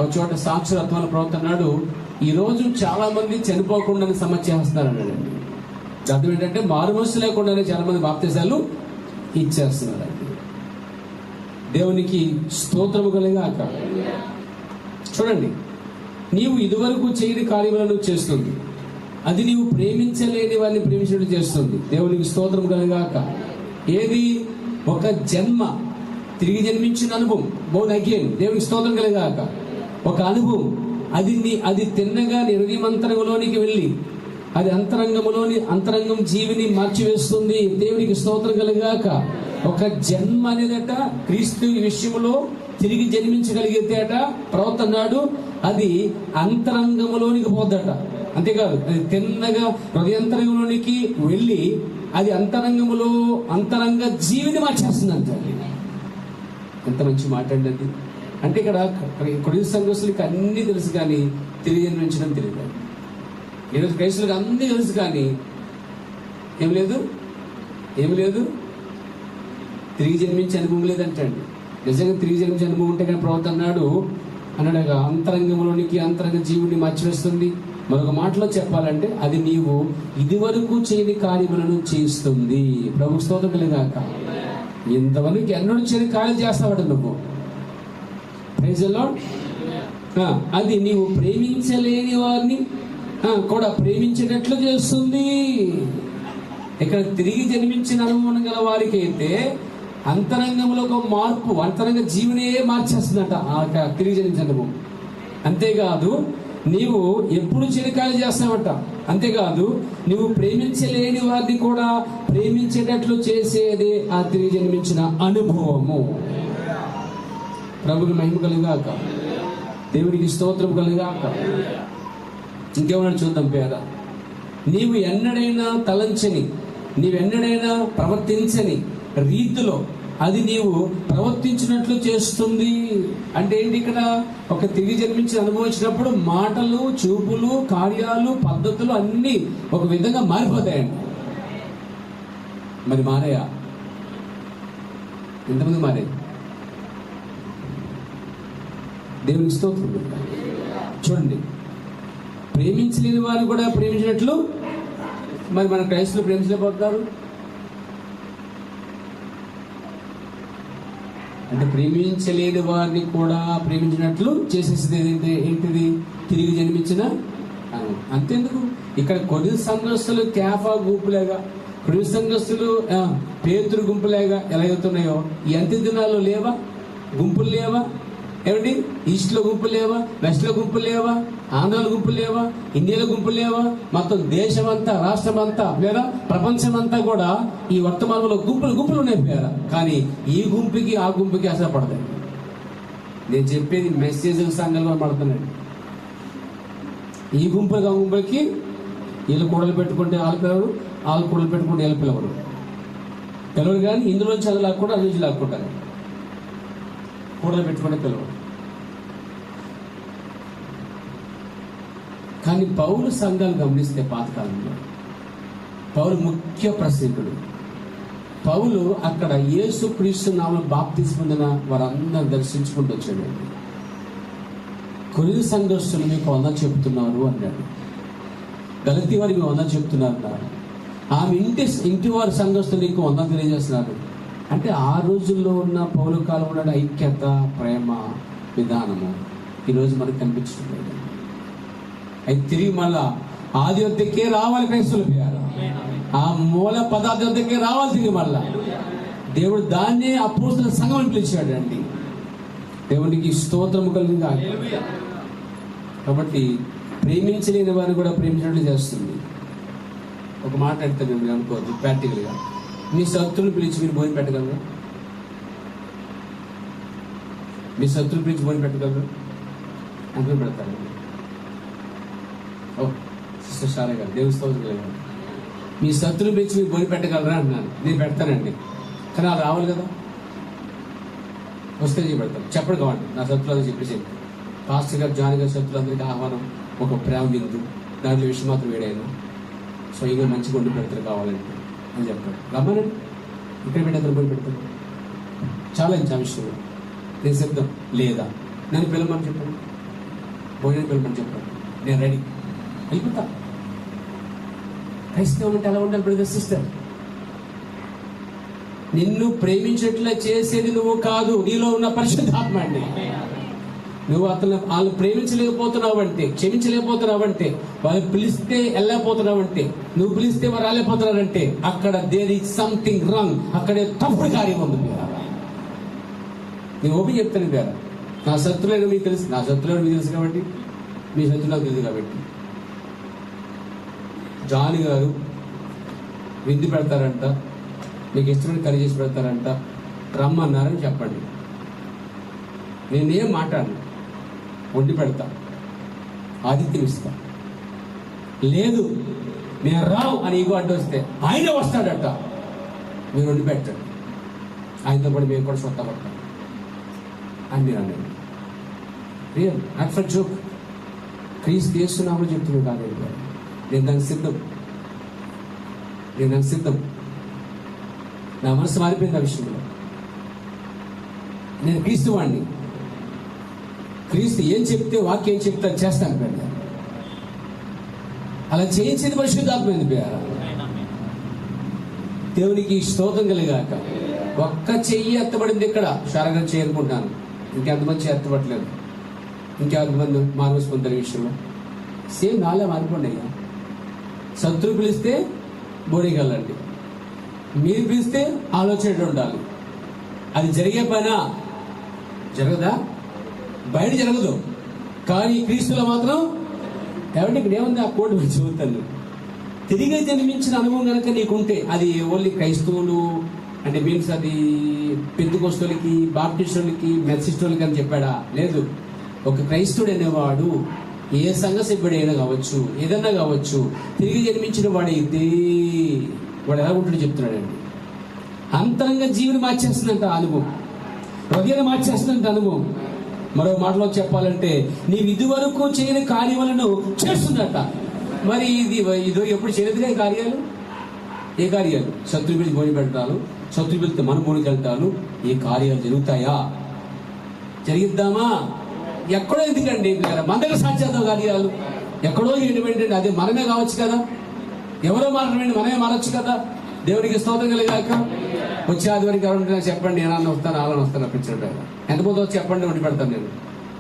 ఒక చోట సాక్షరత్వాల ప్రవర్తన అన్నాడు, ఈ రోజు చాలా మంది చనిపోకుండా సమస్య చేస్తున్నారు అన్నాడండి. అర్థం ఏంటంటే మారు మనసు లేకుండానే చాలా మంది బాప్తిసాలు ఇచ్చేస్తున్నారండి. దేవునికి స్తోత్రము కలుగాక. చూడండి, నీవు ఇదివరకు చేయని కార్యములను చేస్తుంది, అది నీవు ప్రేమించలేని వారిని ప్రేమించడం చేస్తుంది. దేవునికి స్తోత్రం కలుగాక. ఏది? ఒక జన్మ, తిరిగి జన్మించిన అనుభవం. Bone again. దేవునికి స్తోత్రం కలుగాక. ఒక అనుభవం, అది తిన్నగా నీ హృదయమంతరంలోనికి వెళ్ళి అది అంతరంగం జీవిని మార్చివేస్తుంది. దేవునికి స్తోత్రం కలుగాక. ఒక జన్మ అనేదట క్రీస్తు విషయంలో తిరిగి జన్మించగలిగితే అట ప్రవక్త అన్నాడు, అది అంతరంగంలోనికి పోద్దట. అంతేకాదు, అది తిన్నగా హృదయంతరంగంలోనికి వెళ్ళి అది అంతరంగ జీవిని మార్చేస్తుందంట. ఎంత మంచి మాట్లాడండి. అంటే ఇక్కడ కొరింథీ సంఘస్థులకి అన్నీ తెలుసు కానీ తిరిగి జన్మించడం తెలియదు. ఈరోజు క్రైస్తవులకు అన్నీ తెలుసు కానీ ఏం లేదు తిరిగి జన్మించే అనుభవం లేదంటండి. నిజంగా తిరిగి జన్మించే అనుభవం ఉంటే కానీ ప్రవక్త అన్నాడుగా అంతరంగంలోనికి అంతరంగ జీవుని మార్చివేస్తుంది. మరొక మాటలో చెప్పాలంటే అది నీవు ఇదివరకు చేయని కార్యములను చేస్తుంది. ప్రభు స్తోత్రం కలుగాక. ఇంతవరకు ఎన్నడూ చేయని కార్యం చేస్తావాడు నువ్వు. Praise the lord. అది నీవు ప్రేమించలేని వారిని కూడా ప్రేమించేటట్లు చేస్తుంది. ఇక్కడ తిరిగి జన్మించిన అనుభవం గల వారికి అయితే అంతరంగంలో ఒక మార్పు, అంతరంగ జీవనే మార్చేస్తుందట ఆ తిరిగి జన్మించిన అనుభవం. అంతేకాదు నీవు ఎప్పుడు చెడుకాలు చేస్తావట. అంతేకాదు నువ్వు ప్రేమించలేని వారిని కూడా ప్రేమించేటట్లు చేసేది ఆ తిరిగి జన్మించిన అనుభవము. ప్రభుకి మహిమ కలుగాక, దేవుడికి స్తోత్రం కలుగాక. ఇంకేమన్నా చూద్దాం పేద. నీవు ఎన్నడైనా తలంచని, నీవెన్నడైనా ప్రవర్తించని రీతిలో అది నీవు ప్రవర్తించినట్లు చేస్తుంది. అంటే ఏంటి? ఇక్కడ ఒక తిరిగి జన్మించి అనుభవించినప్పుడు మాటలు, చూపులు, కార్యాలు, పద్ధతులు అన్నీ ఒక విధంగా మారిపోతాయండి. మరి మారాయా? ఎంతమంది మారాయి? దేవునికి స్తోత్రం. చూడండి, ప్రేమించలేని వారిని కూడా ప్రేమించినట్లు మరి మన క్రైస్తవులు ప్రేమించలేకపోతున్నారు. అంటే ప్రేమించలేని వారిని కూడా ప్రేమించినట్లు చేసేసింది ఏంటిది? తిరిగి జన్మించిన. అంతెందుకు, ఇక్కడ కొన్ని సంఘస్థులు కేఫా గుంపులేగా, కొన్ని సంఘస్థులు పేతురు గుంపులేగా ఎలాగవుతున్నాయో ఈ అంత్య దినాల్లో లేవా? గుంపులు లేవా? ఏమండి, ఈస్ట్ లో గుంపులు లేవా? వెస్ట్ లో గుంపులు లేవా? ఆంధ్రాలో గుంపులు లేవా? ఇండియాలో గుంపులు లేవా? మొత్తం దేశం అంతా, రాష్ట్రం అంతా, లేదా ప్రపంచం అంతా కూడా ఈ వర్తమానంలో గుంపులు ఉన్నాయి. కానీ ఈ గుంపుకి ఆ గుంపుకి అసలు పడతాయి. నేను చెప్పేది మెసేజ్ సంఘంలో పడుతున్నాయి. ఈ గుంపులకి ఆ గుంపులకి వీళ్ళు కూడలు పెట్టుకుంటే వాళ్ళ పిల్లలు, వాళ్ళు కూడలు పెట్టుకుంటే వీళ్ళ పిల్లలు కానీ ఇందులోంచి అది లాక్కుండా అది నుంచి లాక్కుంటారు. కూడలు పెట్టుకునే పిల్లలు. కానీ పౌలు సంఘాలు గమనిస్తే పాతకాలంలో పౌలు ముఖ్య ప్రసిద్ధుడు. పౌలు అక్కడ యేసు క్రీస్తు నామములో బాప్తిస్మం పొందిన వారందరూ దర్శించుకుంటూ వచ్చాడు. కొరింథీ సంఘస్థులు మీకు వందలు చెప్తున్నారు అన్నాడు. గలతీ వారికి మీకు వందలు చెప్తున్నారు అన్నారు. ఆమె ఇంటి వారి సంఘస్థులు నీకు వందలు తెలియజేస్తున్నారు. అంటే ఆ రోజుల్లో ఉన్న పౌలు కాలంలో ఐక్యత, ప్రేమ విధానము ఈరోజు మనకు కనిపించట్లేదు. అయితే తిరిగి మళ్ళా ఆది వద్దకే రావాలి క్రైస్తవులు. ఆ మూల పదార్థం వద్దకే రావాలి తిరిగి మళ్ళా. దేవుడు దాన్నే అపోస్తల సంఘం పిలిచాడు అండి. దేవునికి స్తోత్రము కలిగింది. కాబట్టి ప్రేమించలేని వారిని కూడా ప్రేమించినట్లు చేస్తుంది. ఒక మాట అడిగితే మీరు అనుకోవద్దు, ప్రాక్టికల్గా మీ శత్రువుని పిలిచి మీరు భోజనం పెట్టగలరు? మీ శత్రువుని పిలిచి భోజనం పెట్టగలరు? అనుకుని పెడతారు. ఓ సిస్టర్ షారే గారు, దేవుని స్తోత్రం కలిగారు. మీ శత్రువుని పిలిచి మీరు భోజనం పెట్టగలరా అన్నాను. నేను పెడతానండి, కానీ అది రావాలి కదా. వస్తే పెడతాను. చెప్పడు కావండి నా శత్రువులు చెప్పేసి. పాస్టర్ గారు, జాన్ గారు శత్రులందరికీ ఆహ్వానం, ఒక ప్రేమ విందు, దాంట్లో విషయం మాత్రం వేడాను. స్వయంగా మంచిగా వండి పెడతారు కావాలంటే అని చెప్పాడు. రమ్మనండి, ఇక్కడ పెట్టేద్దరు పోయి పెడతారు. చాలా ఇంచా విషయం. నేను సిద్ధం. లేదా నన్ను పిలవమని చెప్పాను, భోజనం పిలవమని చెప్పాను, నేను రెడీ వెళ్ళిపోతా. క్రైస్తవం అంటే ఎలా ఉండాలి బ్రదర్ సిస్టర్? నిన్ను ప్రేమించట్లే చేసేది నువ్వు కాదు, నీలో ఉన్న పరిశుద్ధాత్మ అండి. నువ్వు వాళ్ళు ప్రేమించలేకపోతున్నావంటే, క్షమించలేకపోతున్నావంటే, వాళ్ళు పిలిస్తే వెళ్ళలేకపోతున్నావంటే, నువ్వు పిలిస్తే వారు రాలేకపోతున్నారంటే అక్కడ దేర్ ఈజ్ సంథింగ్ రాంగ్. అక్కడే తప్పుడు కార్యం ఉంది. నేను ఓపెన్ చెప్తాను పేరు. నా శత్రువులు మీకు తెలుసు, నా శత్రువులు మీకు తెలుసు కాబట్టి, మీ శత్రువు నాకు తెలుసు కాబట్టి. జాన్ గారు విందు పెడతారంట, మీకు ఇష్టమైన కర్రీ చేసి పెడతారంట, రమ్మన్నారని చెప్పండి. నేనేం మాట్లాడను, వండి పెడతా, ఆతిథ్యం ఇస్తా. లేదు నేను రావు అని ఇగో అడ్డు వస్తే ఆయనే వస్తాడట, మీరు వండి పెట్టండి, ఆయనతో పాటు మేము కూడా సొంత పడతాం అని మీరు అనండి. Real, not for joke. క్రీస్తు చేస్తున్నామని చెప్తున్నాడు కాదు, నేను దానికి సిద్ధం. నేను సిద్ధం. నా మనసు మారిపోయింది ఆ విషయంలో. నేను క్రీస్తు వాడిని. క్రీస్తు ఏం చెప్తే వాక్యం ఏం చెప్తే చేస్తాను బిడ్డ. అలా చేయించేది పరిశుద్ధాత్మైంది బిడ్డ. దేవునికి స్తోత్రం కలిగాక. ఒక్క చెయ్యి ఎత్తబడింది ఇక్కడ, శారగా చేరుకుంటాను. ఇంకెంతమంది ఎత్తబడలేదు, ఇంకెంతమంది మార్మస్ పొందిన విషయంలో సేమ్ నాలే మారిపోండి అయ్యా. శత్రువు పిలిస్తే బోడిగలండి, మీరు పిలిస్తే ఆలోచన ఉండాలి. అది జరిగే పనా? జరగదా? బయట జరగదు, కానీ క్రీస్తులో మాత్రం ఏమంటే ఇక్కడ ఏముంది ఆ కోడ్ మంచి చెబుతాను. తిరిగి జన్మించిన అనుభవం కనుక నీకుంటే, అది ఓన్లీ క్రైస్తవులు అంటే మీన్స్ అది పెంతెకొస్తోళ్ళకి, బాప్టిస్టులకి, మెథడిస్టులకి అని చెప్పాడా? లేదు. ఒక క్రైస్తవుడు అనేవాడు ఏ సంఘ సభ్యుడైనా కావచ్చు, ఏదన్నా కావచ్చు, తిరిగి జన్మించిన వాడైతే వాడు ఎలా ఉంటాడో చెప్తున్నాడండి. అంతరంగ జీవిని మార్చేస్తుందంట అనుభవం, హృదయాన్ని మార్చేస్తుందంట అనుభవం. మరో మాటలో చెప్పాలంటే నీవు ఇదివరకు చేయని కార్యములను చేస్తుందట. మరి ఇది ఎప్పుడు చేయలేదుగా ఈ కార్యాలు. ఏ కార్యాలు? శత్రు పిలిచి భోజనం పెట్టాలు, శత్రు పిలిస్తే మనం భోజనం వెళ్తాను. ఈ కార్యాలు జరుగుతాయా? జరిగిద్దామా? ఎక్కడో ఎందుకండి మన దగ్గర సాధ్యత కార్యాలు ఎక్కడో ఏంటంటే అదే మనమే కావచ్చు కదా, ఎవరో మాట్లాడండి, మనమే మారచ్చు కదా. దేవునికి స్తోత్రం కలిగాక. వచ్చే ఆదివారికి ఎవరు చెప్పండి, నేను వస్తాను, అలా వస్తాను అప్పించండి. ఎంతమంది వచ్చి చెప్పండి, వండి పెడతాను నేను.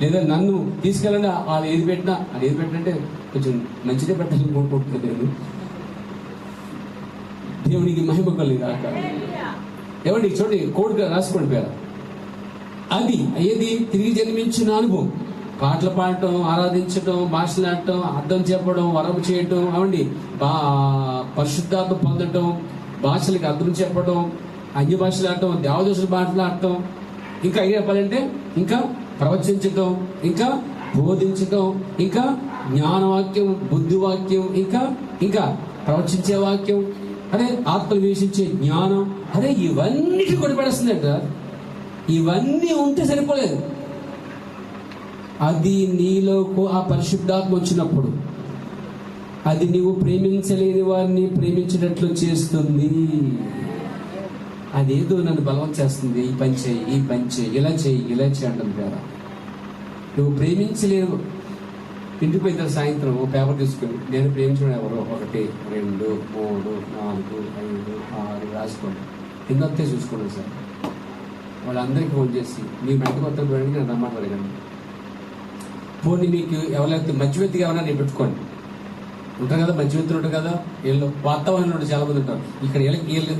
లేదా నన్ను తీసుకెళ్ళండి, అది ఏది పెట్టినా అది ఏది పెట్టినంటే కొంచెం మంచిదే పెట్టాలని కోరుకుంటున్నాను నేను. దేవునికి మహిమ కలిగాక. ఏమండి చూడండి, కోడ్ రాసుకోండి పేరు. అది ఏది? తిరిగి జన్మించిన అనుభవం. పాటలు పాడటం, ఆరాధించటం, భాషలాడటం, అర్థం చెప్పడం, వరం చేయటం, అవండి పరిశుద్ధాత్మ పొందటం, భాషలకి అర్థం చెప్పడం, అన్య భాషలు ఆడటం, దేవదోషులు మాట్లాడటం, ఇంకా ఏం చెప్పాలంటే ఇంకా ప్రవచించటం, ఇంకా బోధించటం, ఇంకా జ్ఞానవాక్యం, బుద్ధివాక్యం, ఇంకా ఇంకా ప్రవచించే వాక్యం, అదే ఆత్మలు వేషించే జ్ఞానం, అదే ఇవన్నీ కూడా పడేస్తుందంట. ఇవన్నీ ఉంటే సరిపోలేదు. అది నీలో ఆ పరిశుద్ధాత్మ వచ్చినప్పుడు అది నీవు ప్రేమించలేని వారిని ప్రేమించినట్లు చేస్తుంది. అదేదో నన్ను బలం చేస్తుంది. ఈ పని చేయి, ఈ పని చేయి, ఇలా చేయి, ఇలా చేయి అంటుంది కదా. నువ్వు ప్రేమించలేవు. ఇంటికి పోయిన సాయంత్రం పేపర్ తీసుకుని నేను ప్రేమించడం ఎవరో 1, 2, 3, 4, 5, 6 రాసుకోండి. కిందొస్తే చూసుకోండి సార్. వాళ్ళందరికీ ఫోన్ చేసి మీ మెంట మొత్తం పోయండి, నేను రమ్మని అడగండి. పోనీ మీకు ఎవరైతే మధ్యవర్తిగా ఎవరైనా నేను పెట్టుకోండి. ఉంటారు కదా మధ్యవర్తులు, ఉంటారు కదా, వీళ్ళు వాతావరణంలో చాలా మంది ఉంటారు. ఇక్కడ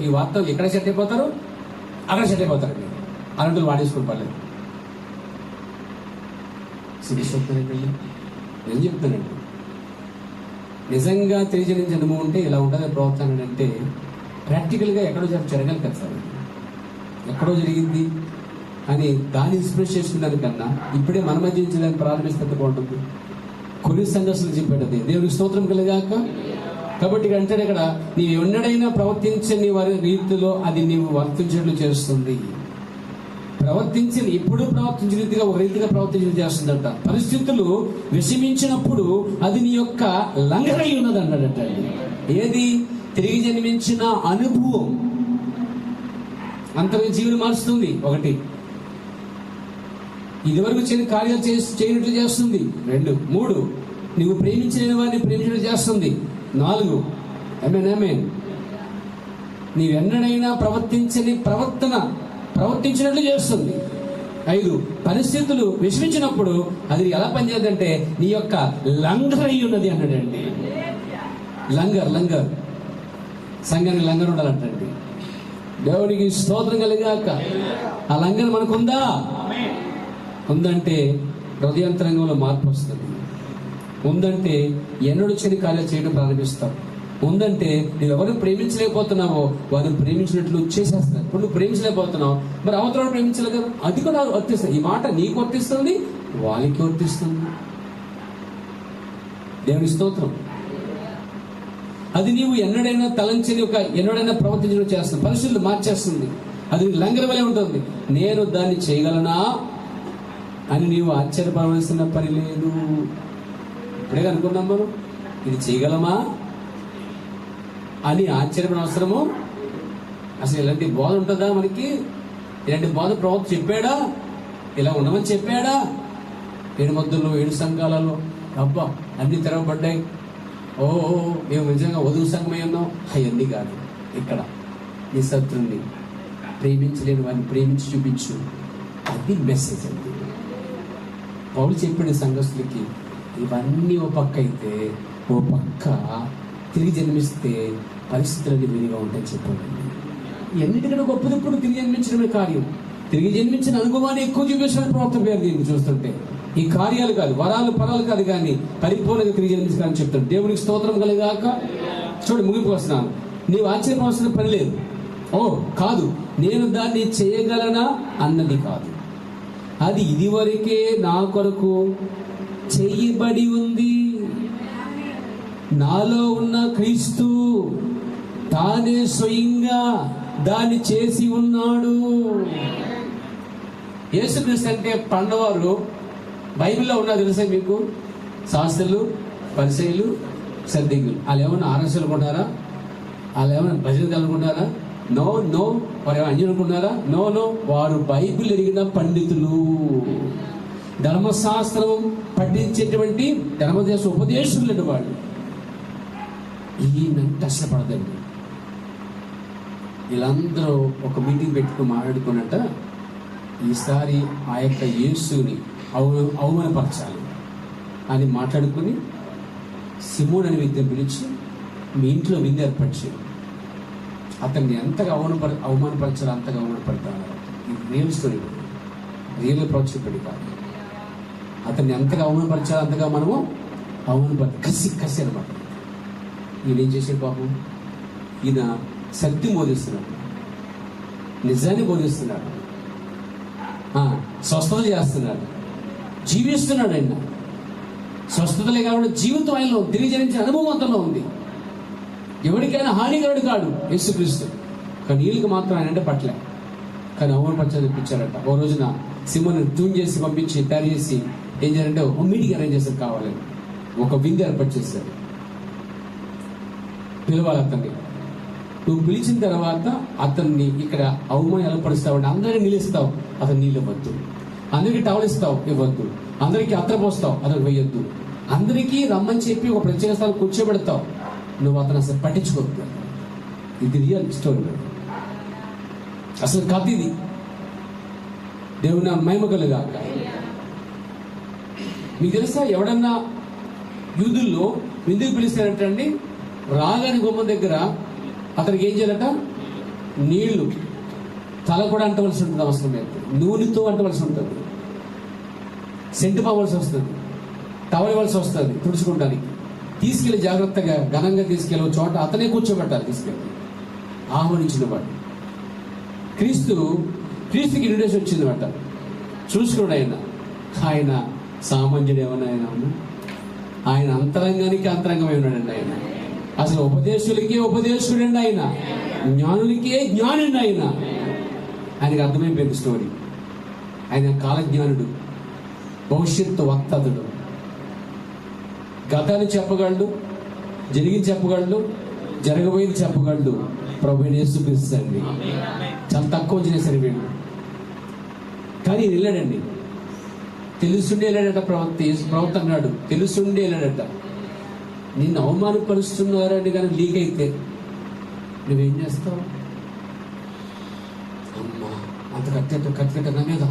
ఈ వాతావరణం ఇక్కడ సెట్ అయిపోతారు, అక్కడ సెట్ అయిపోతారు. అలాంటి వాడేసుకుని పర్లేదు. సిద్ధి నేను చెప్తానండి, నిజంగా తెలియజేయని అనుభవం ఉంటే ఇలా ఉంటుంది ప్రవర్తన అంటే ప్రాక్టికల్గా ఎక్కడో జరగాలి కదా సార్. ఎక్కడో జరిగింది అని దాన్ని ఇన్స్ప్రెస్ చేసుకున్నాను కన్నా ఇప్పుడే మన మధ్య దాన్ని ప్రారంభిస్తే బాగుంటుంది. కొన్ని సంఘర్షణలు చెప్పేటది దేవునికి స్తోత్రం కలిగాక. కాబట్టి అంటే ఇక్కడ నీవు ఎన్నడైనా ప్రవర్తించని వారి రీతిలో అది నీవు వర్తించినట్లు చేస్తుంది. ప్రవర్తించిన ఇప్పుడు ప్రవర్తించిన రీతిగా ఒక రీతిగా ప్రవర్తించడం చేస్తుందట. పరిస్థితులు విషమించినప్పుడు అది నీ యొక్క లంఘనై ఉన్నది అన్నాడట. ఏది? తిరిగి జన్మించిన అనుభవం అంతర్గత జీవిని మారుస్తుంది. 1, ఇదివరకు చేయని కార్యాలు చేయనట్లు చేస్తుంది. 2, 3, నువ్వు ప్రేమించిన వారిని ప్రేమించడం చేస్తుంది. 4, ఆమేన్, నీవెన్నడైనా ప్రవర్తించని ప్రవర్తించినట్లు చేస్తుంది. 5, పరిస్థితులు విషమించినప్పుడు అది ఎలా పనిచేయదంటే నీ యొక్క లంగర్ అయి ఉన్నది అన్నాడండి. లంగర్ సంఘానికి లంగర్ ఉండాలంటండి. దేవునికి స్తోత్రం కలిగాక. ఆ లంగర్ మనకుందా? ఉందంటే హృదయాంతరంగంలో మార్పు వస్తుంది. ఉందంటే ఎన్నడూ చేయని కార్యాలు చేయడం ప్రారంభిస్తావు. ఉందంటే నువ్వు ఎవరు ప్రేమించలేకపోతున్నావో వారిని ప్రేమించినట్లు చేసేస్తున్నారు. ఇప్పుడు నువ్వు ప్రేమించలేకపోతున్నావు, మరి అవతల ప్రేమించలేదు కదా, అది కూడా వర్తిస్తుంది. ఈ మాట నీకు వర్తిస్తుంది, వాళ్ళకి వర్తిస్తుంది. దేవుని స్తోత్రం. అది నీవు ఎన్నడైనా తలంచని ఎన్నడైనా ప్రవర్తించడం చేస్తుంది. పరిస్థితులు మార్చేస్తుంది. అది లంగర వలె ఉంటుంది. నేను దాన్ని చేయగలనా అని నీవు ఆశ్చర్యపడవలసిన పని లేదు. ఇప్పుడే అనుకున్నాం మనం, ఇది చేయగలమా? అని ఆశ్చర్యమైన అవసరము అసలు ఇలాంటి బోధ ఉంటుందా మనకి? ఇలాంటి బోధ ప్రవక్త చెప్పాడా? ఇలా ఉండమని చెప్పాడా? 7 మద్దుల్లో 7 సంఘాలలో అబ్బా అన్ని తెరవబడ్డాయి, ఓ మేము నిజంగా వధువు సంఘమై ఉన్నాం. అవన్నీ కాదు. ఇక్కడ నీ శత్రుని ప్రేమించలేని వారిని ప్రేమించి చూపించు, అది మెసేజ్ అండి. పౌలు చెప్పిన సంఘస్థులకి ఇవన్నీ ఓ పక్క అయితే, ఓ పక్క తిరిగి జన్మిస్తే పరిస్థితులన్నీ వేరుగా ఉంటాయని చెప్పాడండి. ఎన్నిటికంటే గొప్పది ఇప్పుడు తిరిగి జన్మించడమే కార్యం. తిరిగి జన్మించిన అనుభవాన్ని ఎక్కువ చూపిస్తున్న ప్రవక్త పేరు దీన్ని చూస్తుంటే. ఈ కార్యాలు కాదు, వరాలు పరాలు కాదు, కానీ పరిపూర్ణంగా తిరిగి జన్మించాలని చెప్తాడు. దేవునికి స్తోత్రం కలిగాక. చూడు, ముగింపు వస్తున్నాను. నీవు ఆశ్చర్యపోవాల్సిన పని లేదు. ఓ కాదు, నేను దాన్ని చేయగలనా అన్నది కాదు, అది ఇదివరకే నా కొరకు చేయబడి ఉంది. నాలో ఉన్న క్రీస్తు తానే స్వయంగా దాన్ని చేసి ఉన్నాడు. యేసుక్రీస్తు అంటే పండవారు బైబిల్లో ఉన్నారు తెలుసా మీకు? శాస్త్రులు, పరిసయ్యులు, సద్దికులు. వాళ్ళు ఏమన్నా ఆర్ఎస్ఎల్ అనుకుంటారా? వాళ్ళు ఏమైనా భజన అనుకుంటారా? No no. వారు ఏమైనా అంజన్ అనుకుంటారా? No no. వారు బైబిల్ ఎరిగిన పండితులు, ధర్మశాస్త్రం పఠించేటువంటి ధర్మదేశ ఉపదేశులు వాళ్ళు. ఈయనంటే కష్టపడదండి. వీళ్ళందరూ ఒక మీటింగ్ పెట్టుకుని మాట్లాడుకున్నట్ట, ఈసారి ఆ యొక్క యేసుని అవమానపరచాలి అని మాట్లాడుకుని సిమోన్ అనే వ్యక్తిని పిలిచి మీ ఇంట్లో విందు ఏర్పరిచి అతన్ని ఎంతగా అవమానపరచాలో అంతగా అవమానపడతాను. ఇది రియల్ స్టోరీ, రియల్ ప్రొచ్చుపడి కాదు. అతన్ని ఎంతగా అవమానపరచాలో అంతగా మనము కసి అనమాట. ఈయన ఏం చేసే పాపం? ఈయన సత్యం బోధిస్తున్నాడు, నిజాన్ని బోధిస్తున్నాడు, స్వస్థత చేస్తున్నాడు, జీవిస్తున్నాడు. ఆయన స్వస్థతలే కాబట్టి జీవితం ఆయనలో తిరిగి జరించిన అనుభవం అంతలో ఉంది. ఎవరికైనా హానికరుడు కాడు యేసుక్రీస్తు, కానీ వీళ్ళకి మాత్రం ఆయన అంటే పట్లే. కానీ అవమానపరచాలని తెప్పించారట. ఓ రోజున సిమ్మని ట్యూన్ చేసి పంపించి తయారు చేసి ఏం చేయాలంటే ఒక మీటింగ్ అరేంజ్ చేశారు. కావాలని ఒక విందు ఏర్పాటు చేశారు. పిలవాలి అతన్ని. నువ్వు పిలిచిన తర్వాత అతన్ని ఇక్కడ అవమానం ఏర్పరుస్తావు, అందరినీ నిలుస్తావు, అతను నీళ్ళు ఇవ్వద్దు. అందరికీ టవల్ ఇస్తావు, ఇవ్వద్దు. అందరికీ అత్ర పోస్తావు, అతను వేయొద్దు. అందరికీ రమ్మని చెప్పి ఒక ప్రత్యేక స్థానం కూర్చోబెడతావు, నువ్వు అతను అసలు పట్టించుకోవద్దు. ఇది రియల్ స్టోరీ. అసలు కథ ఇది. దేవుని మహిమ కలుగాక. మీకు తెలుసా, ఎవడన్నా యూదుల్లో విందుకు పిలిస్తారంటండి, రాగాని గుమ్మం దగ్గర అతనికి ఏం చేయాలట? నీళ్లు తల కూడా అంటవలసి ఉంటుంది, అవసరం లేదు. నూనెతో అంటవలసి ఉంటుంది, సెంటు పోవలసి వస్తుంది, టవల్ ఇవ్వాల్సి వస్తుంది తుడుచుకోవడానికి. తీసుకెళ్ళి జాగ్రత్తగా ఘనంగా తీసుకెళ్ళి చోట అతనే కూర్చోబెట్టాలి. తీసుకెళ్ళి ఆహ్వానించిన వాడు క్రీస్తుకి ఇన్విటేషన్ వచ్చింది అంట. చూసుకున్నాడు ఆయన సామాన్యుడు ఏమన్నా ఆయన అంతరంగానికి అంతరంగమై ఉన్నాడండి. ఆయన అసలు ఉపదేశులకే ఉపదేశుడండి, ఆయన జ్ఞానులకే జ్ఞానుడు. ఆయనకు అర్థమైపోయింది స్టోరీ. ఆయన కాలజ్ఞానుడు, భవిష్యత్తు వక్తదుడు, గతాన్ని చెప్పగలడు, జరిగింది చెప్పగలడు, జరగబోయేది చెప్పగలడు. ప్రభువుని యేసుక్రీస్తు అండి. చాలా తక్కువ చేశారు వీళ్ళు. కానీ వెళ్ళాడండి, తెలుసుండే వెళ్ళాడట. ప్రవక్త అన్నాడు, తెలుసుండే వెళ్ళాడట. నిన్ను అవమానపరుస్తున్నారని కానీ లీక్ అయితే నువ్వేం చేస్తావు? అమ్మా అంత కత్తికట్ట నా మీద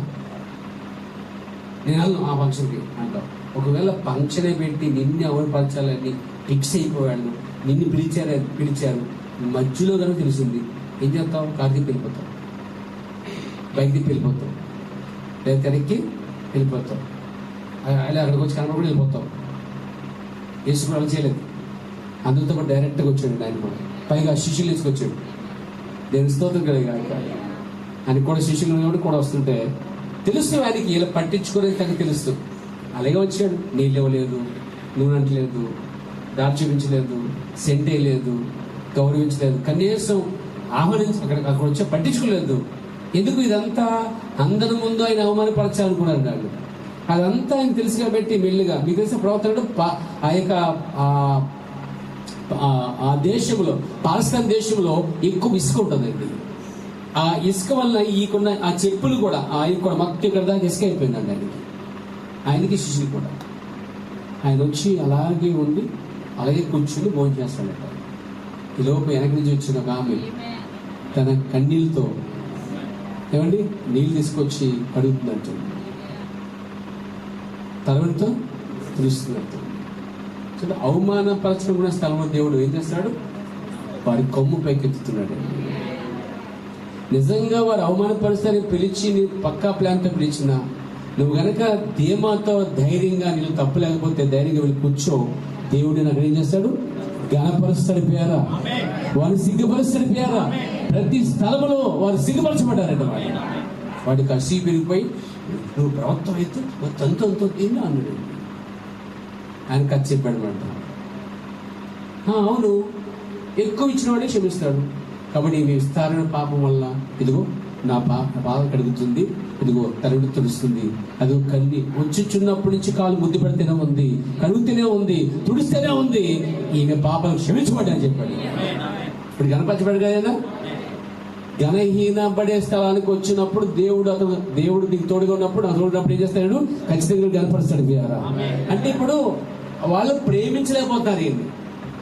నేను వెళ్ళను ఆ ఫంక్షన్కి అంటావు. ఒకవేళ ఫంక్షనే పెట్టి నిన్ను అవమానపరచాలని ఫిక్స్ అయిపోయాడు, నిన్ను పిలిచారు, మధ్యలో కనుక తెలిసింది, ఏం చేస్తావు? కారు తిప్పి వెళ్ళిపోతావు, బైక్ తిప్పి వెళ్ళిపోతావు, లేదా వెనక్కి వెళ్ళిపోతావు, అలా అక్కడికి వచ్చి కనబడి వెళ్ళిపోతావు. యేసు కూడా అలా చేయలేదు. అందరితో కూడా డైరెక్ట్గా వచ్చాడు. ఆయన కూడా పైగా శిష్యులు తీసుకొచ్చాడు. దేవుని స్తోత్రం కలిగాక. ఆయన కూడా శిష్యులు కూడా వస్తుంటే తెలుసు ఆయనకి ఇలా పట్టించుకునేది తగ్గ తెలుసు. అలాగే వచ్చాడు. నీళ్ళు ఇవ్వలేదు, నూనె అంటలేదు, దారి చూపించలేదు, సెంట్ వేయలేదు, గౌరవించలేదు, కనీసం అక్కడ వచ్చి పట్టించుకోలేదు. ఎందుకు? ఇదంతా అందరి ముందు ఆయన అవమానపరచాలనుకున్నారు వాళ్ళు. అదంతా ఆయన తెలుసు కాబట్టి మెల్లిగా మీకు తెలిసిన ప్రవర్తనడు ఆ యొక్క ఆ దేశంలో, పాకిస్తాన్ దేశంలో ఎక్కువ ఇసుక ఉంటుందండి. ఆ ఇసుక వల్ల ఈకున్న ఆ చెప్పులు కూడా ఆయన కూడా మొత్తం ఇక్కడ దాకా ఇసుక అయిపోయిందండి ఆయనకి శిష్యులు కూడా. ఆయన వచ్చి అలాగే ఉండి అలాగే కూర్చుని భోజనం చేస్తాడట. ఈ లోపు వెనక నుంచి వచ్చిన ఒక ఆమె తన కన్నీళ్ళతో ఏమండి నీళ్ళు తీసుకొచ్చి కడుగుతున్నట్టు, తలవంతో తులుస్తున్నట్టు. చూడండి, అవమానపరచడం కూడా స్థలంలో దేవుడు ఏం చేస్తున్నాడు? వారి కొమ్ము పైకెత్తుతున్నాడు. నిజంగా వారు అవమానపరుస్తారని పిలిచి పక్కా ప్లాన్తో పిలిచిన నువ్వు గనక ధీమాతో ధైర్యంగా నీళ్ళు తప్పు లేకపోతే ధైర్యంగా వెళ్ళి కూర్చో, దేవుడు నాకు ఏం చేస్తాడు? ఘనపరుస్తాడు ప్యారా, వారిని సిగ్గుపరుస్తాడు ప్యారా. ప్రతి స్థలంలో వారు సిగ్గుపరచబడ్డారంట. వాడి కసి పెరిగిపోయి నువ్వు ప్రవక్త అయితే తంతో తిన్నా అన్నాడు. ఆయన ఖర్చు చెప్పాడనమాట. అవును, ఎక్కువ ఇచ్చిన వాడే క్షమిస్తాడు. కాబట్టి మీ విస్తారణ పాపం వల్ల ఇదిగో నా బాధ కడుగుతుంది, ఇదిగో తరుడు తుడుస్తుంది. అదిగో కల్లి వచ్చుచున్నప్పటి నుంచి కాలు ముద్దు పెడితేనే ఉంది, కడుగుతూనే ఉంది, తుడిస్తేనే ఉంది. ఈమె పాపలు క్షమించబడి అని చెప్పాడు. ఇప్పుడు కనపరచబడి కదా. ఘనహీన పడే స్థలానికి వచ్చినప్పుడు దేవుడు నీకు తోడుగా ఉన్నప్పుడు ఆ తోడున్నప్పుడు ఏం చేస్తాడు? ఖచ్చితంగా కనపరుస్తాడు ప్రియారా. అంటే ఇప్పుడు వాళ్ళు ప్రేమించలేకపోతారు ఈయన్ని,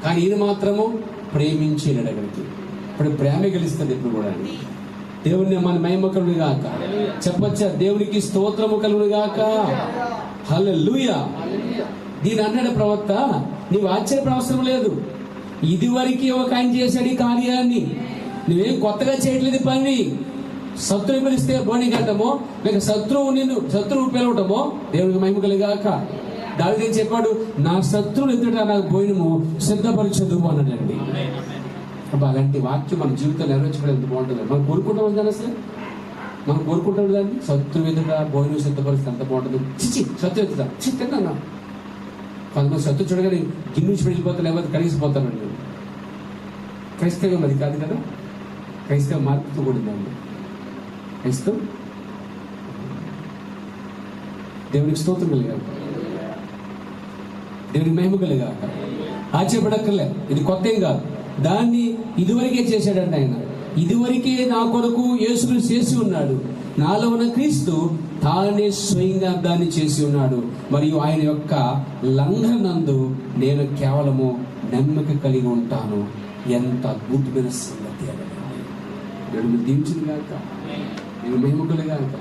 కానీ ఈయన మాత్రము ప్రేమించేలాడు అక్కడికి. ఇప్పుడు ప్రేమ గెలుస్తుంది ఇప్పుడు కూడా. దేవుని మన మహిమ కలుగును గాక. చెప్పొచ్చా? దేవునికి స్తోత్రము కలుగును గాక. హల్లెలూయా. దీని అన్నాడు ప్రవక్త, నీవు ఆశ్చర్యపడ అవసరం లేదు. ఇదివరకు ఒక ఆయన చేశాడు ఈ కార్యాన్ని, నువ్వేం కొత్తగా చేయట్లేదు పని. శత్రువు పిలిస్తే బోని కట్టమో, లేక శత్రువు పిలవటమో దేవునికి మహిమ కలుగాక. దావీదు ఏం చెప్పాడు? నా శత్రువులు ఎదుట నాకు భోజనము సిద్ధపరచదు అన్నాడండి. అలాంటి వాక్యం మన జీవితంలో నెరవేర్చడం ఎంత బాగుంటుంది. మనం కోరుకుంటాం కదా, అసలు మనం కోరుకుంటాం దాన్ని. శత్రువు ఎదుట భోజనం సిద్ధపరిస్తే ఎంత బాగుంటుంది. చిచి శత్రు ఎదుట తిన్నా. కొంతమంది శత్రు చూడగానే గిన్నె నుంచి వెళ్ళిపోతారు, లేకపోతే కలిసిపోతారండి. క్రైస్తవం అది కాదు కదా. క్రైస్తవ మార్పుతో కూడిందండి. క్రైస్తవం దేవునికి స్తోత్రం కలిగాక, దేవునికి మహిమ కలిగాక. ఆశ్చర్యపడక్కర్లే, ఇది కొత్త ఏం కాదు. దాన్ని ఇదివరకే చేశాడంట ఆయన. ఇదివరకే నా కొరకు యేసును చేసి ఉన్నాడు. నాలో ఉన్న క్రీస్తు తానే స్వయంగా దాన్ని చేసి ఉన్నాడు. మరియు ఆయన యొక్క లంఘనందు నేను కేవలము నమ్మక కలిగి ఉంటాను. ఎంత అద్భుతమైన సంగతి దేవుడు దీవించింది కాక, నేను మహిమకులు కాక.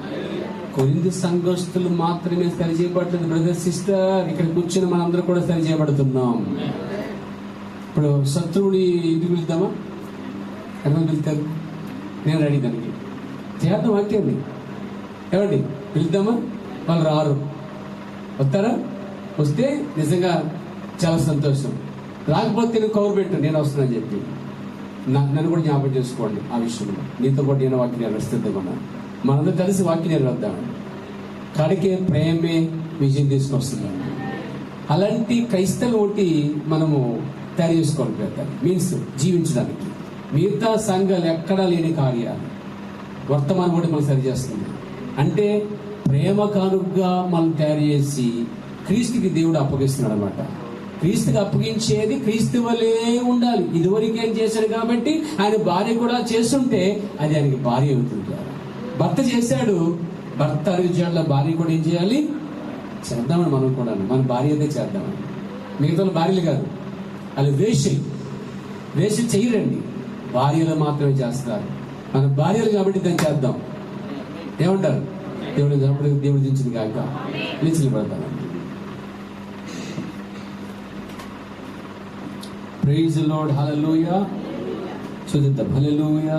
కొరింథీ సంఘస్థులు మాత్రమే సరి చేయబడుతుంది బ్రదర్ సిస్టర్. ఇక్కడ కూర్చొని మనందరూ కూడా సరి చేయబడుతున్నాం. ఇప్పుడు శత్రువుని ఇంటికి వెళ్తామా? ఎంతమంది వెళ్తారు? నేను రెడీ దానికి చేద్దాం వాక్యాన్ని. ఏమండి వెళ్తామా? వాళ్ళు రారు. వస్తారా? వస్తే నిజంగా చాలా సంతోషం. రాకపోతే నేను కవర్ పెట్టు, నేను వస్తున్నాను చెప్పి నన్ను కూడా జ్ఞాపకం చేసుకోండి ఆ విషయంలో. నీతో పాటు నేను వాక్యం నెరవేరుస్తున్నాను. మనందరూ కలిసి వాక్యం నెరవేరుద్దామండి. కడికే ప్రేమే విజయం తీసుకొస్తుందండి. అలాంటి క్రైస్తవులు ఒకటి మనము తయారు చేసుకోవాలి పెడతారు. మీన్స్ జీవించడానికి. మిగతా సంఘాలు ఎక్కడా లేని కార్యాలు వర్తమానం కూడా మనం సరి చేస్తుంది. అంటే ప్రేమ కానుకగా మనం తయారు చేసి క్రీస్తుకి దేవుడు అప్పగిస్తున్నాడు అనమాట. క్రీస్తుకి అప్పగించేది క్రీస్తు వలే ఉండాలి. ఇదివరకు ఏం చేశాడు కాబట్టి ఆయన భార్య కూడా చేస్తుంటే అది ఆయనకి భార్య అవుతుంది. భర్త చేశాడు, భర్త అడుగుచేయాల భార్య కూడా ఏం చేయాలి? చేద్దామని మనం కూడా. మన భార్య అయితే చేద్దామని. మిగతా భార్యలు కాదు, వాళ్ళు వేష చెయ్యరండి, భార్యలు మాత్రమే చేస్తారు. మన భార్యలు కాబట్టి దాన్ని చేద్దాం. ఏమంటారు? దేవుడు దించింది కాక నిలిచి పడతాను. Praise the Lord. హల్లెలూయా. చూద్దాం. హల్లెలూయా.